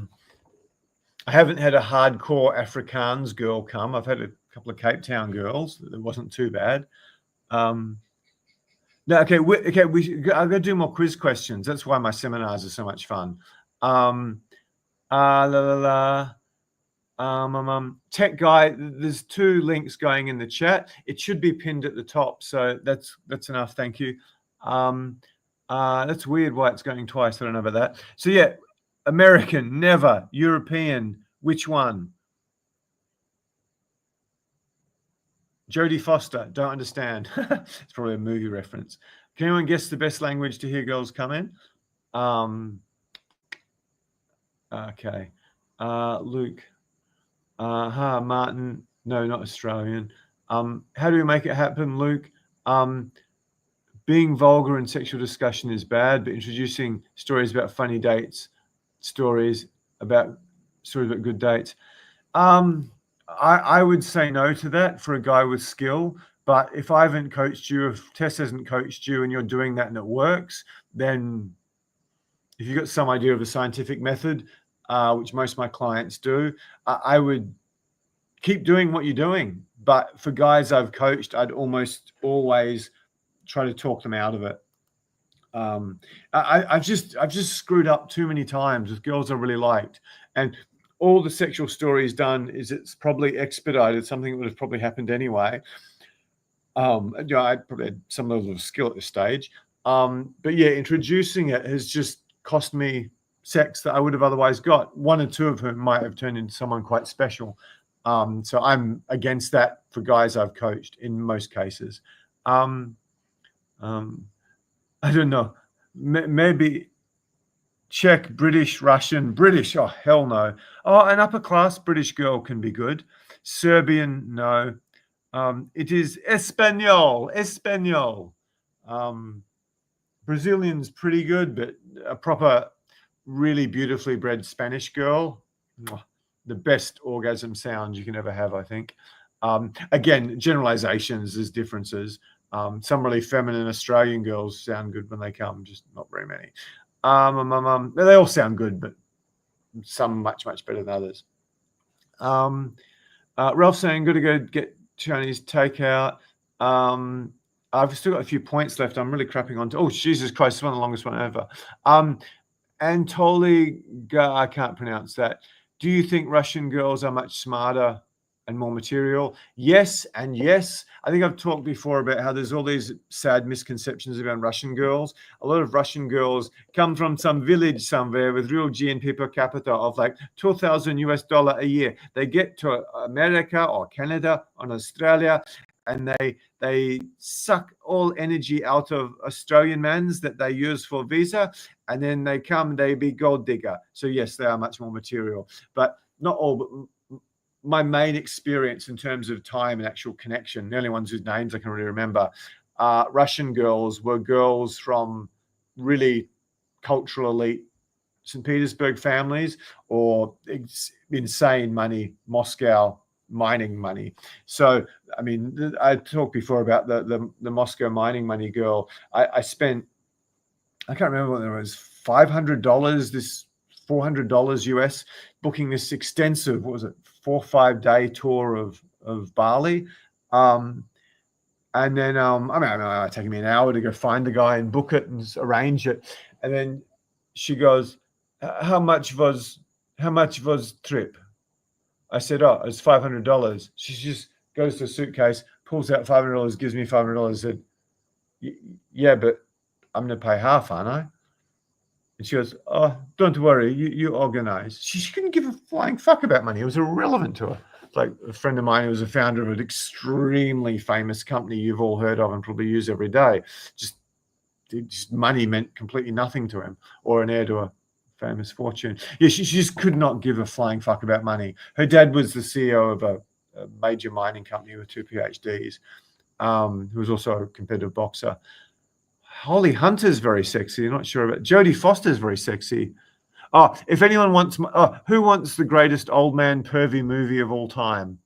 haven't had a hardcore Afrikaans girl come. I've had a couple of Cape Town girls. It wasn't too bad. No, okay, I've got to do more quiz questions. That's why my seminars are so much fun. Tech guy, there's 2 links going in the chat. It should be pinned at the top, so that's enough. Thank you. That's weird why it's going twice. I don't know about that. So yeah, American, never. European, which one? Jodie Foster, don't understand. It's probably a movie reference. Can anyone guess the best language to hear girls come in? Okay. Luke. Martin. No, not Australian. How do we make it happen, Luke? Being vulgar in sexual discussion is bad, but introducing stories about funny dates, stories about good dates. I would say no to that for a guy with skill. But if I haven't coached you, if Tess hasn't coached you and you're doing that and it works, then if you've got some idea of a scientific method, which most of my clients do, I would keep doing what you're doing. But for guys I've coached, I'd almost always try to talk them out of it. I've just screwed up too many times with girls I really liked, and all the sexual stories done is it's probably expedited something that would have probably happened anyway. I probably had some level of skill at this stage, but yeah, introducing it has just cost me sex that I would have otherwise got. 1 or 2 of whom might have turned into someone quite special. So I'm against that for guys I've coached in most cases. I don't know. Maybe Czech, British, Russian, British. Oh, hell no. Oh, an upper class British girl can be good. Serbian, no. It is Espanol. Brazilian's pretty good, but a proper, really beautifully bred Spanish girl, the best orgasm sound you can ever have, I think. Again, generalizations, there's differences. Some really feminine Australian girls sound good when they come, just not very many. They all sound good, but some much, much better than others. Ralph saying, good to go get Chinese takeout. I've still got a few points left. I'm really crapping on. Oh, Jesus Christ, it's one of the longest one ever. Antoli, I can't pronounce that. Do you think Russian girls are much smarter and more material. Yes, and yes. I think I've talked before about how there's all these sad misconceptions about Russian girls. A lot of Russian girls come from some village somewhere with real GNP per capita of like $2,000 a year. They get to America or Canada or Australia, and they suck all energy out of Australian mans that they use for visa, and then they come, they be gold digger. So yes, they are much more material, but not all. But my main experience in terms of time and actual connection, the only ones whose names I can really remember, Russian girls were girls from really cultural elite St. Petersburg families or insane money, Moscow mining money. So, I mean, I talked before about the Moscow mining money girl. I spent, I can't remember what it was, $500, this $400 US, booking this extensive, what was it, 4 or 5 day tour of Bali. And then, I mean, it's taking me an hour to go find the guy and book it and arrange it. And then she goes, how much was trip? I said, oh, it's $500. She just goes to a suitcase, pulls out $500, gives me $500, said, yeah, but I'm going to pay half, aren't I? And she goes, oh, don't worry, you organize. She couldn't give a flying fuck about money. It was irrelevant to her. Like a friend of mine who was a founder of an extremely famous company you've all heard of and probably use every day. Just money meant completely nothing to him, or an heir to a famous fortune. Yeah, she just could not give a flying fuck about money. Her dad was the CEO of a major mining company with 2 PhDs, who was also a competitive boxer. Holly Hunter's very sexy. I'm not sure about Jodie Foster's very sexy. Oh, if anyone wants, who wants the greatest old man pervy movie of all time?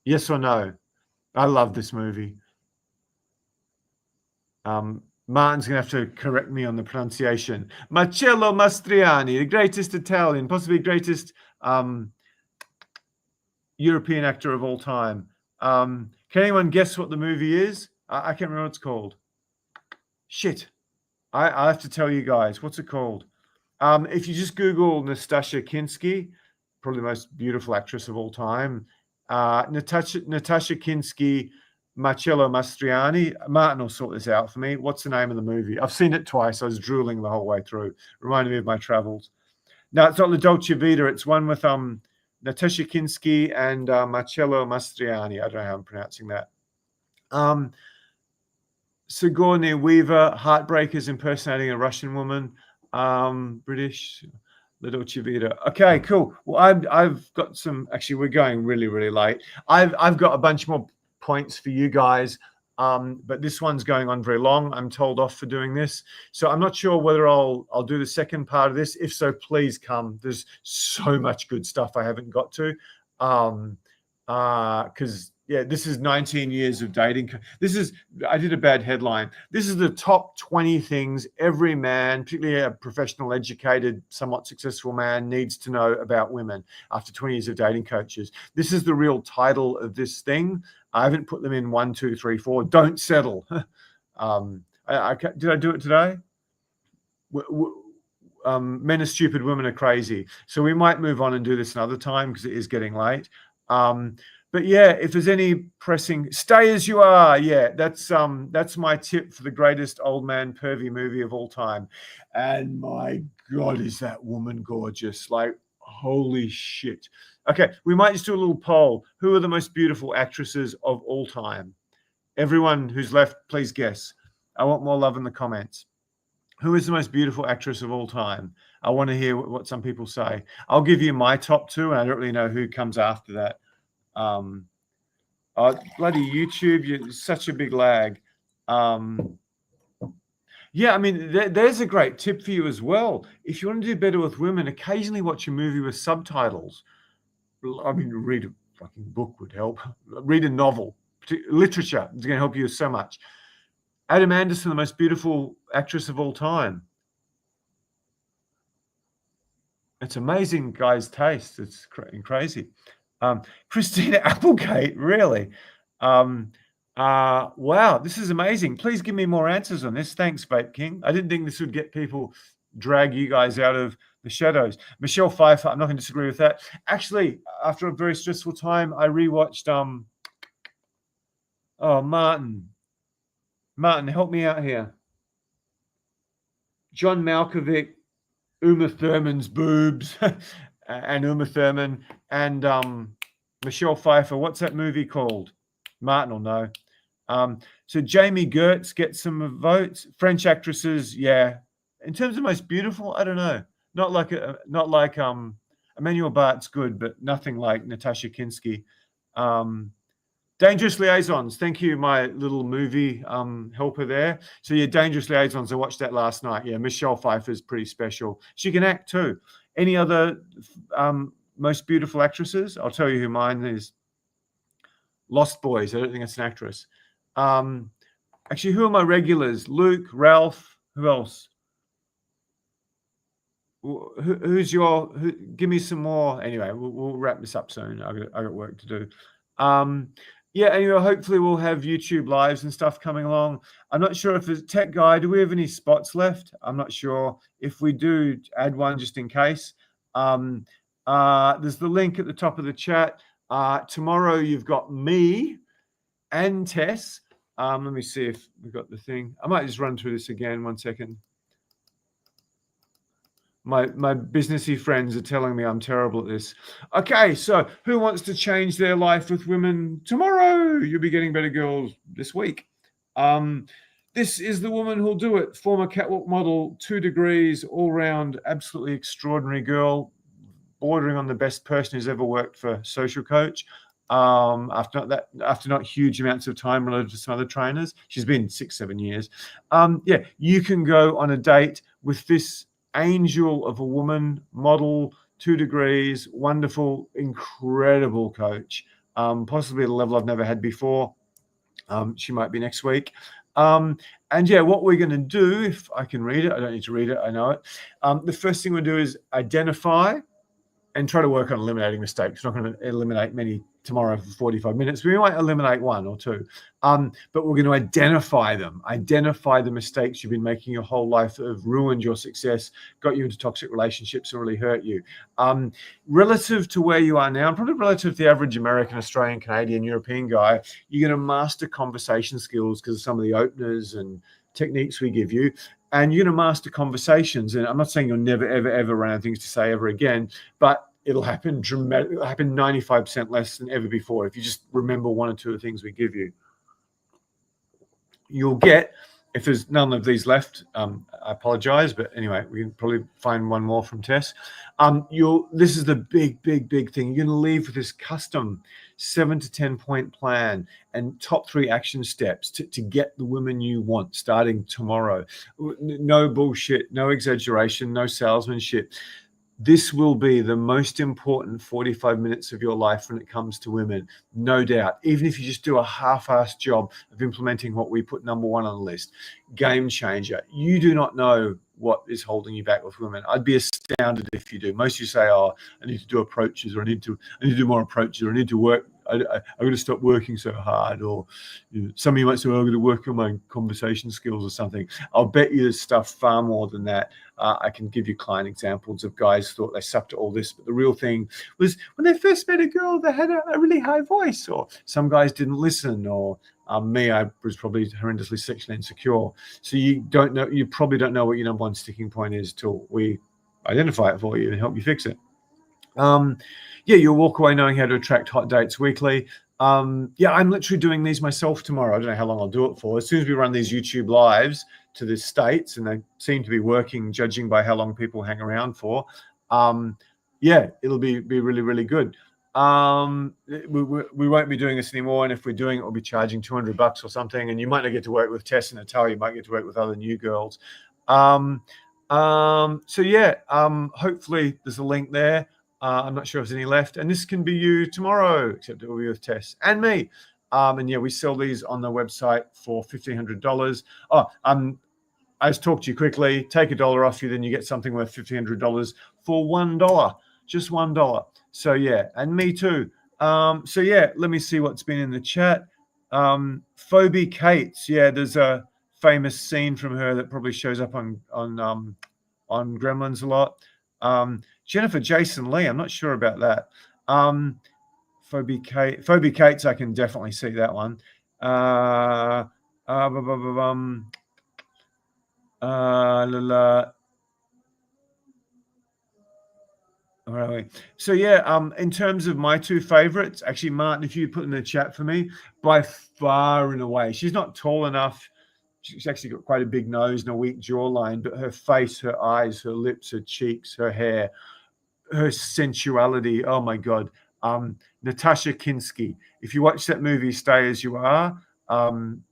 Yes or no? I love this movie. Martin's going to have to correct me on the pronunciation. Marcello Mastroianni, the greatest Italian, possibly greatest European actor of all time. Can anyone guess what the movie is? I can't remember what it's called. Shit. I have to tell you guys. What's it called? If you just Google Natasha Kinski, probably the most beautiful actress of all time, Natasha Kinski, Marcello Mastroianni. Martin will sort this out for me. What's the name of the movie? I've seen it twice. I was drooling the whole way through. Reminded me of my travels. No, it's not La Dolce Vita. It's one with Natasha Kinski and Marcello Mastroianni. I don't know how I'm pronouncing that. Sigourney Weaver, Heartbreakers, impersonating a Russian woman. British, La Dolce Vita. Okay, cool. Well, I've got some. Actually, we're going really, really late. I've got a bunch more points for you guys, but this one's going on very long. I'm told off for doing this, so I'm not sure whether I'll do the second part of this. If so, please come. There's so much good stuff I haven't got to, because. Yeah, this is 19 years of dating. I did a bad headline. This is the top 20 things every man, particularly a professional, educated, somewhat successful man, needs to know about women after 20 years of dating coaches. This is the real title of this thing. I haven't put them in 1, 2, 3, 4. Don't settle. Did I do it today? Men are stupid, women are crazy. So we might move on and do this another time because it is getting late. But yeah, if there's any pressing, stay as you are. Yeah, that's my tip for the greatest old man pervy movie of all time. And my God, is that woman gorgeous? Like, holy shit. Okay, we might just do a little poll. Who are the most beautiful actresses of all time? Everyone who's left, please guess. I want more love in the comments. Who is the most beautiful actress of all time? I want to hear what some people say. I'll give you my top 2, and I don't really know who comes after that. Bloody YouTube, you're such a big lag. Yeah, I mean, there's a great tip for you as well. If you want to do better with women, occasionally watch a movie with subtitles. I mean, read a fucking book would help. Read a novel. Literature is going to help you so much. Adam Anderson, the most beautiful actress of all time. It's amazing, guys' taste. It's crazy. Christina Applegate, really? Wow, this is amazing. Please give me more answers on this. Thanks, Vape King. I didn't think this would get people drag you guys out of the shadows. Michelle Pfeiffer, I'm not going to disagree with that. Actually, after a very stressful time, I rewatched Martin, help me out here. John Malkovich, Uma Thurman's boobs, and Uma Thurman, and Michelle Pfeiffer. What's that movie called? Martin will know. So Jamie Gertz gets some votes. French actresses, yeah. In terms of most beautiful, I don't know. Not like Emmanuel Bart's good, but nothing like Natasha Kinski. Dangerous Liaisons. Thank you, my little movie helper there. So yeah, Dangerous Liaisons. I watched that last night. Yeah, Michelle Pfeiffer's pretty special. She can act too. Any other most beautiful actresses? I'll tell you who mine is. Lost Boys. I don't think it's an actress. Actually, who are my regulars? Luke, Ralph. Who else? Who's your? Give me some more. Anyway, we'll wrap this up soon. I got work to do. Yeah. Anyway, hopefully we'll have YouTube lives and stuff coming along. I'm not sure if it's Tech Guy. Do we have any spots left? I'm not sure. If we do, add one just in case. There's the link at the top of the chat. Tomorrow you've got me and Tess. Let me see if we've got the thing. I might just run through this again. 1 second. My businessy friends are telling me I'm terrible at this. Okay, so who wants to change their life with women tomorrow? You'll be getting better girls this week. This is the woman who'll do it. Former catwalk model, 2 degrees, all-round, absolutely extraordinary girl, bordering on the best person who's ever worked for Social Coach. After not huge amounts of time relative to some other trainers. She's been 6-7 years. Yeah, you can go on a date with this angel of a woman, model, 2 degrees, wonderful, incredible coach, possibly at a level I've never had before. She might be next week. And yeah, what we're going to do, if I can read it, I don't need to read it, I know it. The first thing we'll do is identify and try to work on eliminating mistakes. We're not going to eliminate many tomorrow for 45 minutes. We might eliminate 1 or 2, but we're going to identify them. Identify the mistakes you've been making your whole life that have ruined your success, got you into toxic relationships, and really hurt you. Relative to where you are now, and probably relative to the average American, Australian, Canadian, European guy, you're going to master conversation skills because of some of the openers and techniques we give you. And you're going to master conversations. And I'm not saying you'll never, ever, ever run out of things to say ever again, but it'll happen dramatically. It'll happen 95% less than ever before if you just remember 1 or 2 of the things we give you. You'll get, if there's none of these left, I apologize, but anyway, we can probably find 1 more from Tess. This is the big thing. You're going to leave with this custom 7 to 10 point plan and top 3 action steps to get the women you want starting tomorrow. No bullshit, no exaggeration, no salesmanship. This will be the most important 45 minutes of your life when it comes to women, no doubt. Even if you just do a half-assed job of implementing what we put number 1 on the list. Game changer. You do not know what is holding you back with women. I'd be astounded if you do. Most of you say, oh, I need to do approaches, or I need to do more approaches, or I need to work. I've got to stop working so hard, or some of you might say, well, I've got to work on my conversation skills or something. I'll bet you there's stuff far more than that. I can give you client examples of guys who thought they sucked at all this, but the real thing was when they first met a girl, they had a really high voice, or some guys didn't listen, or me, I was probably horrendously sexually insecure. So you probably don't know what your number 1 sticking point is till we identify it for you and help you fix it. Yeah, you'll walk away knowing how to attract hot dates weekly. Yeah, I'm literally doing these myself tomorrow. I don't know how long I'll do it for. As soon as we run these YouTube lives to the States, and they seem to be working, judging by how long people hang around for, yeah, it'll be really, really good. We won't be doing this anymore, and if we're doing it, we'll be charging $200 or something, and you might not get to work with Tess and Natalia. You might get to work with other new girls. So yeah, hopefully there's a link there. I'm not sure if there's any left, and this can be you tomorrow, except it will be with Tess and me. And yeah, we sell these on the website for $1,500. I just talked to you quickly. Take $1 off you, then you get something worth $1,500 for $1, just $1. So yeah, and me too. So yeah, let me see what's been in the chat. Phoebe Cates, yeah, there's a famous scene from her that probably shows up on on Gremlins a lot. Jennifer Jason Leigh, I'm not sure about that. Phoebe Cates, I can definitely see that one. Where are we? So yeah, in terms of my two favorites, actually, Martin, if you put in the chat for me, by far and away, she's not tall enough. She's actually got quite a big nose and a weak jawline, but her face, her eyes, her lips, her cheeks, her hair, her sensuality. Oh my God. Natasha Kinski. If you watch that movie, Stay As You Are, some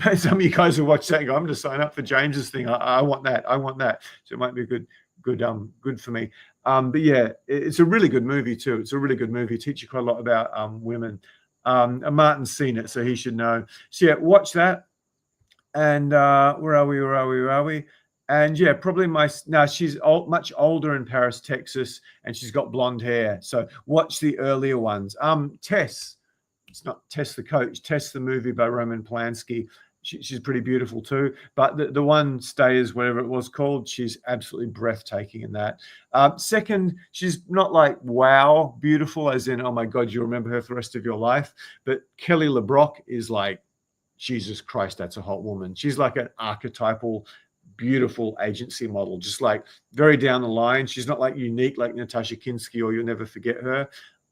of you guys will watch that and go, I'm going to sign up for James's thing. I want that. I want that. So it might be good for me. But yeah, it's a really good movie too. It's a really good movie. It teaches you quite a lot about women. And Martin's seen it, so he should know. So yeah, watch that. And where are we? And yeah, probably now she's much older in Paris, Texas, and she's got blonde hair. So watch the earlier ones. Tess, it's not Tess the Coach, Tess the movie by Roman Polanski. She's pretty beautiful too. But the one Stayers, whatever it was called, she's absolutely breathtaking in that. Second, she's not like wow beautiful, as in, oh my God, you remember her for the rest of your life. But Kelly LeBrock is like, Jesus Christ, that's a hot woman. She's like an archetypal, beautiful agency model, just like very down the line. She's not like unique like Natasha Kinski, or you'll never forget her.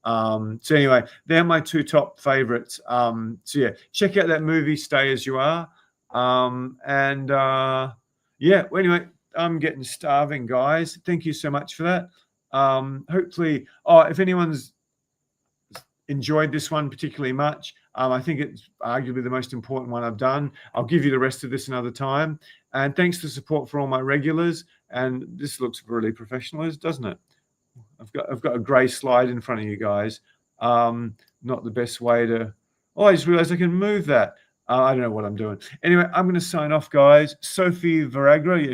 So anyway, they're my two top favorites. So yeah, check out that movie, Stay As You Are. Yeah, well, anyway, I'm getting starving, guys. Thank you so much for that. Hopefully, if anyone's enjoyed this one particularly much, I think it's arguably the most important one I've done. I'll give you the rest of this another time. And thanks for support for all my regulars. And this looks really professional, doesn't it? I've got a grey slide in front of you guys. Not the best way to. Oh, I just realized I can move that. I don't know what I'm doing. Anyway, I'm going to sign off, guys. Sophie Viragra, yeah,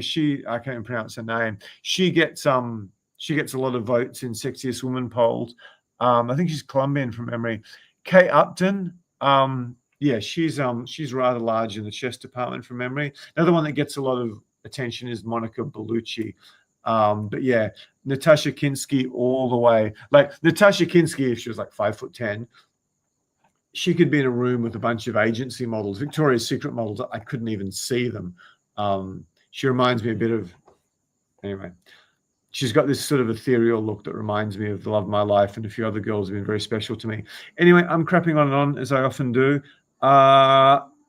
I can't even pronounce her name. She gets a lot of votes in Sexiest Woman polls. I think she's Colombian from memory. Kay Upton, yeah, she's rather large in the chess department from memory. Another one that gets a lot of attention is Monica Bellucci. But yeah, Natasha Kinski all the way. Like Natasha Kinski, if she was like 5'10", she could be in a room with a bunch of agency models, Victoria's Secret models. I couldn't even see them. She reminds me a bit of, anyway. She's got this sort of ethereal look that reminds me of the love of my life, and a few other girls have been very special to me. Anyway, I'm crapping on and on, as I often do.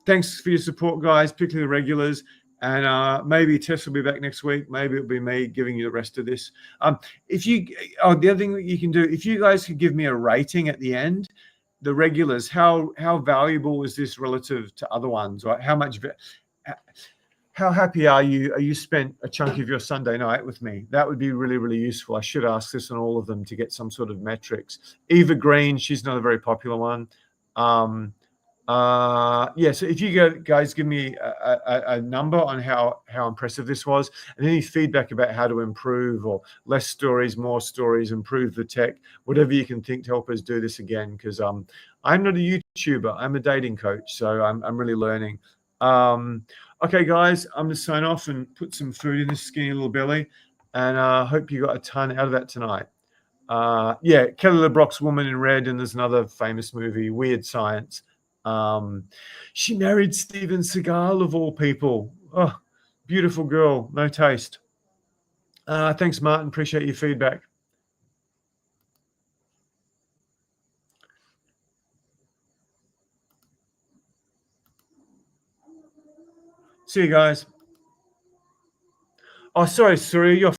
Thanks for your support, guys, particularly the regulars. And maybe Tess will be back next week. Maybe it'll be me giving you the rest of this. The other thing that you can do, if you guys could give me a rating at the end, the regulars, how valuable is this relative to other ones? Right? How happy are you spent a chunk of your Sunday night with me? That would be really, really useful. I should ask this on all of them to get some sort of metrics. Eva Green, she's not a very popular one. Yeah, so if you guys give me a number on how impressive this was, and any feedback about how to improve, or less stories, more stories, improve the tech, whatever you can think to help us do this again, because I'm not a YouTuber, I'm a dating coach, so I'm really learning. Okay, guys, I'm going to sign off and put some food in this skinny little belly, and hope you got a ton out of that tonight. Yeah, Kelly LeBrock's Woman in Red, and there's another famous movie, Weird Science. She married Steven Seagal, of all people. Oh, beautiful girl, no taste. Thanks, Martin. Appreciate your feedback. See you guys. Oh, sorry, you're